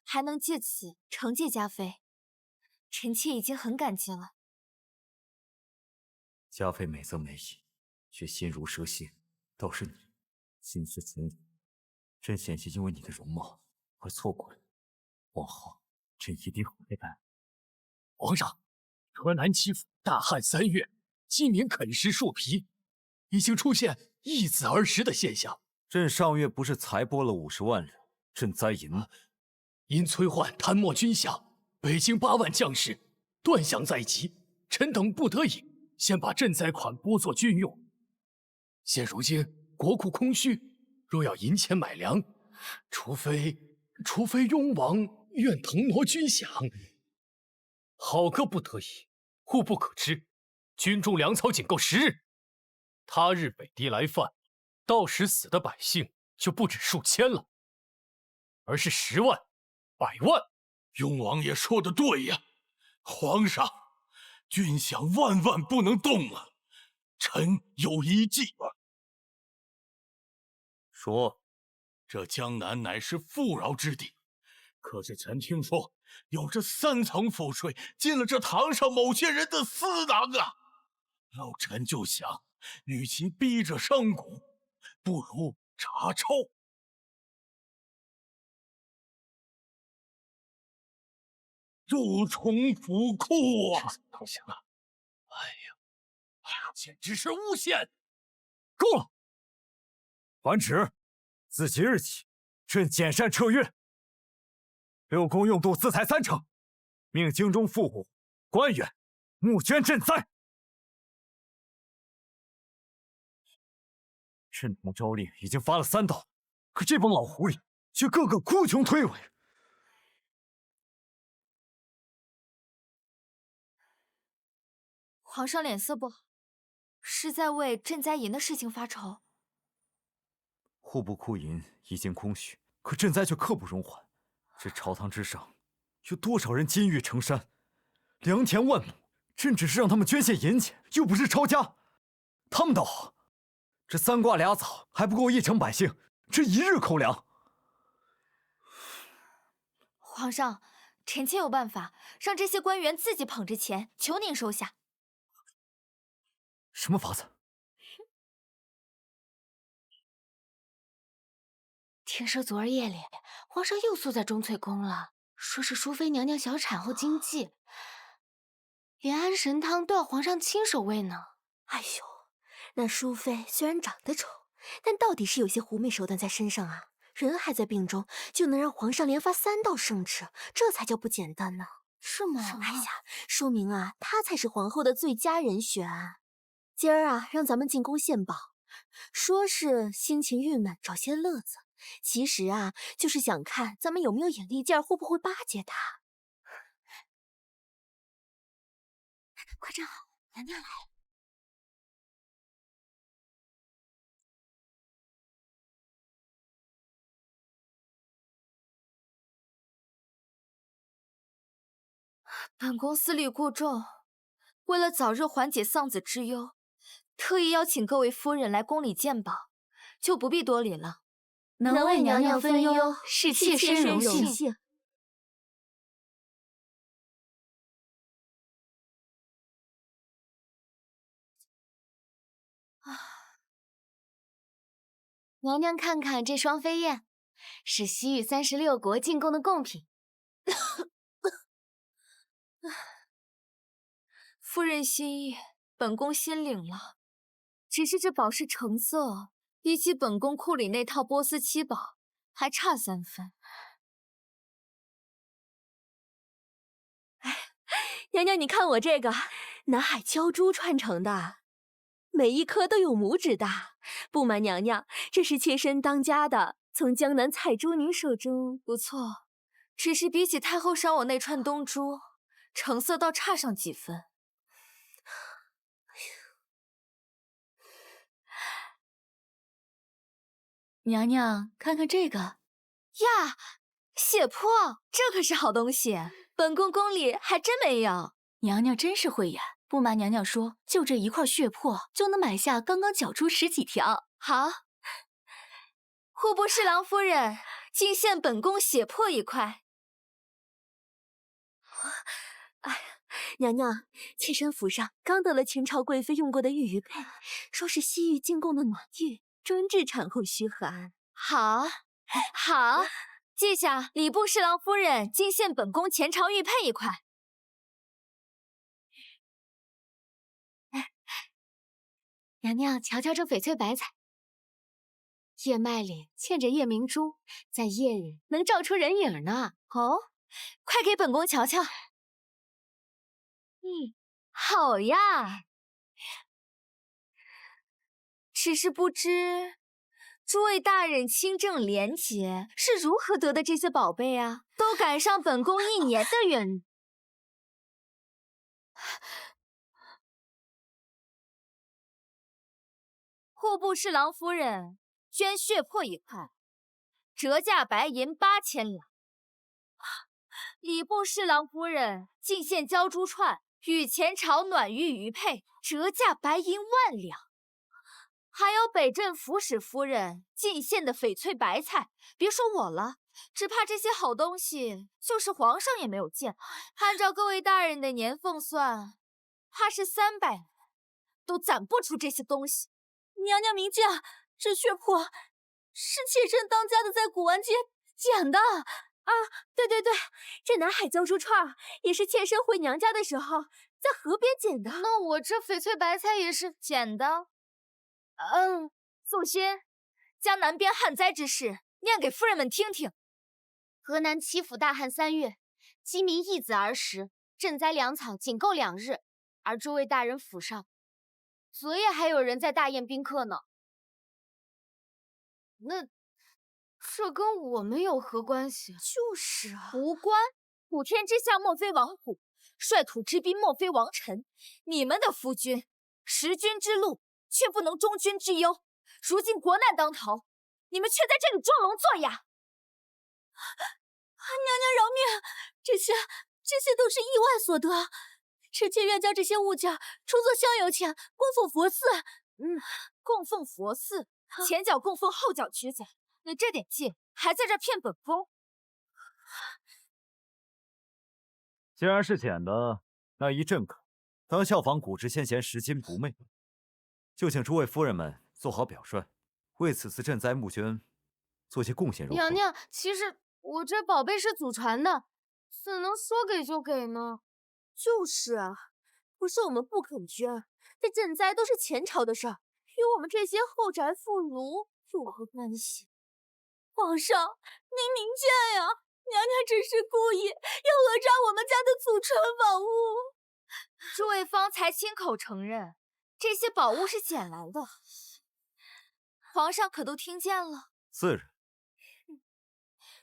还能借此惩戒嘉妃，臣妾已经很感激了。嘉妃美则美矣，却心如蛇蝎，倒是你心思浅理。朕险些因为你的容貌而错过了，往后朕一定回来。皇上，河南齐府大旱3月，今年啃食树皮，已经出现易子而食的现象。朕上月不是才拨了50万人赈灾银吗？因崔焕贪墨军饷，北京8万将士断饷在即，臣等不得已先把赈灾款拨作军用。现如今国库空虚，若要银钱买粮，除非雍王愿腾挪军饷。好个不得已，户不可支，军中粮草仅够10日。他日北敌来犯，到时死的百姓就不止数千了，而是10万、100万。雍王爷说的对呀，皇上，军饷万不能动了。臣有一计。说，这江南乃是富饶之地，可是臣听说有着3层赋税进了这堂上某些人的私囊啊。老臣就想，与其逼着商贾，不如查抄。入重府库啊！东西啊！哎呀，简直是诬陷！够了！传旨，自即日起，朕减善撤运，六宫用度自裁3成，命京中富户、官员募捐赈灾。朕的诏令已经发了3道，可这帮老狐狸却个个哭穷推诿。皇上脸色不好，是在为赈灾银的事情发愁。户部库银已经空虚，可赈灾却刻不容缓。这朝堂之上，有多少人金玉成山，良田万亩？朕只是让他们捐献银钱，又不是抄家。他们倒好，这3瓜2枣还不够1城百姓这1日口粮。皇上，臣妾有办法，让这些官员自己捧着钱，求您收下。什么法子？听说昨儿夜里，皇上又宿在钟粹宫了，说是淑妃娘娘小产后惊悸，连安神汤都要皇上亲手喂呢。哎呦，那淑妃虽然长得丑，但到底是有些狐媚手段在身上啊！人还在病中，就能让皇上连发3道圣旨，这才叫不简单呢。是吗？哎呀，说明啊，她才是皇后的最佳人选。今儿啊，让咱们进宫献宝，说是心情郁闷找些乐子，其实啊，就是想看咱们有没有眼力劲儿，会不会巴结她。快站好，娘娘来了。本宫思虑过重，为了早日缓解丧子之忧，特意邀请各位夫人来宫里见宝，就不必多礼了。能为娘娘分忧，是妾身荣幸。娘娘看看这双飞燕，是西域36国进贡的贡品。夫人心意，本宫心领了。只是这宝饰成色，比起本宫库里那套波斯七宝，还差3分。娘娘，你看我这个南海鲛珠串成的，每一颗都有拇指大。不瞒娘娘，这是妾身当家的，从江南采珠您手中。不错，只是比起太后赏我那串东珠，成色倒差上几分。娘娘，看看这个呀，血珀，这可是好东西，本宫宫里还真没有。娘娘真是慧眼，不瞒娘娘说，就这一块血珀就能买下刚刚绞出10几条。好，户部侍郎夫人，敬献本宫血珀1块。哎呀，娘娘，妾身府上刚得了前朝贵妃用过的玉玉佩，说是西域进贡的暖玉，专治产后虚寒。好，好，记下，礼部侍郎夫人敬献本宫前朝玉佩1块。娘娘，瞧瞧这翡翠白彩，叶脉里嵌着夜明珠，在夜里能照出人影呢。哦，快给本宫瞧瞧。好呀。只是不知诸位大人清正廉洁，是如何得的这些宝贝啊？都赶上本宫1年的运。户部侍郎夫人捐血珀1块，折价白银8000两。礼部侍郎夫人进献鲛珠串与前朝暖玉玉佩，折价白银10000两。还有北镇抚使夫人进献的翡翠白菜，别说我了，只怕这些好东西就是皇上也没有见。按照各位大人的年俸算，怕是300年都攒不出这些东西。娘娘明鉴，这血珀是妾身当家的在古玩街捡的啊！对对对，这南海鲛珠串也是妾身回娘家的时候在河边捡的。那我这翡翠白菜也是捡的。祖勋，将南边旱灾之事念给夫人们听听。河南7府大旱3月，饥民易子而食，赈灾粮草仅够2日，而诸位大人府上昨夜还有人在大宴宾客呢。那这跟我们有何关系？就是啊，无关。普天之下莫非王虎，率土之滨莫非王臣。你们的夫君食君之禄，却不能忠君之忧。如今国难当头，你们却在这里装聋作哑。娘娘饶命！这些都是意外所得。臣妾愿将这些物件充作香油钱，供奉佛寺。供奉佛寺，前脚供奉，后脚取宰。你这点劲还在这骗本宫？既然是捡的，那一朕可当效仿古之先贤拾金不昧，就请诸位夫人们做好表率，为此次赈灾募捐做些贡献。娘娘，其实我这宝贝是祖传的，怎能说给就给呢？就是啊，不是我们不肯捐，这赈灾都是前朝的事儿，与我们这些后宅妇孺有何关系？皇上，您明鉴呀！娘娘只是故意要讹诈我们家的祖传宝物。诸位方才亲口承认，这些宝物是捡来的，皇上可都听见了？自然。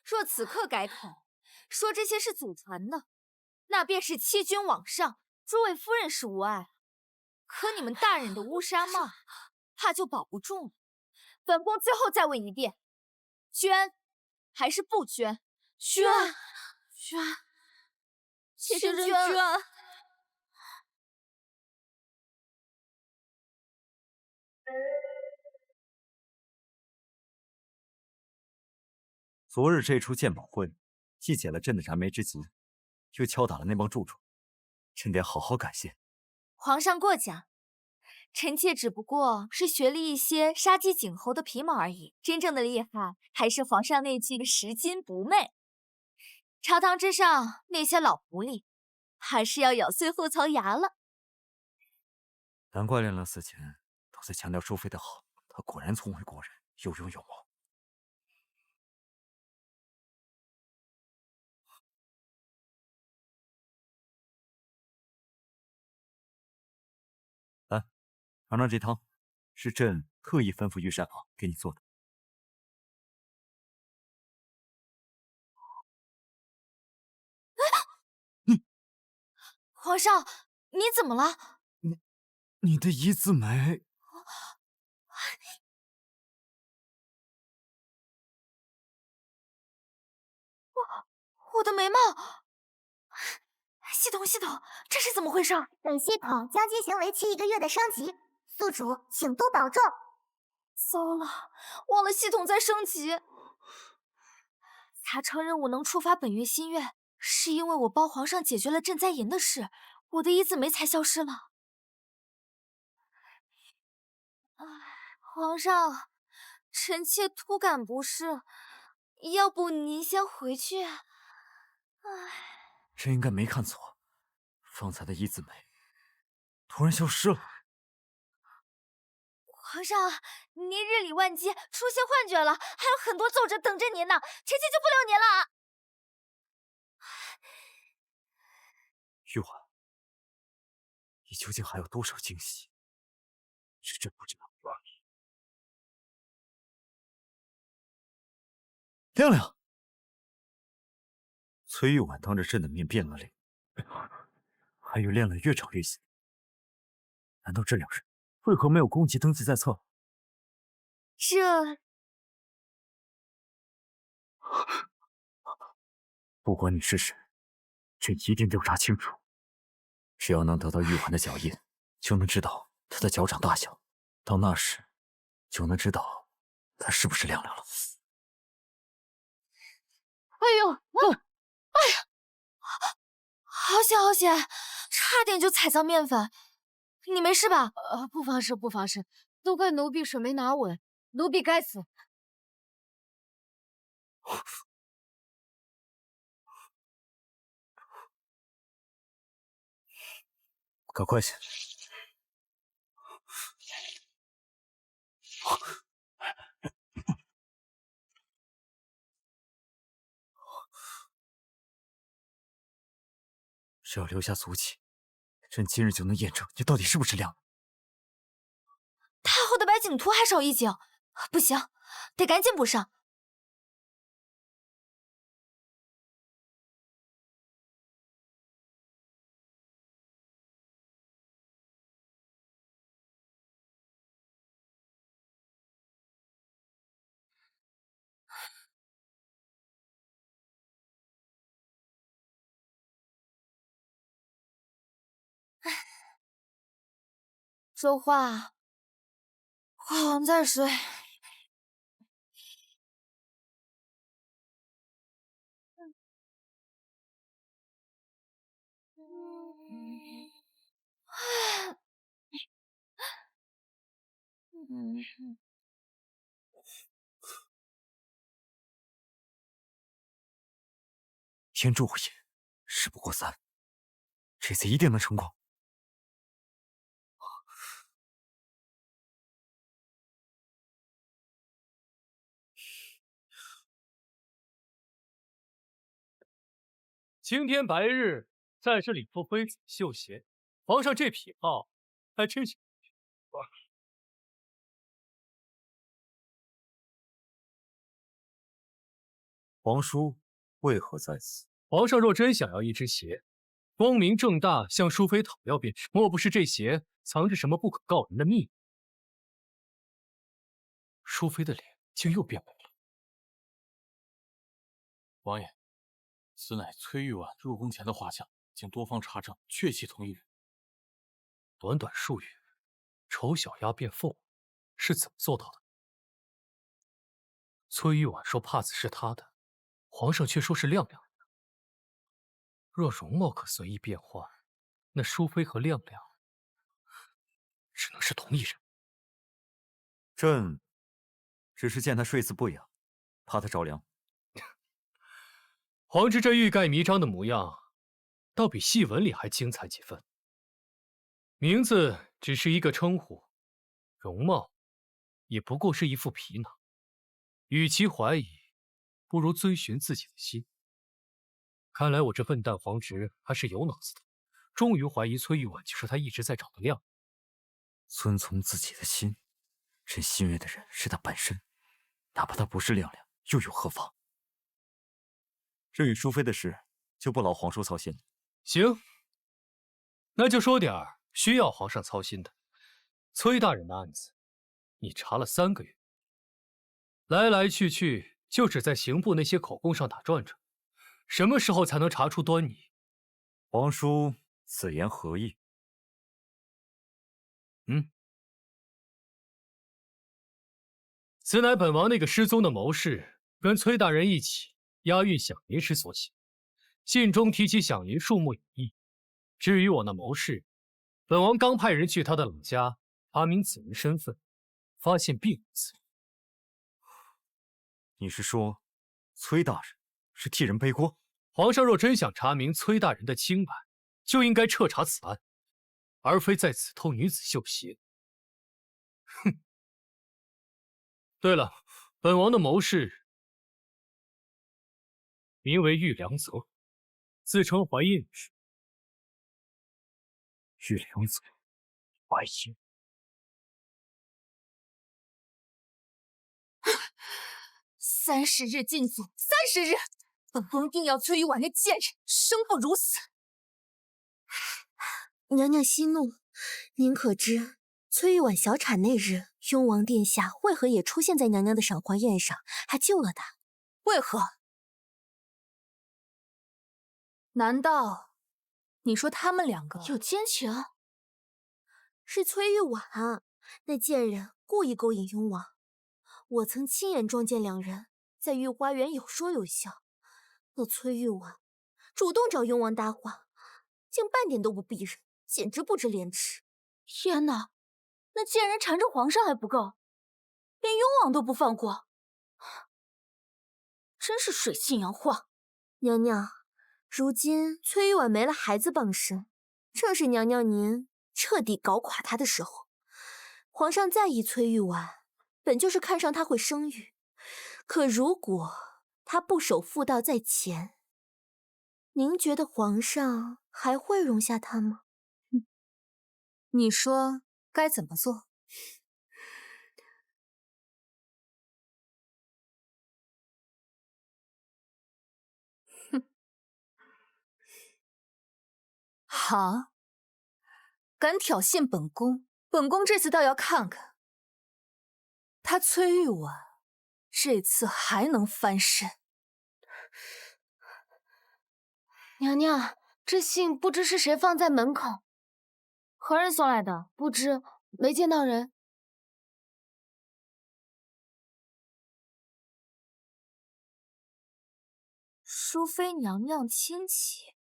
若此刻改口说这些是祖传的，那便是欺君罔上，诸位夫人是无碍。可你们大人的乌纱帽，怕就保不住了。本宫最后再问一遍，捐还是不捐？捐！妾身捐！昨日这出鉴宝会，既解了朕的燃眉之急，又敲打了那帮蛀虫，朕得好好感谢。皇上过奖，臣妾只不过是学了一些杀鸡儆猴的皮毛而已，真正的厉害还是皇上那句拾金不昧。朝堂之上那些老狐狸，还是要咬碎后槽牙了。难怪亮亮死前都在强调淑妃的好，她果然聪慧过人，有勇有谋。来，尝尝这汤，是朕特意吩咐御膳房给你做的。皇上，你怎么了？你的一字眉，我的眉毛！系统，这是怎么回事？本系统将进行为期1个月的升级，宿主请多保重。糟了，忘了系统在升级。他承认我能触发本月心愿，是因为我帮皇上解决了赈灾营的事，我的一字眉才消失了。皇上，臣妾突感不适，要不您先回去。朕应该没看错，方才的一字眉突然消失了。皇上，您日理万机，出现幻觉了，还有很多奏折等着您呢，臣妾就不留您了。玉环，你究竟还有多少惊喜，是朕不知道而已。亮亮，崔玉婉当着朕的面变了脸，还有亮亮越吵越凶，难道这两人为何没有公籍登记在册？这不管你是谁，朕一定调查清楚。只要能得到玉环的脚印，就能知道她的脚掌大小，到那时就能知道她是不是亮亮了。哎呦，哎呀，好险，差点就踩脏面粉。你没事吧？不妨事，都怪奴婢手没拿稳，奴婢该死。赶快些！只要留下足迹，朕今日就能验证你到底是不是亮亮。太后的白景图还少一景，不行，得赶紧补上。说话，话王在睡。天助我也，事不过三，这次一定能成功。青天白日，在这里脱妃子绣鞋，皇上这癖好还真是。皇叔为何在此？皇上若真想要一只鞋，光明正大向淑妃讨要便是。莫不是这鞋藏着什么不可告人的秘密？淑妃的脸竟又变白了。王爷，此乃崔玉婉入宫前的画像，经多方查证，确系同一人。短短数月，丑小鸭变凤凰，是怎么做到的？崔玉婉说帕子是她的，皇上却说是亮亮的。若容貌可随意变换，那淑妃和亮亮只能是同一人。朕只是见他睡姿不雅，怕他着凉。皇侄这欲盖弥彰的模样，倒比戏文里还精彩几分。名字只是一个称呼，容貌也不过是一副皮囊。与其怀疑，不如遵循自己的心。看来我这笨蛋黄直还是有脑子的，终于怀疑崔玉婉就是他一直在找的亮。遵从自己的心，朕信任的人是他本身，哪怕他不是亮亮，又有何妨？这与淑妃的事，就不劳皇叔操心了。行，那就说点儿需要皇上操心的。崔大人的案子，你查了3个月，来来去去就只在刑部那些口供上打转转，什么时候才能查出端倪？皇叔此言何意？此乃本王那个失踪的谋士跟崔大人一起押运响银时所写，信中提起响银数目有异。至于我那谋士，本王刚派人去他的老家查明此人身份，发现并无此人。你是说，崔大人是替人背锅？皇上若真想查明崔大人的清白，就应该彻查此案，而非在此偷女子绣鞋。哼！对了，本王的谋士名为玉良泽，自称怀孕时。玉良泽怀孕，30日禁足，30日！本宫定要崔玉婉那贱人生不如死！娘娘息怒，您可知崔玉婉小产那日，雍王殿下为何也出现在娘娘的赏花宴上，还救了她？为何？难道你说他们2个有奸情？是崔玉婉那贱人故意勾引雍王，我曾亲眼撞见2人在御花园有说有笑。那崔玉婉主动找雍王搭话，竟半点都不避人，简直不知廉耻！天哪，那贱人缠着皇上还不够，连雍王都不放过，真是水性杨花！娘娘，如今崔玉婉没了孩子傍身，正是娘娘您彻底搞垮她的时候。皇上在意崔玉婉，本就是看上她会生育，可如果她不守妇道在前，您觉得皇上还会容下她吗？你说该怎么做？哼！好，敢挑衅本宫，本宫这次倒要看看，他崔玉婉这次还能翻身。娘娘，这信不知是谁放在门口，何人送来的？不知，没见到人。淑妃娘娘亲启。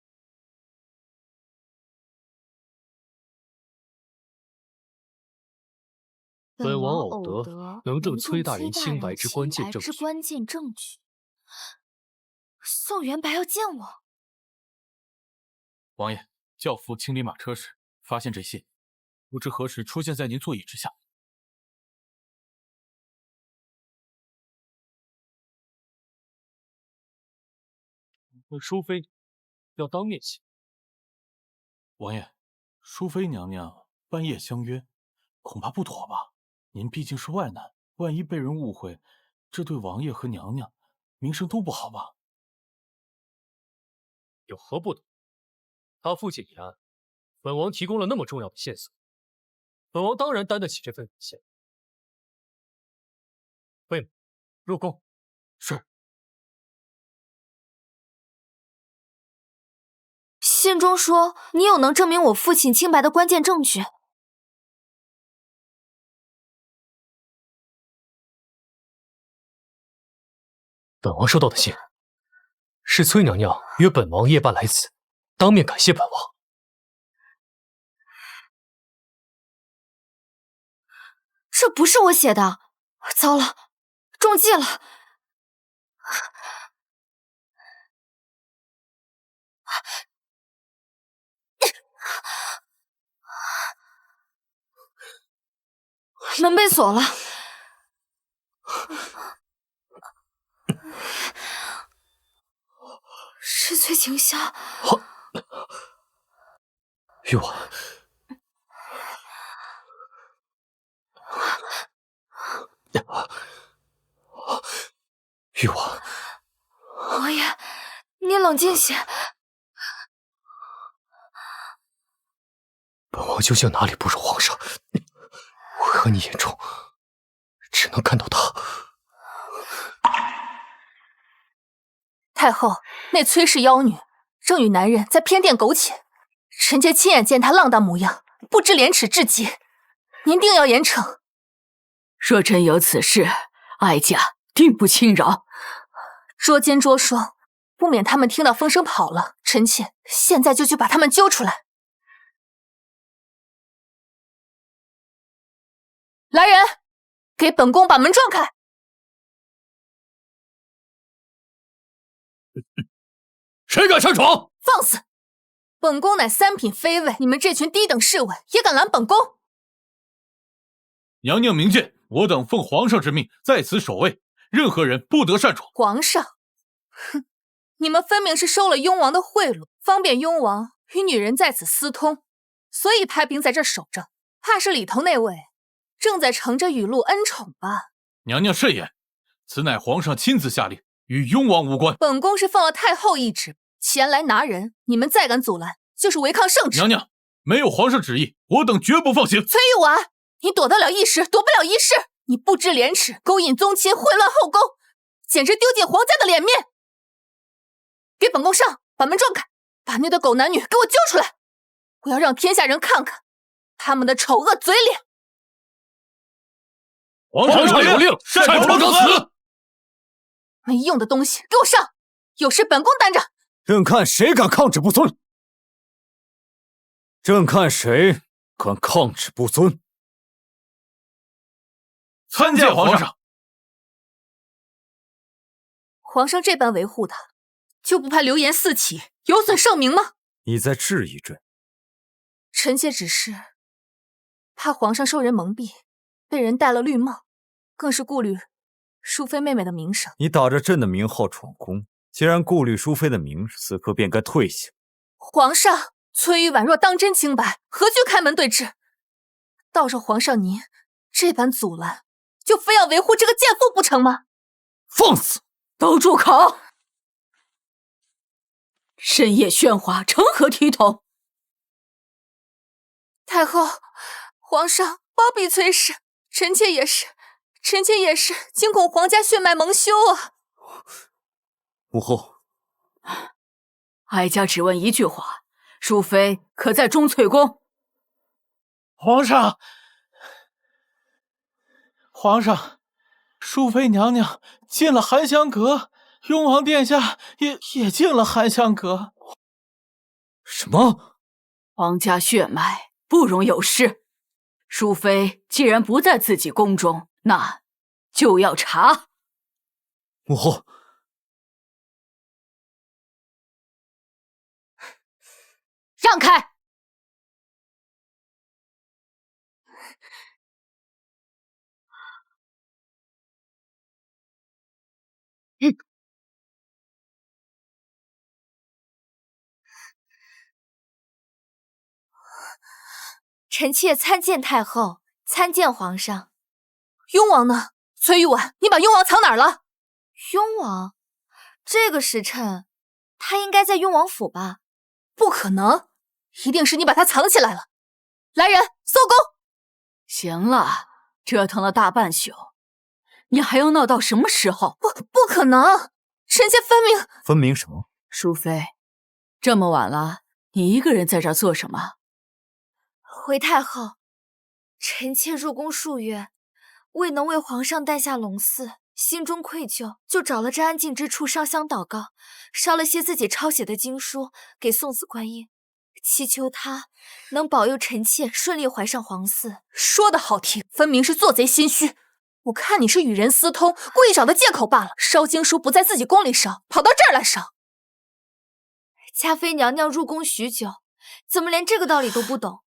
本王偶得能证崔大人清白之关键证据。宋元白要见我。王爷，教父清理马车时发现这信，不知何时出现在您座椅之下。淑妃要当面请。王爷，淑妃娘娘半夜相约，恐怕不妥吧？您毕竟是外男，万一被人误会，这对王爷和娘娘名声都不好吧？有何不妥？他父亲一案，本王提供了那么重要的线索，本王当然担得起这份风险。妹妹，入宫。是。信中说你有能证明我父亲清白的关键证据。本王收到的信，是崔娘娘约本王夜半来此，当面感谢本王。这不是我写的，糟了，中计了！门被锁了。是崔晴霄。玉婉，玉婉，王爷，你冷静些。本王究竟哪里不如皇上？为何你眼中只能看到他？太后，那崔氏妖女正与男人在偏殿苟且，臣妾亲眼见她浪荡模样，不知廉耻至极，您定要严惩。若真有此事，哀家定不轻饶。捉奸捉双，不免他们听到风声跑了。臣妾现在就去把他们揪出来。来人，给本宫把门撞开！谁敢擅闯？放肆！本宫乃三品妃尉，你们这群低等侍卫也敢拦本宫？娘娘明鉴，我等奉皇上之命在此守卫，任何人不得擅闯。皇上，哼，你们分明是收了雍王的贿赂，方便雍王与女人在此私通，所以派兵在这守着，怕是里头那位正在乘着雨露恩宠吧？娘娘慎言，此乃皇上亲自下令，与雍王无关。本宫是奉了太后懿旨前来拿人，你们再敢阻拦，就是违抗圣旨。娘娘，没有皇上旨意，我等绝不放行。崔玉婉，你躲得了一时，躲不了一世。你不知廉耻，勾引宗亲，秽乱后宫，简直丢尽皇家的脸面。给本宫上，把门撞开，把那对狗男女给我揪出来！我要让天下人看看他们的丑恶嘴脸。皇上有令，擅闯者死！没用的东西，给我上！有事本宫担着。任看谁敢抗旨不遵！任看谁敢抗旨不遵！参见皇上。皇上这般维护他，就不怕流言四起，有损圣明吗？你在质疑朕？臣妾只是怕皇上受人蒙蔽，被人戴了绿帽，更是顾虑淑妃妹妹的名声。你打着朕的名号闯宫，既然顾虑淑妃的名声，此刻便该退下。皇上，崔玉婉若当真清白，何惧开门对质？倒是皇上您这般阻拦，就非要维护这个贱妇不成吗？放肆！都住口！深夜喧哗，成何体统？太后，皇上包庇崔氏，臣妾也是惊恐皇家血脉蒙羞啊！母后，哀家只问一句话：淑妃可在钟粹宫？皇上，淑妃娘娘进了含香阁，雍王殿下也进了含香阁。什么？皇家血脉不容有失。淑妃既然不在自己宫中，那就要查。母后，让开！臣妾参见太后，参见皇上。雍王呢？崔玉婉，你把雍王藏哪儿了？雍王，这个时辰，他应该在雍王府吧？不可能，一定是你把他藏起来了。来人，搜宫！行了，折腾了大半宿，你还要闹到什么时候？不可能，臣妾分明什么？淑妃，这么晚了，你一个人在这儿做什么？回太后，臣妾入宫数月，未能为皇上诞下龙嗣，心中愧疚，就找了这安静之处烧香祷告，烧了些自己抄写的经书给送子观音，祈求他能保佑臣妾顺利怀上皇嗣。说的好听，分明是做贼心虚。我看你是与人私通，故意找的借口罢了。烧经书不在自己宫里烧，跑到这儿来烧。嘉妃娘娘入宫许久，怎么连这个道理都不懂？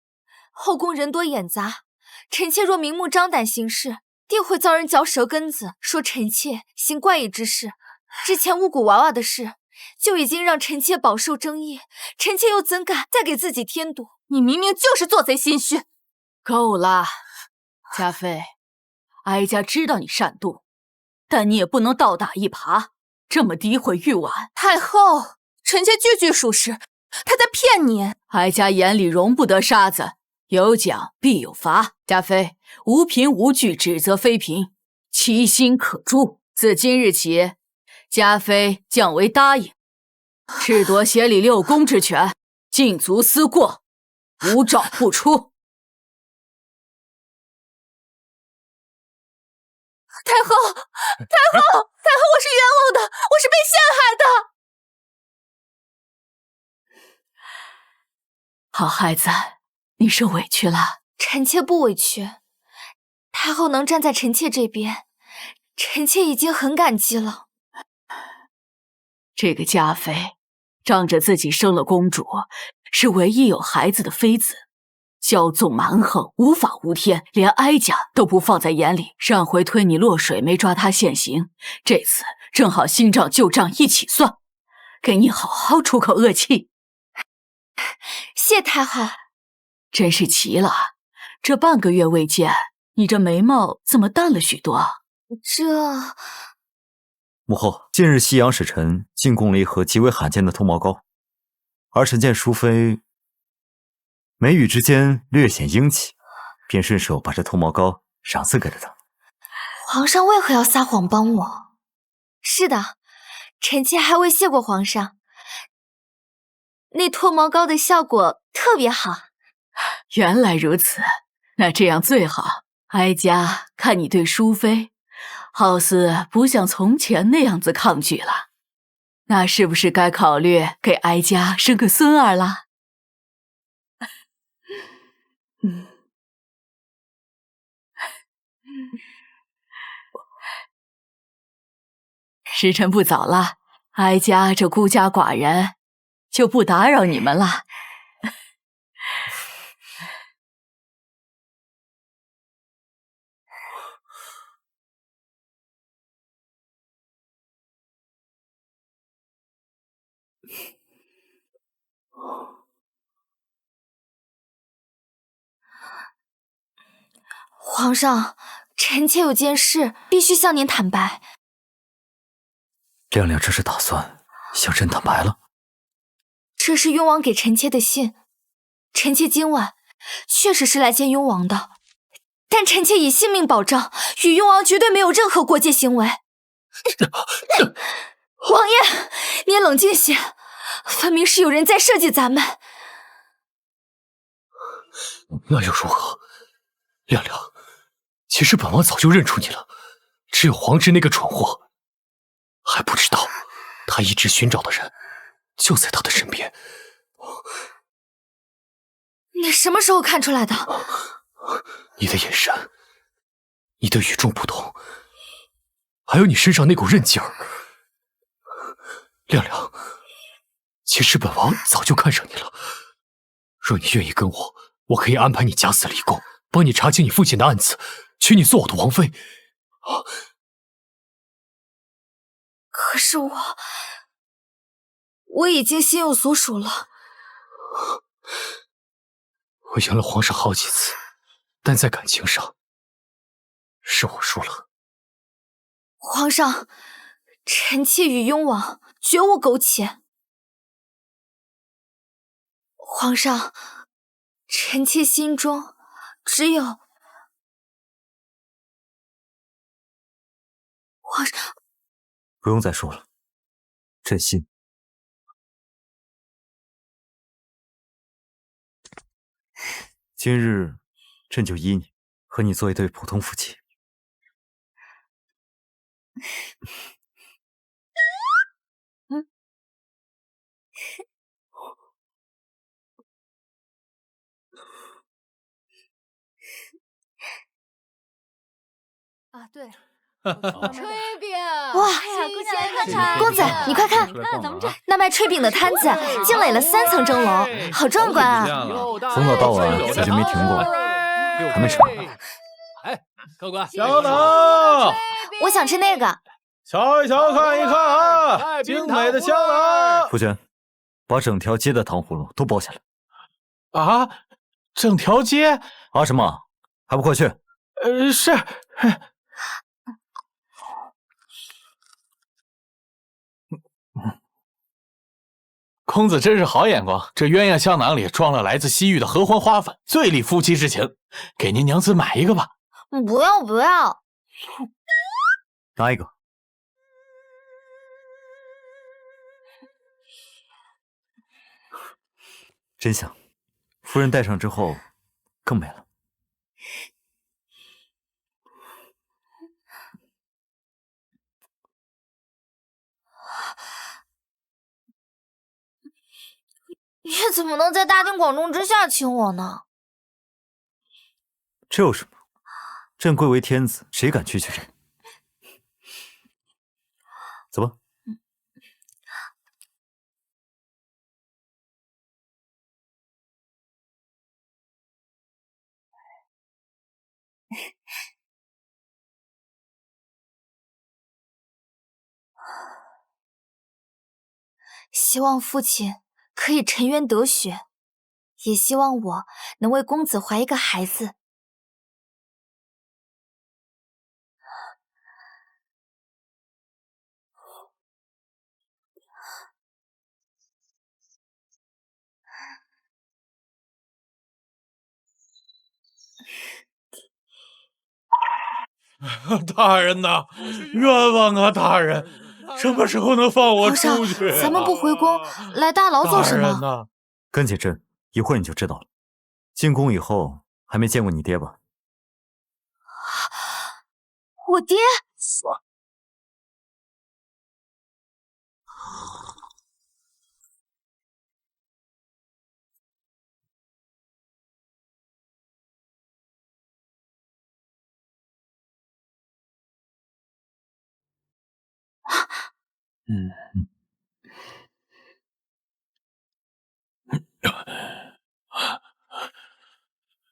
后宫人多眼杂，臣妾若明目张胆行事，定会遭人嚼舌根子，说臣妾行怪异之事。之前巫蛊娃娃的事，就已经让臣妾饱受争议，臣妾又怎敢再给自己添堵？你明明就是做贼心虚。够了，嘉妃，哀家知道你善妒，但你也不能倒打一耙，这么诋毁玉婉。太后，臣妾句句属实，他在骗你。哀家眼里容不得沙子，有奖必有罚。嘉妃，无凭无据指责妃嫔，其心可诛。自今日起，嘉妃降为答应，褫夺协理6宫之权，禁足思过，无诏不出。太后，我是冤枉的，我是被陷害的。好孩子，你受委屈了。臣妾不委屈，太后能站在臣妾这边，臣妾已经很感激了。这个嘉妃，仗着自己生了公主，是唯一有孩子的妃子，骄纵蛮横，无法无天，连哀家都不放在眼里。上回推你落水没抓她现行，这次正好新账旧账一起算，给你好好出口恶气。谢太后。真是奇了，这半个月未见，你这眉毛怎么淡了许多？母后，近日西洋使臣进贡了一盒极为罕见的脱毛膏，儿臣见淑妃眉宇之间略显英气，便顺手把这脱毛膏赏赐给了她。皇上为何要撒谎帮我？是的，臣妾还未谢过皇上。那脱毛膏的效果特别好。原来如此，那这样最好。哀家看你对淑妃好似不像从前那样子抗拒了，那是不是该考虑给哀家生个孙儿了？时辰不早了，哀家这孤家寡人就不打扰你们了。皇上，臣妾有件事必须向您坦白。亮亮这是打算向朕坦白了？这是雍王给臣妾的信，臣妾今晚确实是来见雍王的，但臣妾以性命保障，与雍王绝对没有任何过界行为。王爷，你也冷静些，分明是有人在设计咱们。那又如何？亮亮，其实本王早就认出你了，只有黄直那个蠢货还不知道，他一直寻找的人就在他的身边。你什么时候看出来的？你的眼神，你的与众不同，还有你身上那股韧劲儿。亮亮，其实本王早就看上你了，若你愿意跟我，我可以安排你假死立功，帮你查清你父亲的案子，娶你做我的王妃。可是我已经心有所属了。我赢了皇上好几次，但在感情上，是我输了。皇上，臣妾与雍王绝无苟且。皇上，臣妾心中只有……皇上，不用再说了，朕信。今日，朕就依你，和你做一对普通夫妻。啊，对。炊饼哇，新鲜的公子，你快看，那卖炊饼的摊子竟垒了3层蒸笼，好壮观啊！从早到晚咱就没停过。还没吃。哎，客官，香囊，我想吃那个。瞧一瞧，看一看啊，精美的香囊。夫君，把整条街的糖葫芦都包下来。啊，整条街？啊什么？还不快去？是。公子真是好眼光，这鸳鸯香囊里装了来自西域的合欢花粉，最利夫妻之情。给您娘子买一个吧。不要不要，拿一个。真香，夫人戴上之后更美了。你怎么能在大庭广众之下亲我呢？这有什么？朕贵为天子，谁敢拒绝朕？走吧。希望父亲可以沉冤得雪，也希望我能为公子怀一个孩子。大人呐，冤枉啊！大人，什么时候能放我出去啊？咱们不回宫，来大牢做什么？跟紧朕，一会儿你就知道了。进宫以后还没见过你爹吧？我爹？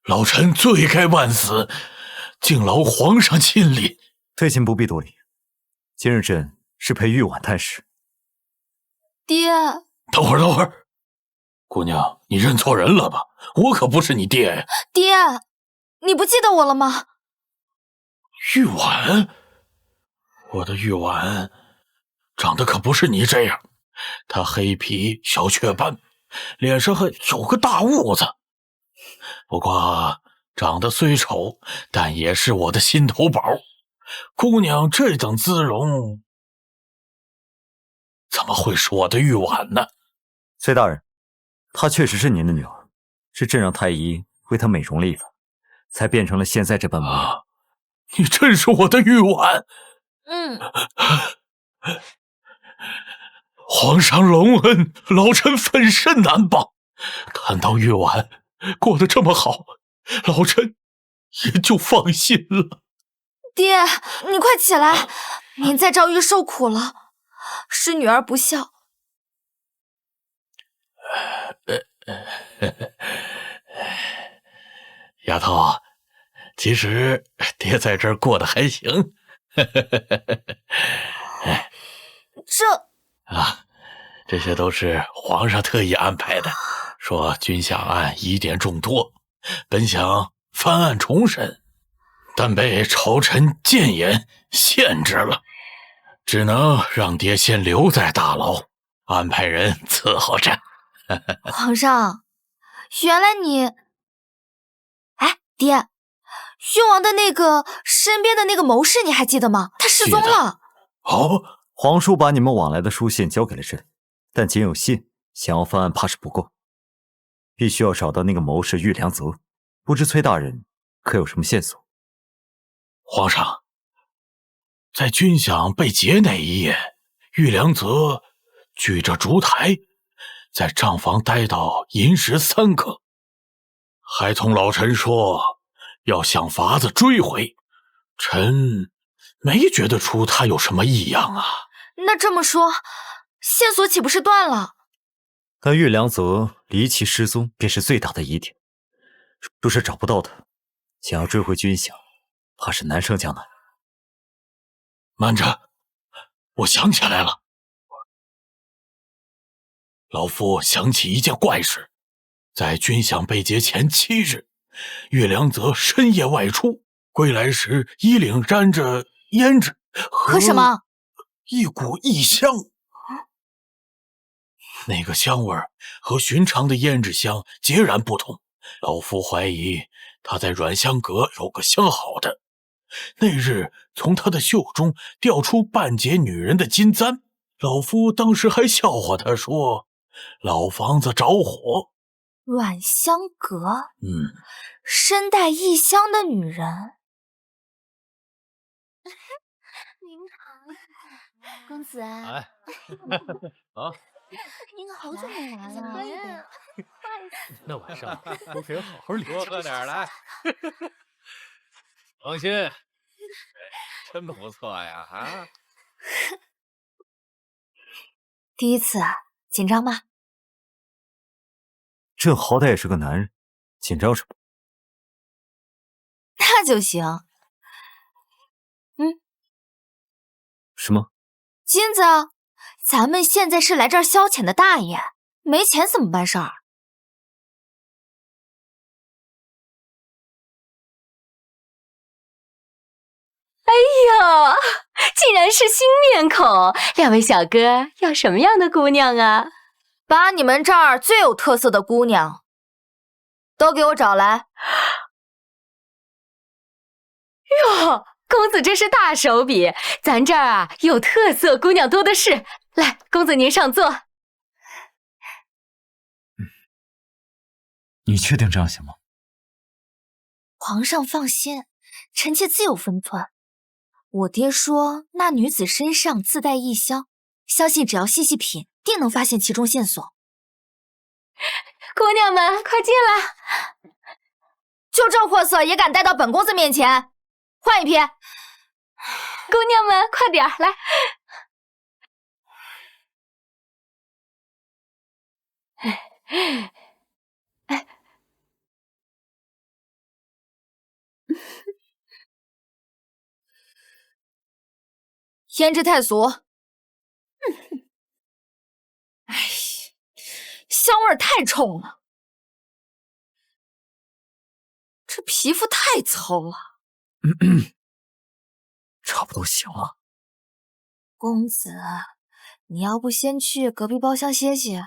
老臣罪该万死，敬劳皇上亲临。退亲不必多礼，今日朕是陪玉婉探视。爹，等会儿，姑娘，你认错人了吧？我可不是你爹呀！爹，你不记得我了吗？玉婉，我的玉婉，长得可不是你这样，她黑皮小雀斑，脸上还有个大痦子。不过长得虽丑，但也是我的心头宝。姑娘这等姿容，怎么会是我的玉婉呢？崔大人，她确实是您的女儿，是朕让太医为她美容了一番，才变成了现在这般模样。你真是我的玉婉。皇上隆恩，老臣粉身难报。看到玉婉过得这么好，老臣也就放心了。爹，你快起来，您在诏狱受苦了，是女儿不孝。丫头，其实爹在这儿过得还行。这些都是皇上特意安排的，说君享案疑点众多，本想翻案重审，但被朝臣谏言限制了，只能让爹先留在大牢，安排人伺候着。皇上，原来你……哎，爹，誉王的那个身边的那个谋士你还记得吗？他失踪了。哦，皇叔把你们往来的书信交给了朕，但仅有信，想要翻案怕是不够，必须要找到那个谋士玉良泽。不知崔大人可有什么线索？皇上，在君享被劫那一夜，玉良泽举着烛台，在账房待到寅时3刻，还同老臣说要想法子追回，臣没觉得出他有什么异样啊。那这么说，线索岂不是断了？但玉良泽离奇失踪便是最大的疑点，若是找不到他，想要追回军饷，怕是难上加难。慢着，我想起来了，老夫想起一件怪事，在军饷被劫前7日，岳良泽深夜外出，归来时衣领沾着胭脂和什么？一股异香。那个香味和寻常的胭脂香截然不同，老夫怀疑他在软香阁有个相好的。那日从他的袖中掉出半截女人的金簪，老夫当时还笑话他说老房子着火。软香阁，身带异香的女人。您好，公子。啊，您好久没来了，那晚上我可要好好理多喝点来。放心，真不错呀！啊，第一次紧张吗？朕好歹也是个男人，紧张什么？那就行。什么？金子，咱们现在是来这儿消遣的大爷，没钱怎么办事儿？哎呦，竟然是新面孔！两位小哥要什么样的姑娘啊？把你们这儿最有特色的姑娘都给我找来。哟，公子真是大手笔，咱这儿啊有特色姑娘多的是。来，公子您上座。你确定这样行吗？皇上放心，臣妾自有分寸。我爹说那女子身上自带异香，相信只要细细品，定能发现其中线索。姑娘们快进来！就这货色也敢带到本公子面前？换一批！姑娘们快点儿来！胭脂太俗。哎，香味太冲了，这皮肤太糙了。差不多行了。公子，你要不先去隔壁包厢歇歇，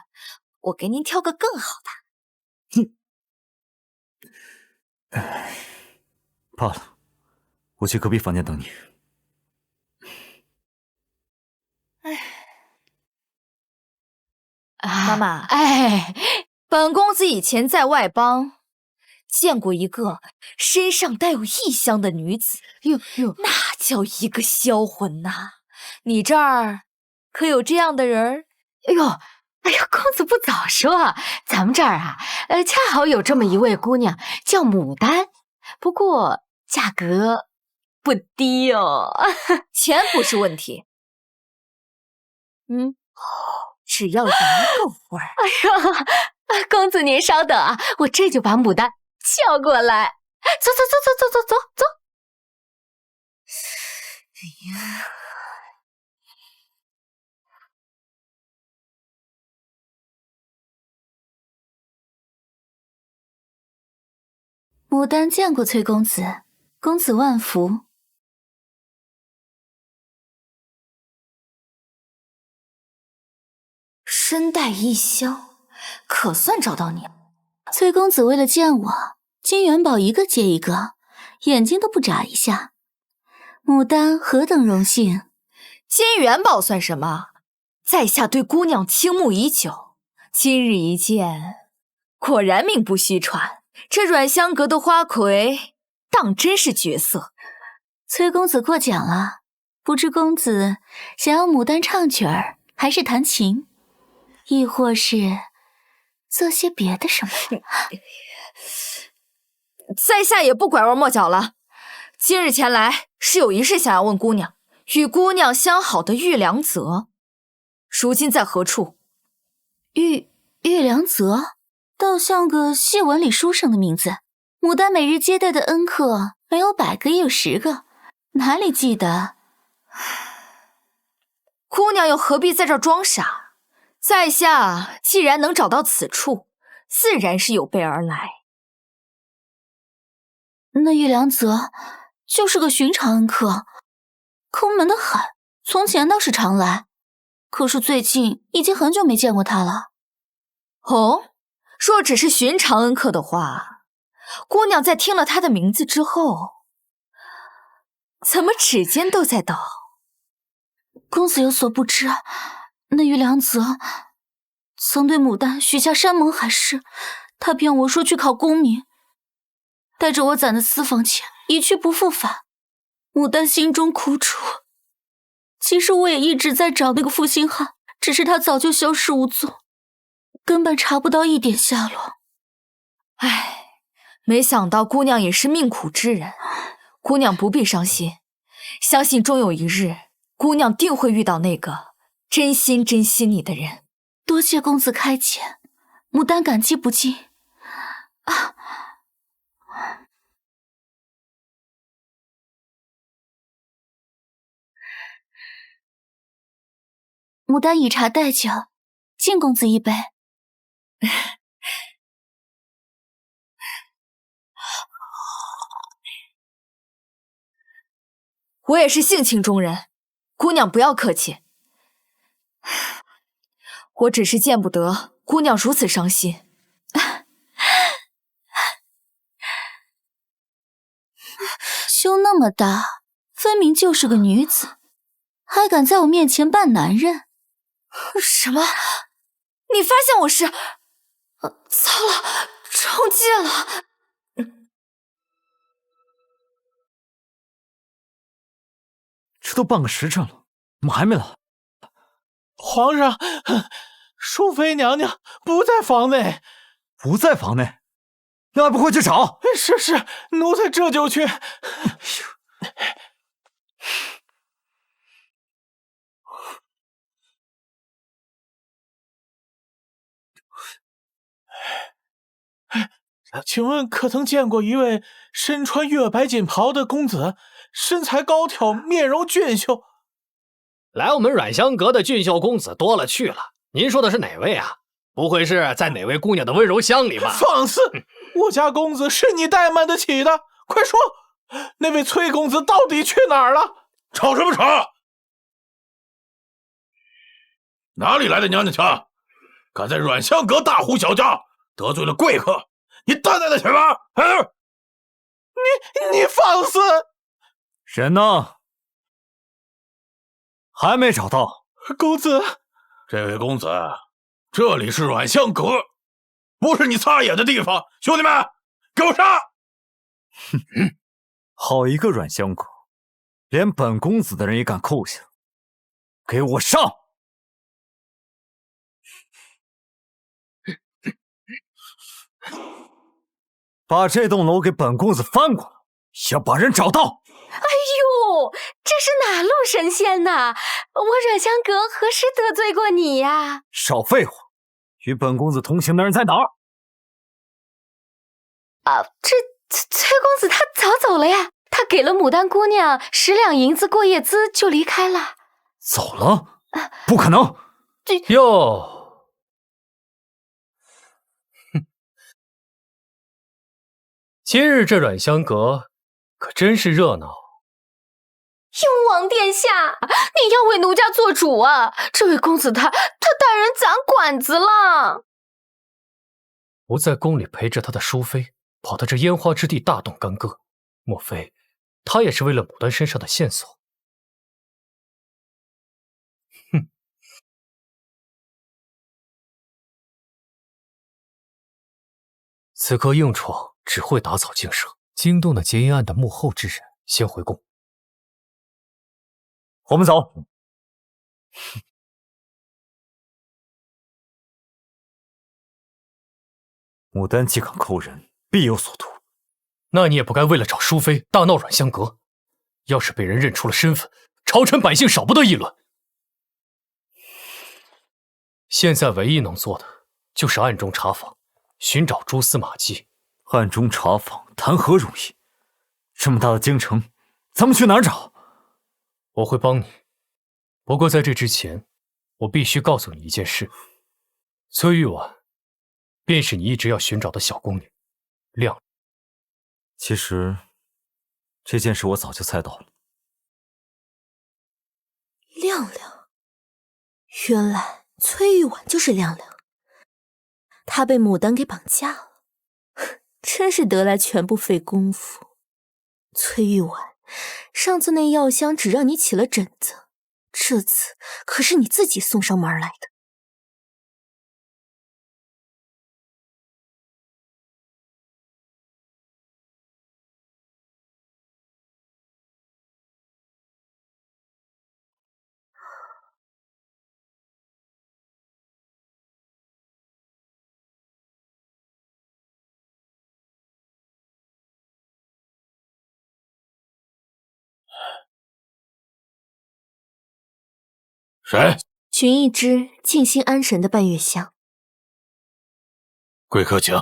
我给您挑个更好的。罢了，我去隔壁房间等你。妈妈，本公子以前在外邦见过一个身上带有异香的女子，那叫一个销魂呐！你这儿可有这样的人？哎呦，公子不早说，咱们这儿啊，恰好有这么一位姑娘，叫牡丹，不过价格不低哦。钱不是问题。只要人够味儿。哎呀，公子您稍等啊，我这就把牡丹叫过来。走。哎呀，牡丹见过崔公子，公子万福。身带异香，可算找到你了。崔公子为了见我，金元宝一个接一个，眼睛都不眨一下。牡丹何等荣幸！金元宝算什么？在下对姑娘倾慕已久，今日一见，果然名不虚传。这软香阁的花魁，当真是绝色。崔公子过奖了，不知公子想要牡丹唱曲儿，还是弹琴？亦或是做些别的什么？在下也不拐弯抹角了。今日前来是有一事想要问姑娘，与姑娘相好的玉良泽，如今在何处？玉良泽，倒像个戏文里书生的名字。牡丹每日接待的恩客没有100个也有10个，哪里记得？姑娘又何必在这儿装傻？在下既然能找到此处，自然是有备而来。那玉良泽就是个寻常恩客，抠门的很，从前倒是常来，可是最近已经很久没见过他了。哦，若只是寻常恩客的话，姑娘在听了他的名字之后，怎么指尖都在抖？公子有所不知，那玉良泽曾对牡丹许下山盟海誓，他骗我说去考功名，带着我攒的私房钱一去不复返。牡丹心中苦楚，其实我也一直在找那个负心汉，只是他早就消失无踪，根本查不到一点下落。唉，没想到姑娘也是命苦之人。姑娘不必伤心，相信终有一日，姑娘定会遇到那个真心珍惜你的人。多谢公子开解，牡丹感激不尽。啊！牡丹以茶代酒，敬公子一杯。我也是性情中人，姑娘不要客气。我只是见不得姑娘如此伤心。胸那么大，分明就是个女子，还敢在我面前扮男人？什么？你发现我是……糟了，中计了！这都半个时辰了，怎么还没来？皇上，淑妃娘娘不在房内。不在房内？那还不快去找？是，奴才这就去。请问可曾见过一位身穿月白锦袍的公子，身材高挑，面容俊秀？来我们阮香阁的俊秀公子多了去了，您说的是哪位啊？不会是在哪位姑娘的温柔乡里吧？放肆！我家公子是你怠慢得起的，快说，那位崔公子到底去哪儿了？吵什么吵？哪里来的娘娘腔？敢在阮香阁大呼小叫，得罪了贵客，你担待得起吗？你放肆！人呢？还没找到。公子，这位公子，这里是阮香阁，不是你撒野的地方。兄弟们，给我上！好一个阮香阁，连本公子的人也敢扣下，给我上！把这栋楼给本公子翻过来，要把人找到。哎呦，这是哪路神仙呐？我阮香阁何时得罪过你呀？少废话，与本公子同行的人在哪儿？啊，这崔公子他早走了呀，他给了牡丹姑娘10两银子过夜资就离开了。走了？不可能！哟，今日这阮香阁可真是热闹。雍王殿下，你要为奴家做主啊！这位公子他带人攒馆子了。不在宫里陪着他的淑妃，跑到这烟花之地大动干戈，莫非他也是为了牡丹身上的线索？哼！此刻硬闯只会打草惊蛇，惊动了劫阴案的幕后之人，先回宫。我们走。牡丹既敢扣人，必有所图。那你也不该为了找淑妃大闹阮香阁，要是被人认出了身份，朝臣百姓少不得议论。现在唯一能做的就是暗中查访，寻找蛛丝马迹。暗中查访谈何容易？这么大的京城，咱们去哪儿找？我会帮你，不过在这之前，我必须告诉你一件事：崔玉婉，便是你一直要寻找的小宫女，亮。其实，这件事我早就猜到了。亮亮，原来崔玉婉就是亮亮，她被牡丹给绑架了，真是得来全不费工夫。崔玉婉，上次那药箱只让你起了疹子，这次可是你自己送上门来的。谁？寻一支静心安神的半月香。贵客请。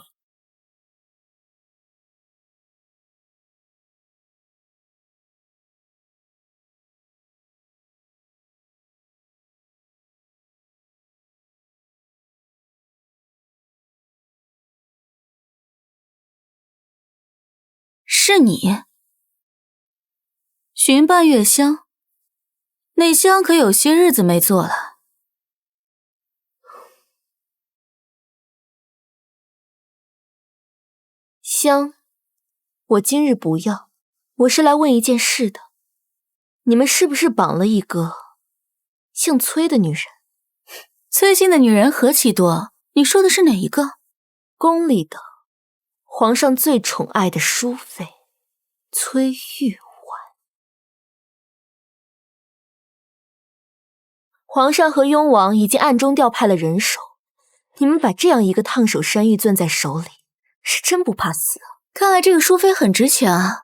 是你，寻半月香，那香可有些日子没做了。香，我今日不要，我是来问一件事的。你们是不是绑了一个姓崔的女人？崔姓的女人何其多，你说的是哪一个？宫里的皇上最宠爱的淑妃崔玉婉。皇上和雍王已经暗中调派了人手，你们把这样一个烫手山芋攥在手里，是真不怕死啊！看来这个淑妃很值钱啊，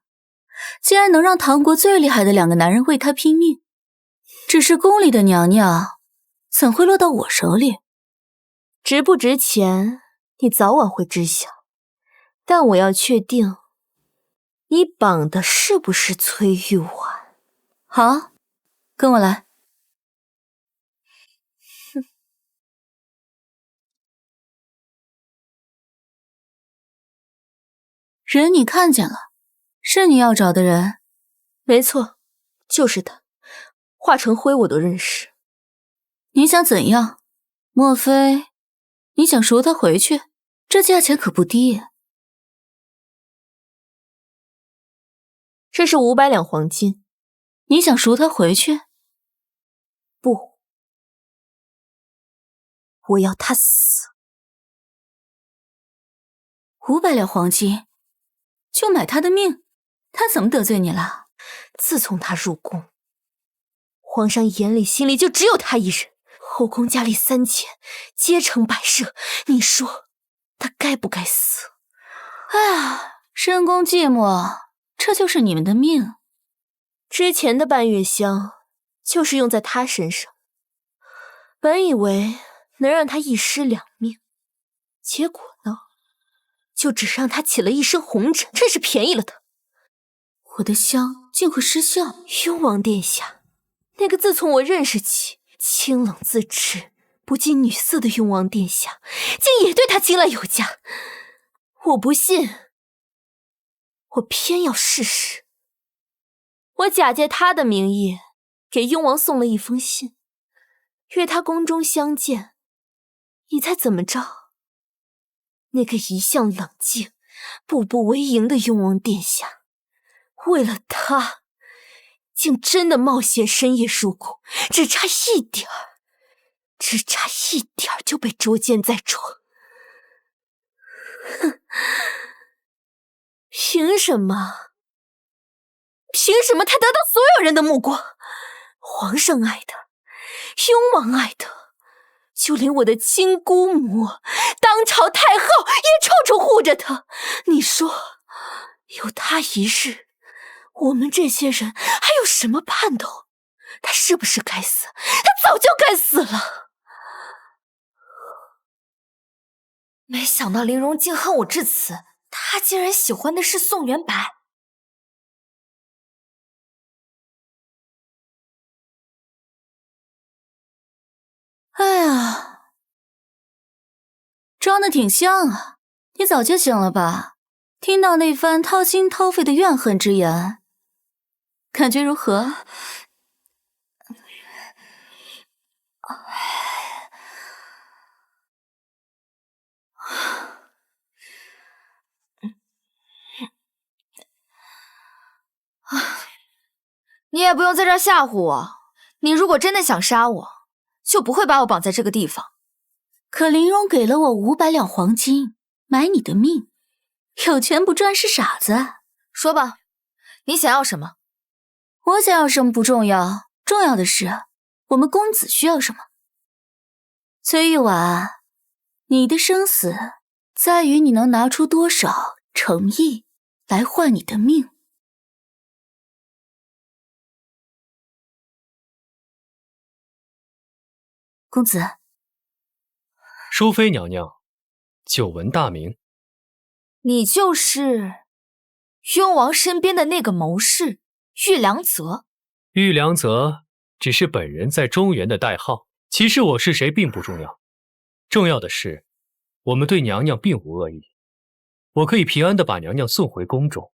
竟然能让唐国最厉害的2个男人为她拼命。只是宫里的娘娘，怎会落到我手里？值不值钱，你早晚会知晓。但我要确定，你绑的是不是崔玉婉？好，跟我来。人你看见了，是你要找的人。没错，就是他，华成辉我都认识。你想怎样？莫非你想赎他回去？这价钱可不低。这是500两黄金。你想赎他回去？不，我要他死。500两黄金就买他的命？他怎么得罪你了？自从他入宫，皇上眼里心里就只有他一人，后宫佳丽3000，皆成摆设，你说他该不该死？哎呀，深宫寂寞，这就是你们的命。之前的半月香就是用在他身上，本以为能让他一尸2命，结果呢，就只让他起了一身红疹，真是便宜了他。我的香竟会失效？雍王殿下，那个自从我认识起清冷自持、不近女色的雍王殿下，竟也对他青睐有加。我不信，我偏要试试。我假借他的名义，给雍王送了一封信，约他宫中相见。你猜怎么着？那个一向冷静、步步为营的雍王殿下，为了他，竟真的冒险深夜入宫，只差一点儿就被捉奸在床。哼，凭什么？凭什么他得到所有人的目光？皇上爱他，雍王爱他，就连我的亲姑母、当朝太后也臭臭护着他。你说，有他一日，我们这些人还有什么盼头？他是不是该死？他早就该死了。没想到玲珑竟恨我至此，他竟然喜欢的是宋元白。哎呀，装的挺像啊！你早就醒了吧？听到那番掏心掏肺的怨恨之言，感觉如何？你也不用在这儿吓唬我，你如果真的想杀我，就不会把我绑在这个地方。可林荣给了我500两黄金，买你的命，有钱不赚是傻子。说吧，你想要什么？我想要什么不重要，重要的是我们公子需要什么。崔玉婉，你的生死在于你能拿出多少诚意来换你的命。公子，淑妃娘娘，久闻大名。你就是雍王身边的那个谋士玉良泽。玉良泽只是本人在中原的代号，其实我是谁并不重要，重要的是我们对娘娘并无恶意，我可以平安地把娘娘送回宫中，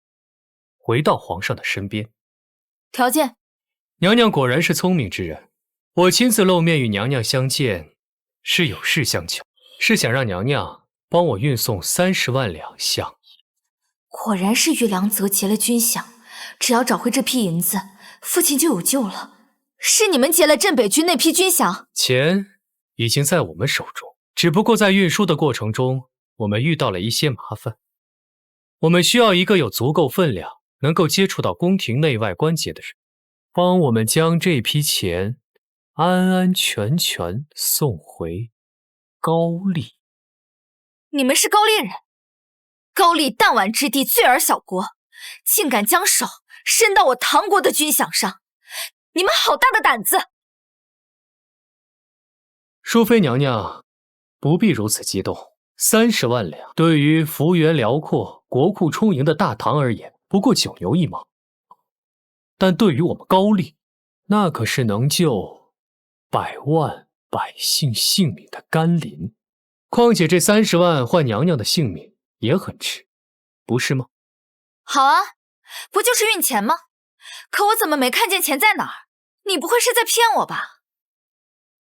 回到皇上的身边。条件？娘娘果然是聪明之人，我亲自露面与娘娘相见，是有事相求，是想让娘娘帮我运送30万两香。果然是玉良泽劫了军饷，只要找回这批银子，父亲就有救了。是你们劫了镇北军那批军饷？钱已经在我们手中，只不过在运输的过程中，我们遇到了一些麻烦。我们需要一个有足够分量，能够接触到宫廷内外关节的人，帮我们将这批钱安安全全送回高丽。你们是高丽人？高丽弹丸之地，罪而小国，竟敢将手伸到我唐国的军饷上，你们好大的胆子！淑妃娘娘不必如此激动，30万两对于幅员辽阔、国库充盈的大唐而言，不过九牛一毛，但对于我们高丽，那可是能救百万百姓性命的甘霖。况且这30万换娘娘的性命也很值，不是吗？好啊，不就是运钱吗？可我怎么没看见钱在哪儿？你不会是在骗我吧？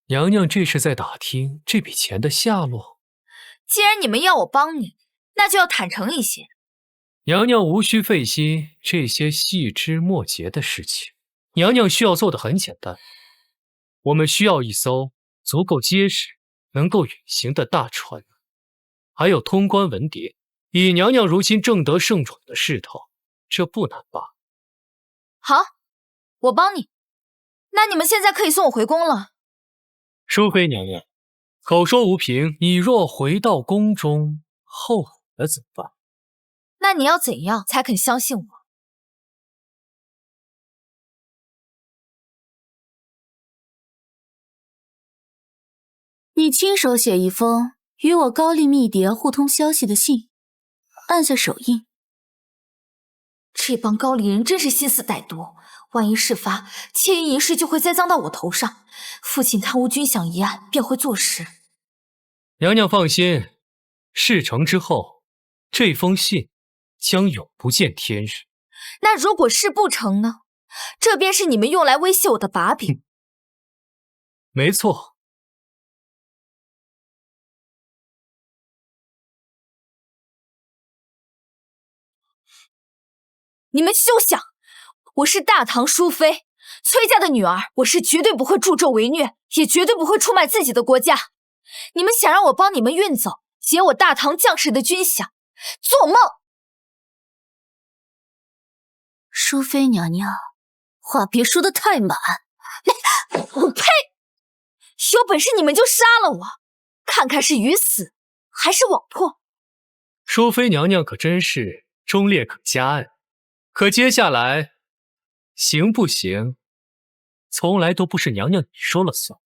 娘娘这是在打听这笔钱的下落。既然你们要我帮你，那就要坦诚一些。娘娘无需费心这些细枝末节的事情，娘娘需要做的很简单，我们需要一艘足够结实、能够远行的大船，还有通关文牒。以娘娘如今正得盛宠的势头，这不难吧？好，我帮你。那你们现在可以送我回宫了。淑妃娘娘，口说无凭，你若回到宫中，后悔了怎么办？那你要怎样才肯相信我？你亲手写一封与我高丽密谍互通消息的信，按下手印。这帮高丽人真是心思歹毒，万一事发，窃银一事就会栽赃到我头上，父亲贪污军饷一案便会坐实。娘娘放心，事成之后，这封信将永不见天日。那如果事不成呢？这便是你们用来威胁我的把柄。没错。你们休想！我是大唐淑妃，崔家的女儿，我是绝对不会助纣为虐，也绝对不会出卖自己的国家。你们想让我帮你们运走劫我大唐将士的军饷，做梦！淑妃娘娘，话别说得太满。我呸！有本事你们就杀了我，看看是鱼死还是网破。淑妃娘娘可真是忠烈可嘉案。可接下来，行不行，从来都不是娘娘你说了算。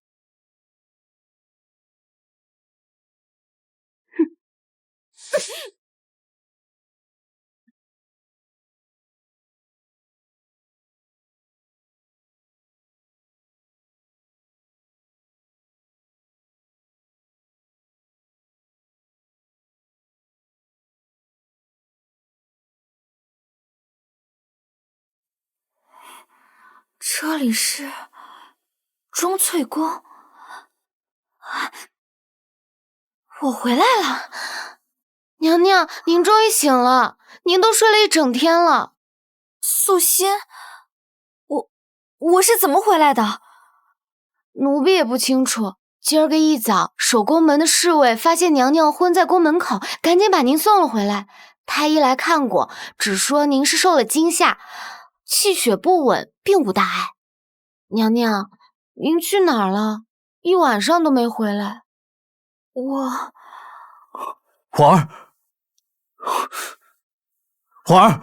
这里是钟粹宫，我回来了。娘娘，您终于醒了，您都睡了一整天了。素心，我是怎么回来的？奴婢也不清楚。今儿个一早，守宫门的侍卫发现娘娘昏在宫门口，赶紧把您送了回来。太医来看过，只说您是受了惊吓，气血不稳，并无大碍。娘娘，您去哪儿了？一晚上都没回来。皇儿，皇儿，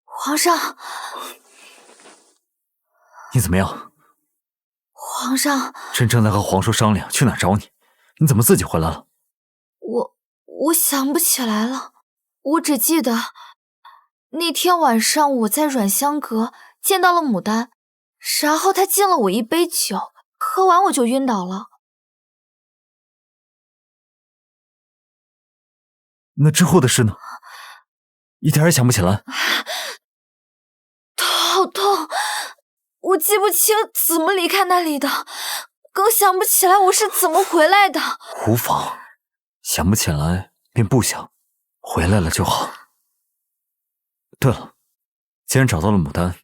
皇上，你怎么样？皇上，朕正在和皇叔商量去哪儿找你，你怎么自己回来了？我想不起来了，我只记得那天晚上我在软香阁见到了牡丹，然后她敬了我一杯酒，喝完我就晕倒了。那之后的事呢？一点也想不起来。头好痛，我记不清怎么离开那里的，更想不起来我是怎么回来的。无妨，想不起来便不想，回来了就好。对了，既然找到了牡丹，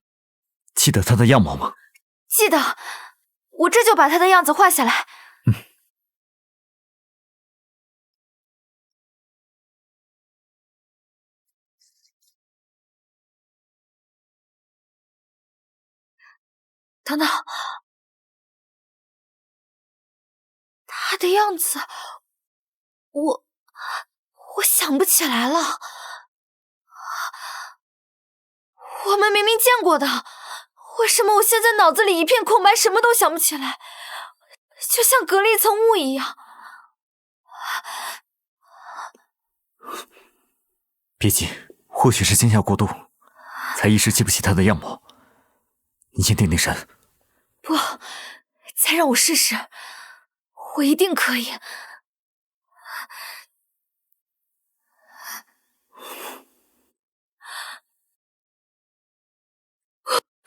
记得她的样貌吗？记得，我这就把她的样子画下来。等等，他的样子，我想不起来了。我们明明见过的，为什么我现在脑子里一片空白，什么都想不起来，就像隔了一层雾一样？别急，或许是惊吓过度，才一时记不起他的样貌。你先定定神。不，再让我试试，我一定可以。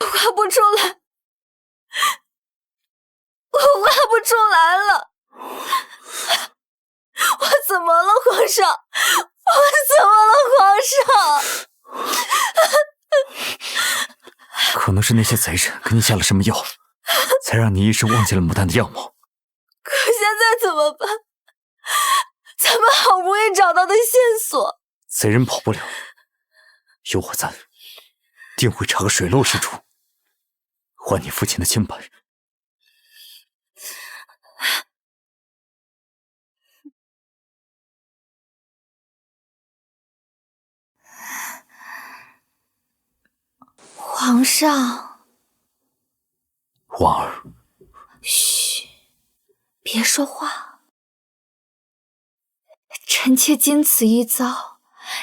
我画不出来，我画不出来了。我怎么了，皇上？我怎么了，皇上？可能是那些贼人给你下了什么药，才让你一时忘记了牡丹的样貌。可现在怎么办？咱们好不容易找到的线索，贼人跑不了，有我在，定会查个水落石出，还你父亲的清白。皇上，婉儿，嘘，别说话。臣妾经此一遭，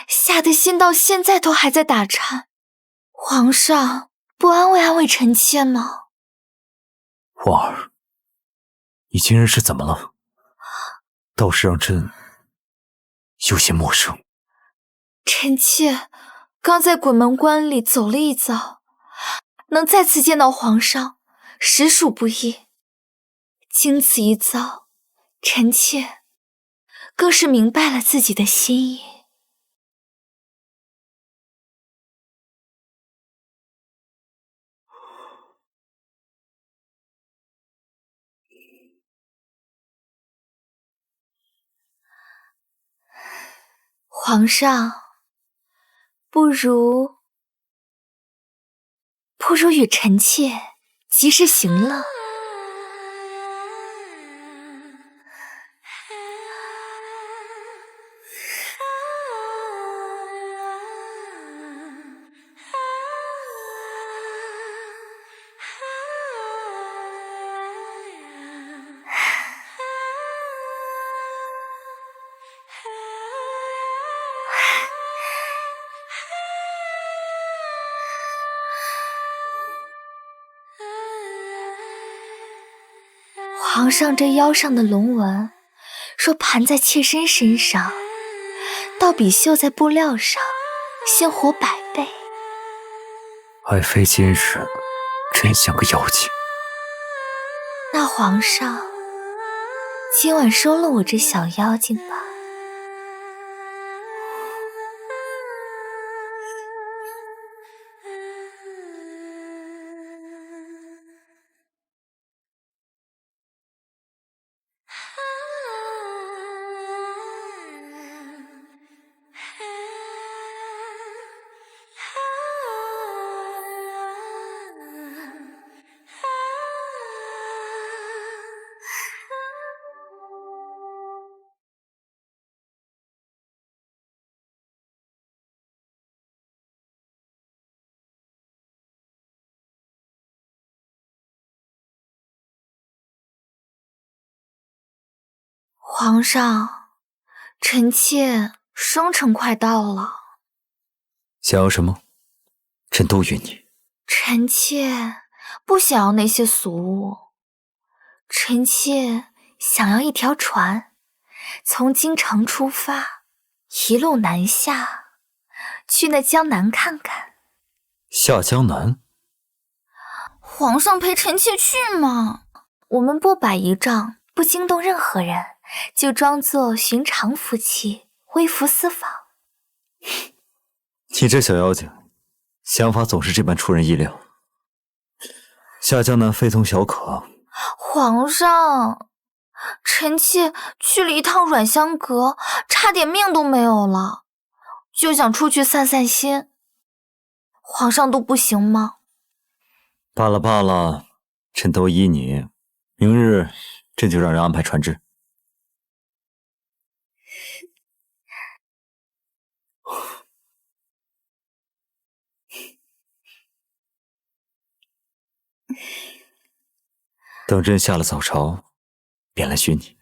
吓得心到现在都还在打颤。皇上不安慰安慰臣妾吗？婉儿，你今日是怎么了？倒是让朕有些陌生。臣妾刚在鬼门关里走了一遭，能再次见到皇上，实属不易。经此一遭，臣妾更是明白了自己的心意。皇上，不如与臣妾及时行乐。皇上这腰上的龙纹，若盘在妾身上，倒比绣在布料上鲜活100倍。爱妃今日真像个妖精。那皇上，今晚收了我这小妖精吧。皇上，臣妾生辰快到了，想要什么，朕都允你。臣妾不想要那些俗物，臣妾想要一条船，从京城出发，一路南下，去那江南看看。下江南？皇上陪臣妾去嘛，我们不摆仪仗，不惊动任何人，就装作寻常夫妻，微服私访。你这小妖精，想法总是这般出人意料。下江南非同小可。皇上，臣妾去了一趟软香阁，差点命都没有了，就想出去散散心。皇上都不行吗？罢了罢了，朕都依你。明日朕就让人安排船只。等朕下了早朝，便来寻你。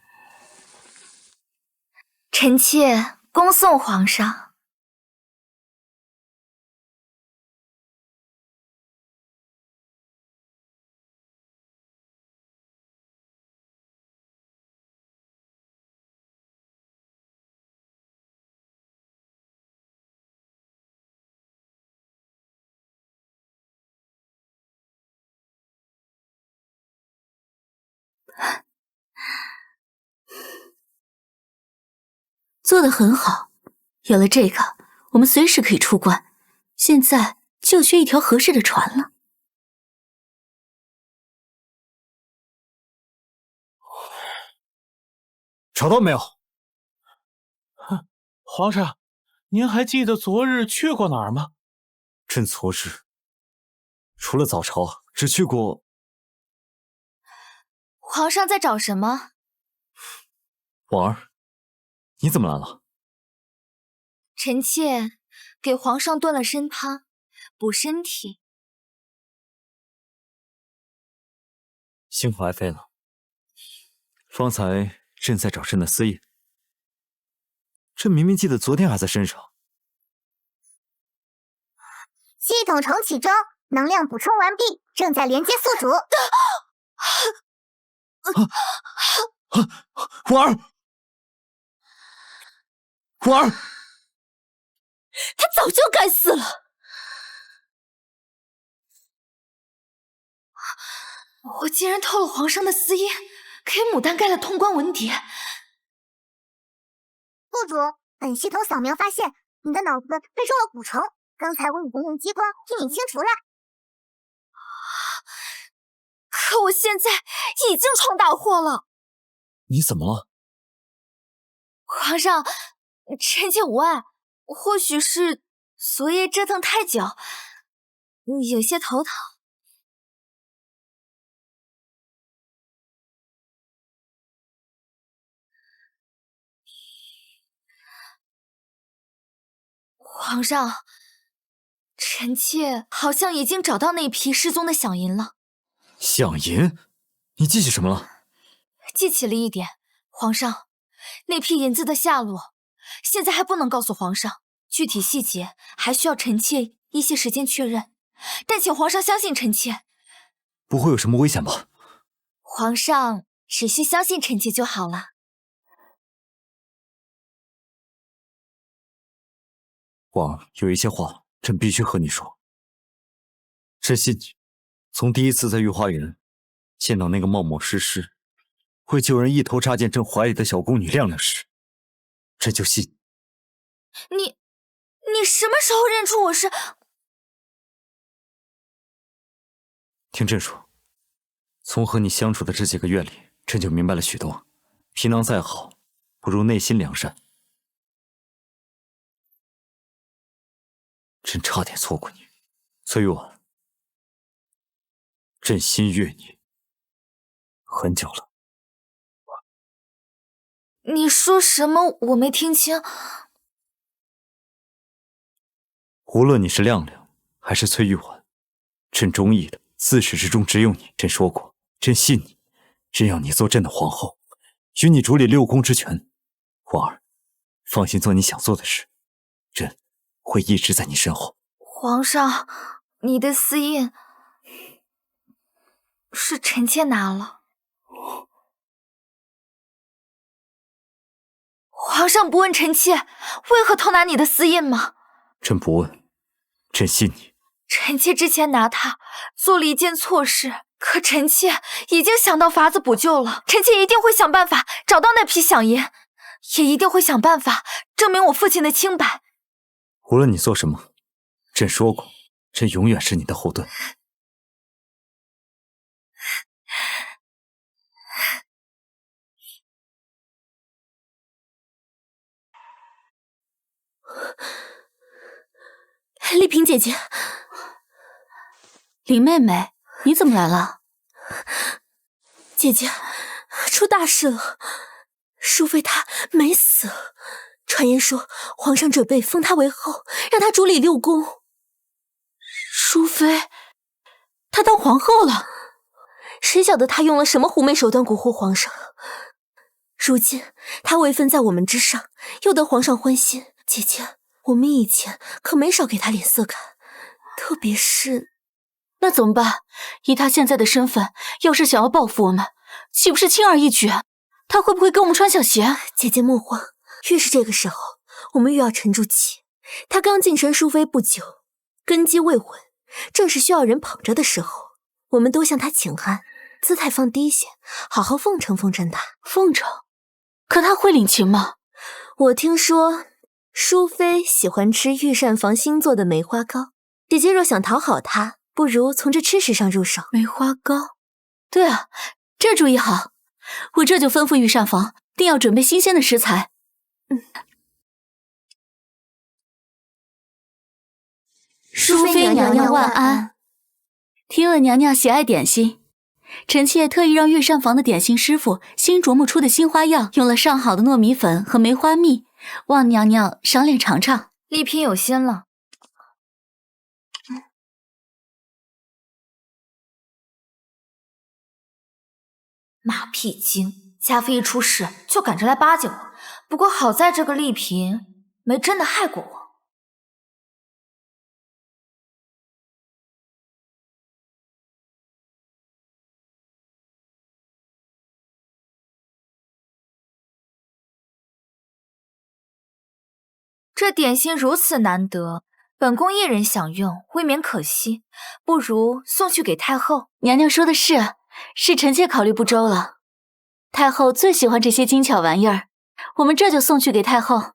臣妾恭送皇上。做得很好，有了这个，我们随时可以出关。现在就缺一条合适的船了。找到没有？皇上，您还记得昨日去过哪儿吗？朕昨日除了早朝，只去过。皇上在找什么？婉儿，你怎么来了？臣妾给皇上炖了参汤，补身体。幸好爱妃了。方才朕在找朕的私印，朕明明记得昨天还在身上。系统重启中，能量补充完毕，正在连接宿主。婉儿，婉儿，他早就该死了。我竟然偷了皇上的私印，给牡丹盖了通关文牒。宿主，本系统扫描发现你的脑子被中了蛊虫，刚才我已经用激光替你清除了。可我现在已经闯大祸了。你怎么了？皇上，臣妾无碍，或许是昨夜折腾太久，有些头疼。皇上，臣妾好像已经找到那批失踪的响银了。响银？你记起什么了？记起了一点，皇上，那批银子的下落，现在还不能告诉皇上，具体细节还需要臣妾一些时间确认。但请皇上相信臣妾。不会有什么危险吧？皇上只需相信臣妾就好了。皇儿，有一些话朕必须和你说。朕信你，从第一次在御花园见到那个冒冒失失会救人一头扎进朕怀里的小宫女亮亮时，朕就信你什么时候认出我是？听朕说，从和你相处的这几个月里，朕就明白了许多。皮囊再好，不如内心良善。朕差点错过你，崔玉婉，朕心悦你很久了。你说什么？我没听清。无论你是亮亮还是崔玉婉，朕中意的自始至终只有你。朕说过，朕信你，朕要你做朕的皇后，与你主理6宫之权。婉儿，放心做你想做的事，朕会一直在你身后。皇上，你的私印是臣妾拿了。皇上不问臣妾为何偷拿你的私印吗？朕不问，朕信你。臣妾之前拿它做了一件错事，可臣妾已经想到法子补救了。臣妾一定会想办法找到那批响银，也一定会想办法证明我父亲的清白。无论你做什么，朕说过，朕永远是你的后盾。丽萍姐姐，林妹妹，你怎么来了？姐姐，出大事了！淑妃她没死，传言说皇上准备封她为后，让她主理6宫。淑妃，她当皇后了？谁晓得她用了什么狐媚手段蛊惑皇上？如今她位分在我们之上，又得皇上欢心，姐姐，我们以前可没少给她脸色看，特别是……那怎么办？以她现在的身份，要是想要报复我们，岂不是轻而易举？她会不会跟我们穿小鞋？姐姐莫慌，越是这个时候，我们越要沉住气。她刚晋升淑妃不久，根基未稳，正是需要人捧着的时候。我们都向她请安，姿态放低些，好好奉承奉承她。奉承？可她会领情吗？我听说淑妃喜欢吃御膳房新做的梅花糕，姐姐若想讨好她，不如从这吃食上入手。梅花糕？对啊，这主意好，我这就吩咐御膳房，定要准备新鲜的食材。淑妃娘娘万安。听闻娘娘喜爱点心，臣妾特意让御膳房的点心师傅新琢磨出的新花样，用了上好的糯米粉和梅花蜜，望娘娘赏脸尝尝。丽嫔有心了。马屁精，嘉妃一出事就赶着来巴结我。不过好在这个丽嫔没真的害过我。这点心如此难得，本宫一人享用，未免可惜，不如送去给太后。娘娘说的是臣妾考虑不周了。太后最喜欢这些精巧玩意儿，我们这就送去给太后。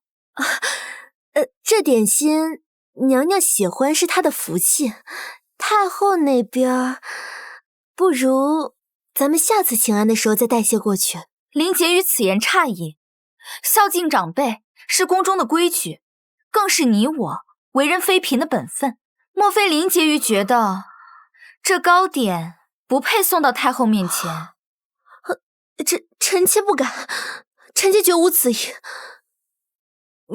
这点心娘娘喜欢是她的福气，太后那边不如咱们下次请安的时候再带些过去。林婕妤此言差矣，孝敬长辈是宫中的规矩，更是你我为人妃嫔的本分。莫非林婕妤觉得这糕点不配送到太后面前？臣妾不敢，臣妾绝无此意。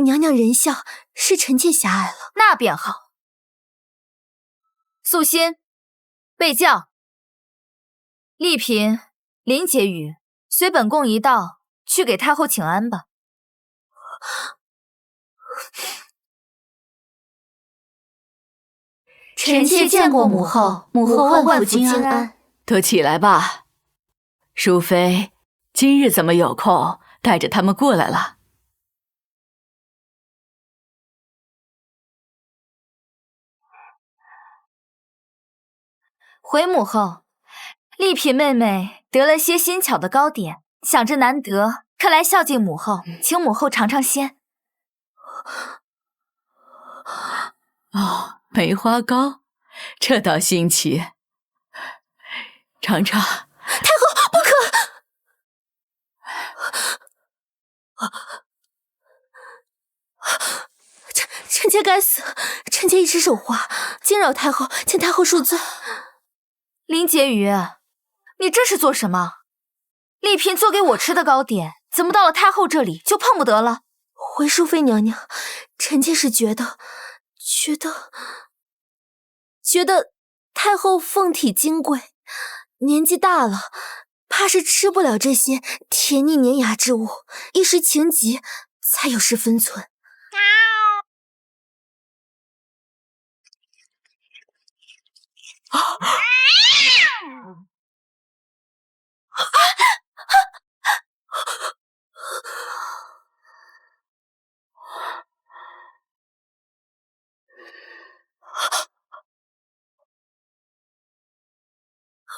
娘娘仁孝，是臣妾狭隘了。那便好。素心，备轿。丽嫔、林婕妤，随本宫一道去给太后请安吧。臣妾见过母后，母后万福金安。都起来吧。淑妃，今日怎么有空带着他们过来了？回母后，丽嫔妹妹得了些新巧的糕点，想着难得，特来孝敬母后，请母后尝尝鲜。哦，梅花糕，这倒新奇。尝尝。太后，不可！臣妾该死，臣妾一时手滑，惊扰太后，请太后恕罪。林婕妤，你这是做什么？丽嫔做给我吃的糕点，怎么到了太后这里就碰不得了？回淑妃娘娘，臣妾是觉得太后凤体金贵，年纪大了，怕是吃不了这些甜腻粘牙之物，一时情急才有失分寸。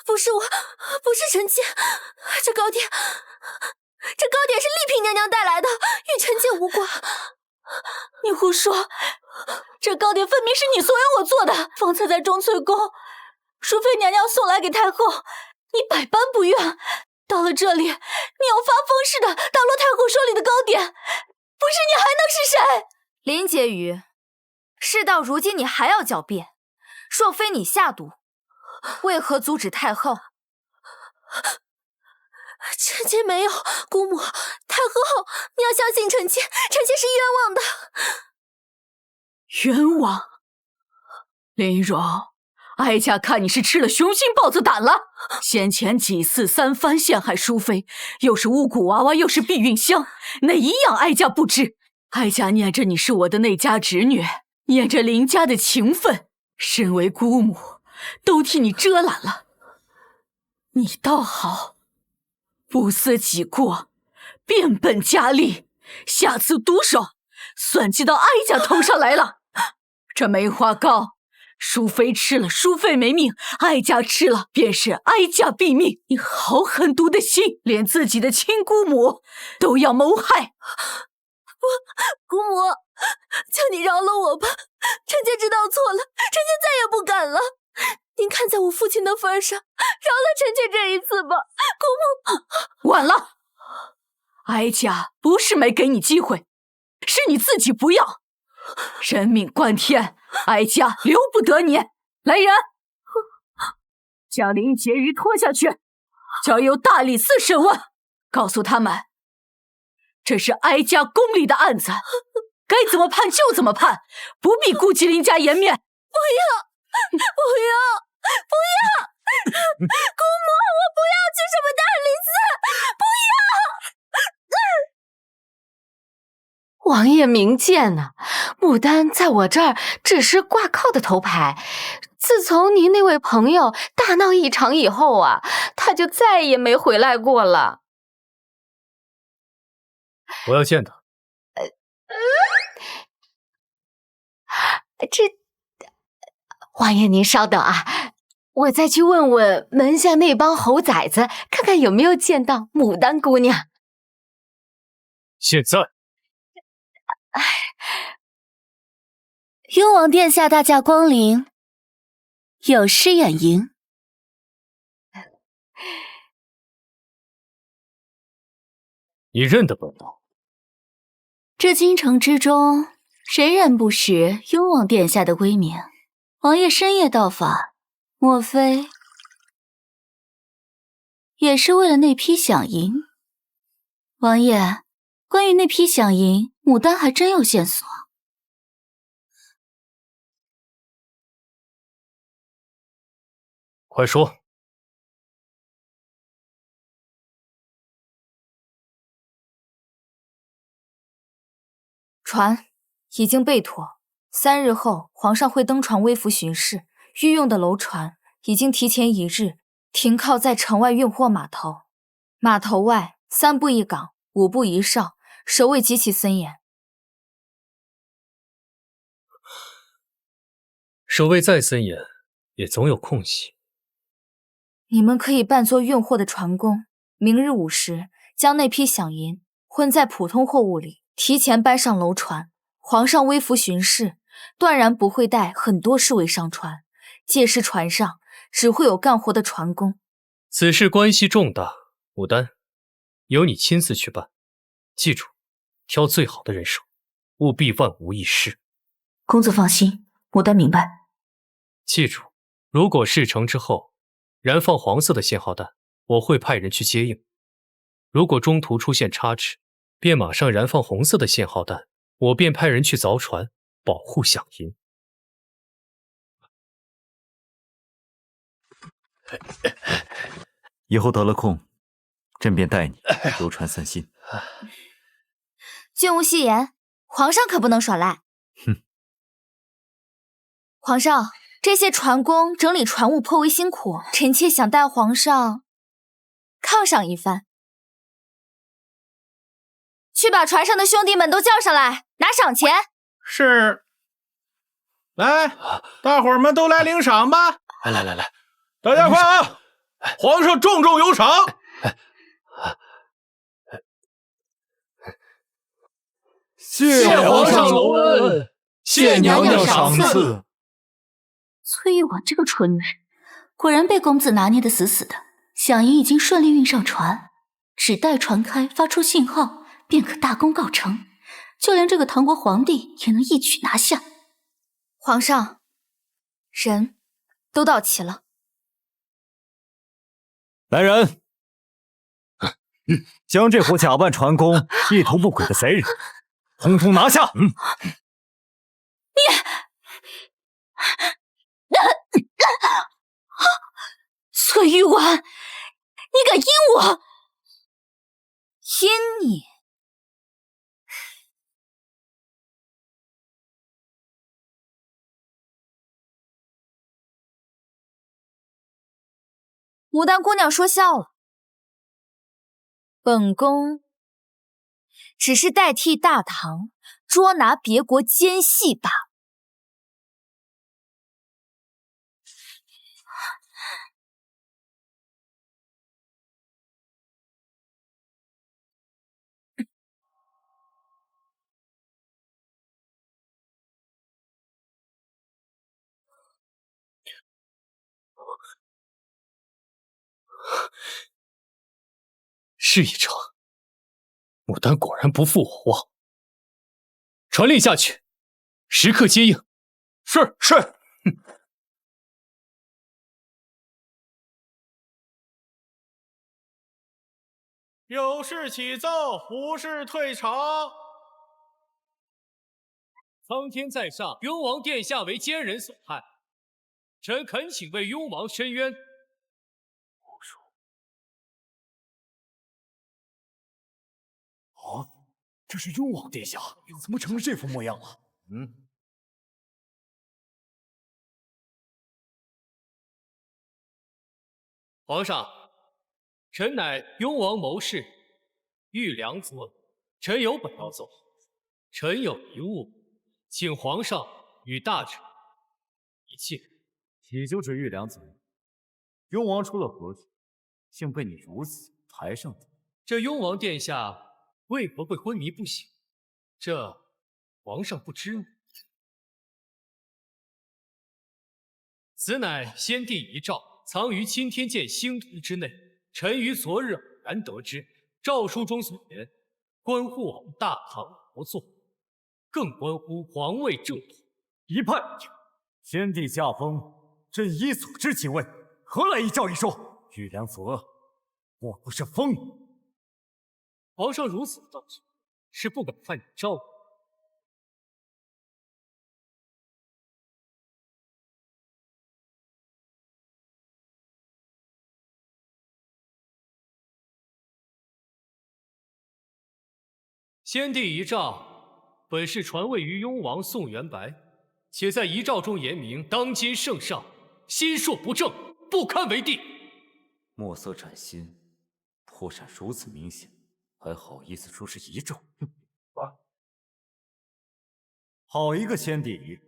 不是我，不是臣妾，这糕点是丽嫔娘娘带来的，与臣妾无关。你胡说！这糕点分明是你怂恿我做的。方才在钟粹宫，淑妃娘娘送来给太后，你百般不愿。到了这里，你又发疯似的打落太后手里的糕点，不是你还能是谁？林婕妤，事到如今你还要狡辩？若非你下毒，为何阻止太后？臣妾没有，姑母，太后，你要相信臣妾，臣妾是冤枉的。冤枉？林荣，哀家看你是吃了雄心豹子胆了。先前几次三番陷害淑妃，又是巫蛊娃娃，又是避孕香，哪一样哀家不知？哀家念着你是我的内家侄女，念着林家的情分，身为姑母，都替你遮拦了。你倒好，不思己过，变本加厉，下次毒手算计到哀家头上来了。这梅花糕，淑妃吃了，淑妃没命；哀家吃了，便是哀家毙命。你好狠毒的心，连自己的亲姑母都要谋害。姑母，求你饶了我吧，臣妾知道错了，臣妾再也不敢了。您看在我父亲的份上，饶了臣妾这一次吧，姑母。晚了，哀家不是没给你机会，是你自己不要。人命关天，哀家留不得你。来人，将林婕妤拖下去，交由大理寺审问。告诉他们，这是哀家宫里的案子，该怎么判就怎么判，不必顾及林家颜面。不要！姑母，我不要去什么大理寺，不要！王爷明鉴呐，牡丹在我这儿只是挂靠的头牌。自从您那位朋友大闹一场以后啊，他就再也没回来过了。我要见他。王爷您稍等啊，我再去问问门下那帮猴崽子，看看有没有见到牡丹姑娘。现在。雍王殿下大驾光临，有失远迎。你认得本王？这京城之中，谁人不识雍王殿下的威名？王爷深夜到访，莫非也是为了那批饗银？王爷，关于那批饗银，牡丹还真有线索。快说。船已经备妥，3日后皇上会登船微服巡视，御用的楼船已经提前1日停靠在城外运货码头。码头外3步一岗，5步一哨，守卫极其森严。守卫再森严，也总有空隙。你们可以扮作运货的船工，明日午时将那批饷银混在普通货物里，提前搬上楼船。皇上微服巡视，断然不会带很多侍卫上船，届时船上只会有干活的船工。此事关系重大，牡丹，由你亲自去办。记住，挑最好的人手，务必万无一失。公子放心，牡丹明白。记住，如果事成之后燃放黄色的信号弹，我会派人去接应。如果中途出现差池，便马上燃放红色的信号弹，我便派人去凿船，保护饷银。以后得了空，朕便带你游船散心。君无戏言，皇上可不能耍赖。哼！皇上，这些船工整理船务颇为辛苦，臣妾想带皇上犒赏一番。去把船上的兄弟们都叫上来，拿赏钱。是。来，大伙儿们都来领赏吧！来，大家快啊！皇上重重有赏。谢皇上隆恩，谢娘娘赏赐。崔玉婉这个蠢女人，果然被公子拿捏得死死的。饷银已经顺利运上船，只待船开发出信号，便可大功告成。就连这个唐国皇帝也能一举拿下。皇上，人都到齐了。来人，将这伙假扮船工、一头不轨的贼人统统拿下！崔玉婉，你敢阴我？阴你？牡丹姑娘说笑了，本宫只是代替大唐捉拿别国奸细罢了。事已成，牡丹果然不负我望。传令下去，时刻接应。是。有事起奏，无事退朝。苍天在上，雍王殿下为奸人所害，臣恳请为雍王伸冤。啊，这是雍王殿下，怎么成了这副模样了？皇上，臣乃雍王谋士玉良子，臣有本要奏。臣有一物，请皇上与大臣一切。也就这玉良子，雍王出了何事，竟被你如此抬上头？这雍王殿下为何会昏迷不醒？这皇上不知吗？此乃先帝遗诏，藏于钦天监星图之内。臣于昨日偶然得知，诏书中所言，关乎我们大唐国祚，更关乎皇位正统。一派！先帝驾崩，朕依所知即位，何来一诏一说？玉良泽，莫不是疯？皇上如此道罪，是不敢犯你诏吗？先帝遗诏本是传位于雍王宋元白，且在遗诏中言明，当今圣上心术不正，不堪为帝。墨色崭新，破绽如此明显，还好意思说是遗诏？好一个先帝遗诏！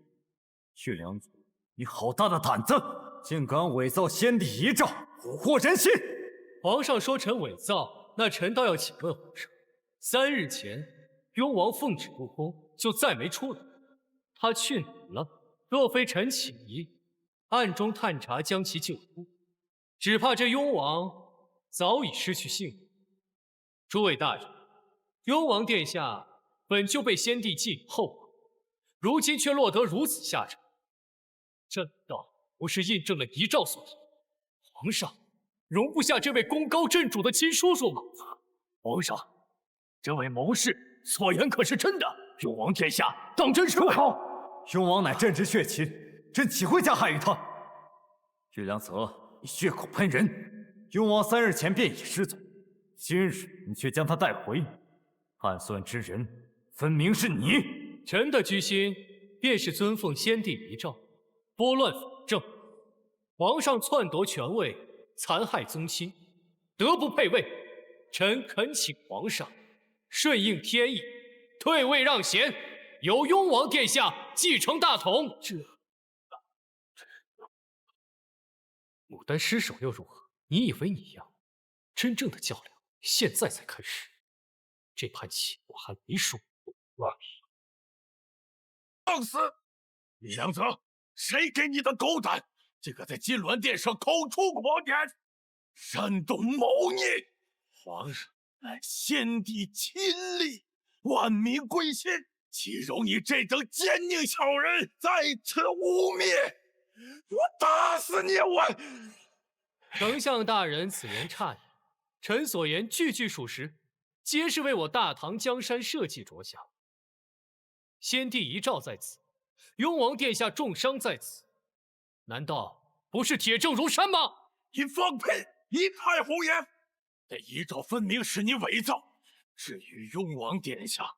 玉良子，你好大的胆子，竟敢伪造先帝遗诏，蛊惑人心。皇上说臣伪造，那臣倒要请问皇上，3日前雍王奉旨入宫，就再没出来。他去哪了？若非臣起疑，暗中探查将其救出，只怕这雍王早已失去性命。诸位大人，雍王殿下本就被先帝寄予厚望，如今却落得如此下场，这难道不是印证了遗诏所言？皇上容不下这位功高震主的亲叔叔吗？皇上，这位谋士所言可是真的？雍王殿下当真是为好？雍王乃朕之血亲，朕岂会加害于他？玉良泽，你血口喷人！雍王3日前便已失踪，今日你却将他带回，暗算之人分明是你。臣的居心便是遵奉先帝遗诏，拨乱反正。皇上篡夺权位，残害宗亲，德不配位。臣恳请皇上顺应天意，退位让贤，由雍王殿下继承大统。牡丹失手又如何？你以为你赢？真正的较量现在才开始。这盘棋我还没输。放肆！李良泽，谁给你的狗胆？这个在金銮殿上口出狂言，煽动谋逆！皇上乃先帝亲历，万民归心，岂容你这等奸佞小人在此污蔑？我打死你！丞相大人此言差矣，臣所言句句属实，皆是为我大唐江山社稷着想。先帝遗诏在此，雍王殿下重伤在此，难道不是铁证如山吗？你放屁！一派胡言！这遗诏分明是你伪造，至于雍王殿下，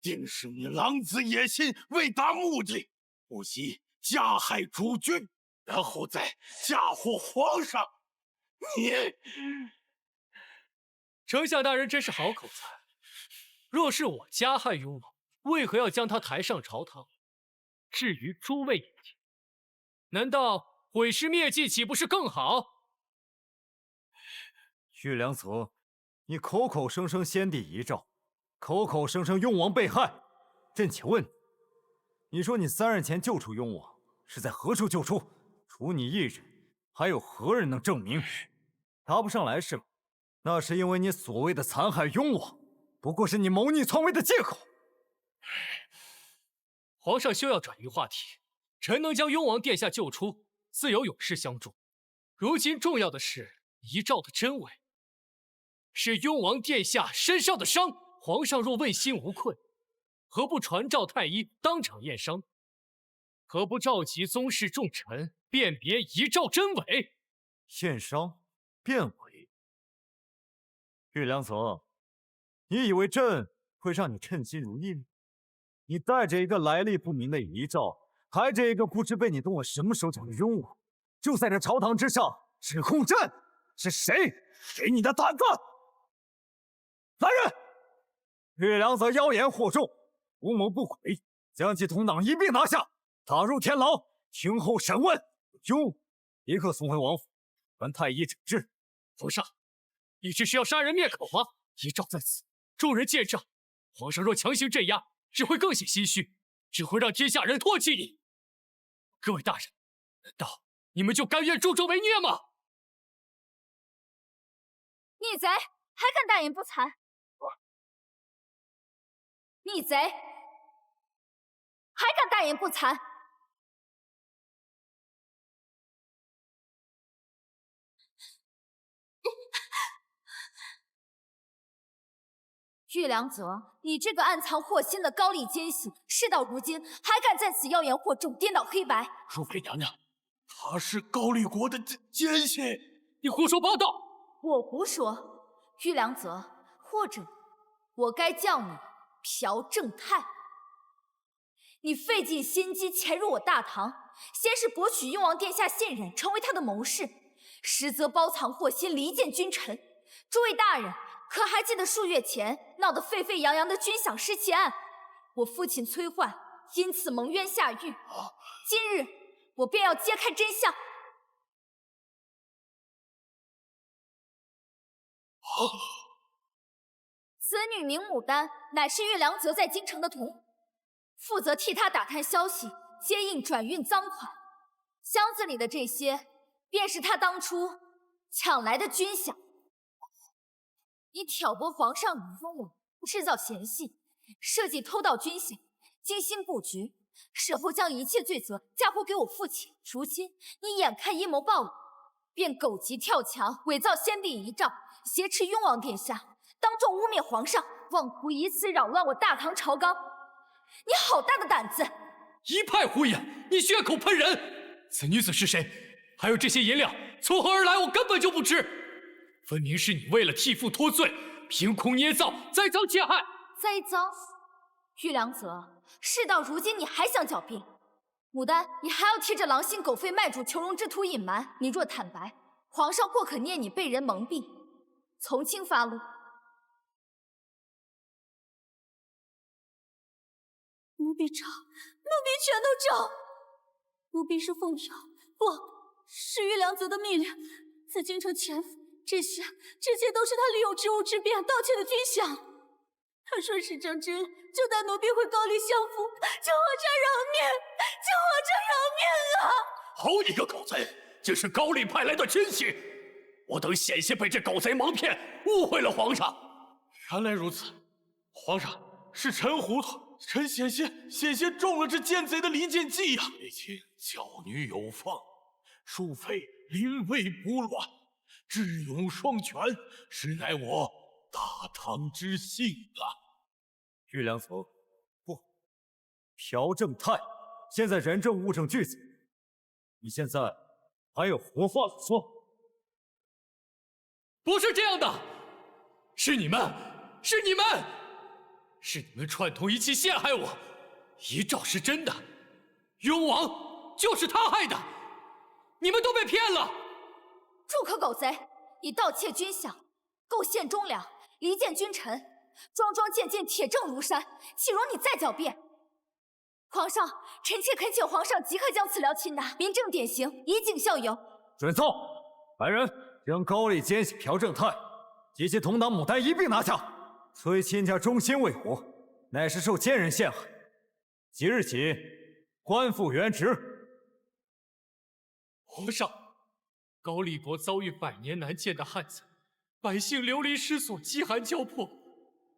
定是你狼子野心，为达目的，不惜加害主君，然后再嫁祸皇上。你，丞相大人真是好口才。若是我加害雍王，为何要将他抬上朝堂？至于诸位眼前，难道毁尸灭迹岂不是更好？玉良泽，你口口声声先帝遗诏，口口声声雍王被害，朕且问你说你3日前救出雍王，是在何处救出？除你一人，还有何人能证明？答不上来是吗？那是因为你所谓的残害雍王，不过是你谋逆篡位的借口。皇上休要转移话题，臣能将雍王殿下救出，自有永世相助。如今重要的是遗诏的真伪，是雍王殿下身上的伤。皇上若问心无愧，何不传召太医当场验伤？何不召集宗室重臣辨别遗诏真伪？验伤辨伪？玉良泽，你以为朕会让你称心如意吗？你带着一个来历不明的遗诏，还着一个不知被你动了什么手脚的雍王，就在这朝堂之上指控朕，是谁给你的胆子？来人！玉良泽妖言惑众，图谋不轨，将其同党一并拿下，打入天牢，听候审问。雍立刻送回王府，传太医诊治。皇上，你这是要杀人灭口吗？遗诏在此，众人见证。皇上若强行镇压，只会更显心虚，只会让天下人唾弃你。各位大人，难道你们就甘愿助纣为虐吗？逆贼，还敢大言不惭！逆贼，还敢大言不惭！玉良泽，你这个暗藏祸心的高丽奸细，事到如今还敢在此妖言惑众，颠倒黑白！淑妃娘娘，他是高丽国的奸细，你胡说八道！我胡说，玉良泽，或者我该叫你朴正泰。你费尽心机潜入我大唐，先是博取雍王殿下信任，成为他的谋士，实则包藏祸心，离间君臣。诸位大人，可还记得数月前闹得沸沸扬扬的军饷失窃案？我父亲崔焕因此蒙冤下狱，今日我便要揭开真相。此女名牡丹，乃是玉良泽在京城的童，负责替他打探消息，接应转运赃款。箱子里的这些，便是他当初抢来的军饷。你挑拨皇上与封王，制造嫌隙，设计偷盗军饷，精心布局，事后将一切罪责嫁祸给我父亲。如今你眼看阴谋暴露，便狗急跳墙，伪造先帝遗诏，挟持雍王殿下，当众污蔑皇上，妄图以此扰乱我大唐朝纲。你好大的胆子！一派胡言！你血口喷人！此女子是谁？还有这些银两从何而来？我根本就不知。分明是你为了替父脱罪，凭空捏造、栽赃陷害。栽赃？玉良泽，事到如今你还想狡辩？牡丹，你还要替这狼心狗肺卖主求荣之徒隐瞒？你若坦白，皇上或可念你被人蒙蔽，从轻发落。奴婢找，奴婢全都找。奴婢是奉尧，不是玉良泽的密令，在京城潜伏。这些都是他利用职务之便盗窃的军饷。他顺时争之，就待奴婢回高丽相扶，求皇上饶命，求皇上饶命啊！好你个狗贼，竟是高丽派来的亲信！我等险些被这狗贼蒙骗，误会了皇上。原来如此，皇上，是臣糊涂，臣险些中了这奸贼的离间计呀！已经教女有方，淑妃临危不乱，智勇双全，实乃我大唐之幸啊！玉良泽，不，朴正泰，现在人证物证俱在，你现在还有活话可说？不是这样的，是你们串通一气陷害我。遗诏是真的，雍王就是他害的，你们都被骗了。住口，狗贼！你盗窃军饷，构陷忠良，离间君臣，桩桩件件铁证如山，岂容你再狡辩？皇上，臣妾恳请皇上即刻将此僚擒拿，明正典刑，以儆效尤。准奏，来人，将高丽奸细朴正泰及其同党牡丹一并拿下。崔亲家忠心为国，乃是受奸人陷害，即日起官复原职。皇上，高丽国遭遇百年难见的旱灾，百姓流离失所，饥寒交迫。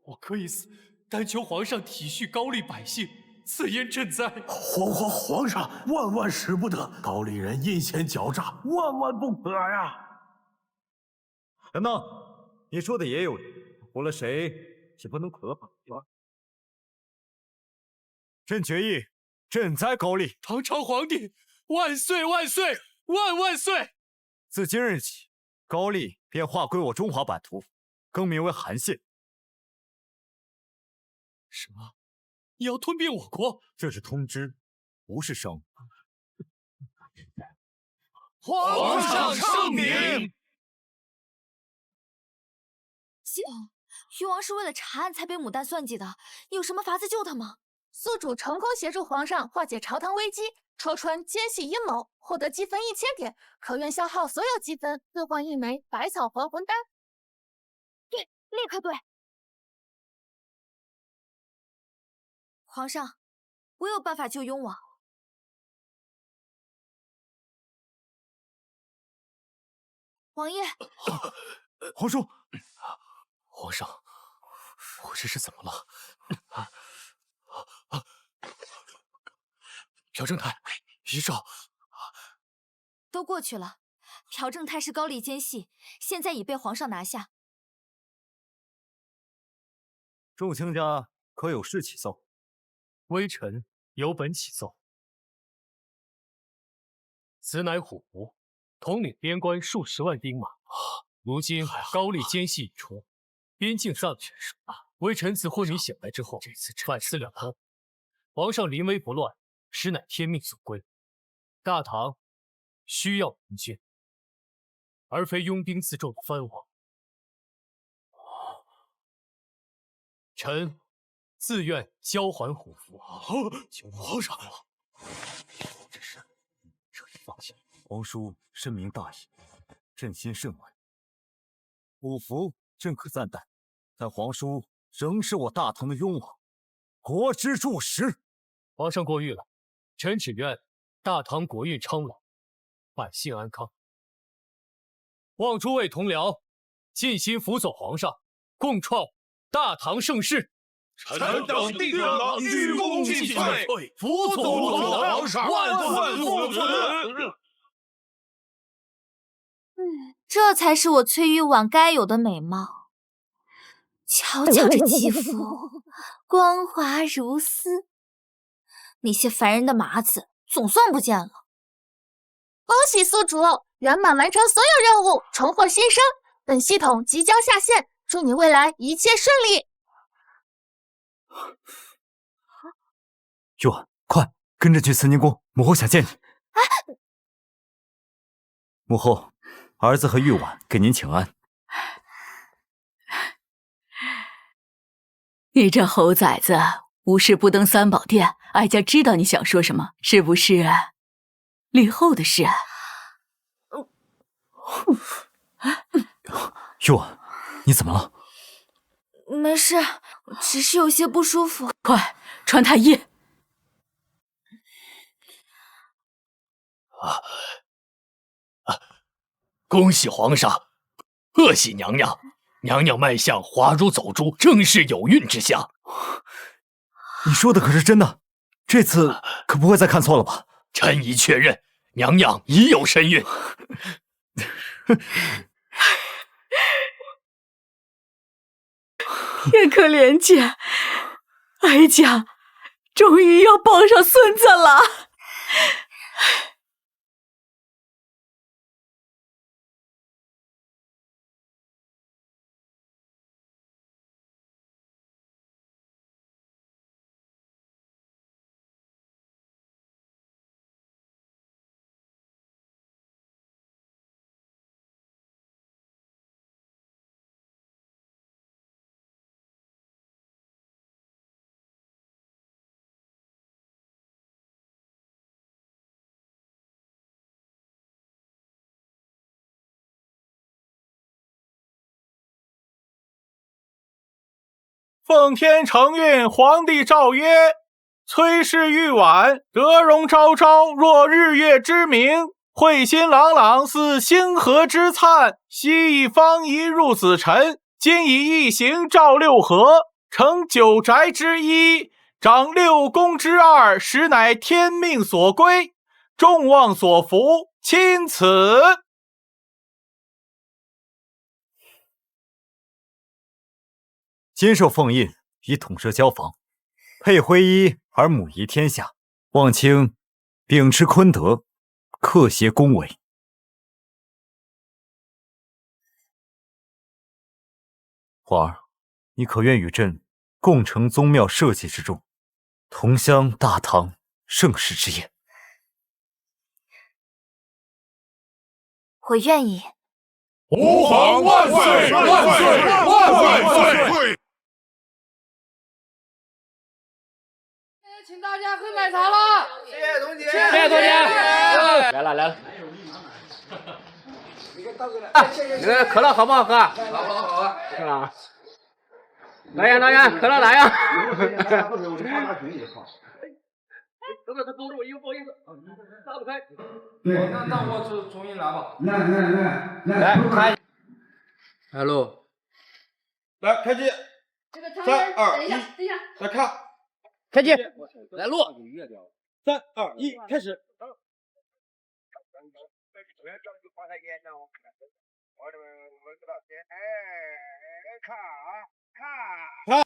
我可以死，但求皇上体恤高丽百姓，赐因赈灾。皇上，万使不得！高丽人阴险狡诈，万不可呀！等等，你说的也有理，活了谁也不能可绑吧？朕决议赈灾高丽。唐朝皇帝万岁万岁万岁！自今日起，高丽便划归我中华版图，更名为韩县。什么？你要吞并我国？这是通知，不是圣谕。皇上圣明。誉王是为了查案才被牡丹算计的，你有什么法子救他吗？宿主成功协助皇上化解朝堂危机，戳穿奸细阴谋，获得积分1000点，可愿消耗所有积分兑换1枚百草还魂丹？对，立刻对。皇上，我有办法救雍王。王爷，皇叔，皇上，我这是怎么了？朴正泰，遗诏都过去了。朴正泰是高丽奸细，现在已被皇上拿下。众卿家可有事启奏？微臣有本启奏。此乃虎符，统领边关数10万兵马。如今高丽奸细已除，边境暂稳。微臣自昏迷醒来之后，反思良多，皇上临危不乱，实乃天命所归。大唐需要明君，而非拥兵自重的藩王。臣自愿交还虎符。皇上，这是这一放下。皇叔深明大义，朕心甚安。虎符朕可暂代，但皇叔仍是我大唐的雍王，国之柱石。皇上过誉了，臣只愿大唐国运昌隆，百姓安康。望诸位同僚尽心辅佐皇上，共创大唐盛世。臣等定了鞠躬尽瘁，辅佐皇上，万万不辞。这才是我崔玉婉该有的美貌。瞧瞧这肌肤，光滑如丝。那些烦人的麻子总算不见了。恭喜宿主圆满完成所有任务，重获新生。本系统即将下线，祝你未来一切顺利。玉婉，快跟着去慈宁宫，母后想见你。母后，儿子和玉婉给您请安。你这猴崽子，无事不登三宝殿，哀家知道你想说什么，是不是吕后的事？玉婉，你怎么了？没事，只是有些不舒服。快穿太医。恭喜皇上，贺喜娘娘，娘娘脉象滑如走珠，正是有孕之象。你说的可是真的？这次可不会再看错了吧？臣已确认，娘娘已有身孕。天可怜见，哀家终于要抱上孙子了。奉天承运，皇帝诏曰：崔氏玉婉，德容昭昭，若日月之明；慧心朗朗，似星河之灿。昔以方仪入子辰，今以一行照六合，成九宅之一，长六宫之二，实乃天命所归，众望所服，钦此。今受奉印，以统摄交房，配徽衣而母仪天下，望卿秉持坤德，克协恭维。皇儿，你可愿与朕共成宗庙社稷之重，同襄大唐盛世之业？我愿意。吾皇万岁！万岁！万岁！请大家喝奶茶了，谢谢董姐，谢谢董姐，来了来了。那个可乐好不好喝？好啊，是吧？来呀，可乐来呀！等等，他勾着我衣服，不好意思，打不开。对，那我重新来吧。来，开。来喽，来开机。3、2、1，来看。开机，来录。3、2、1，开始。看。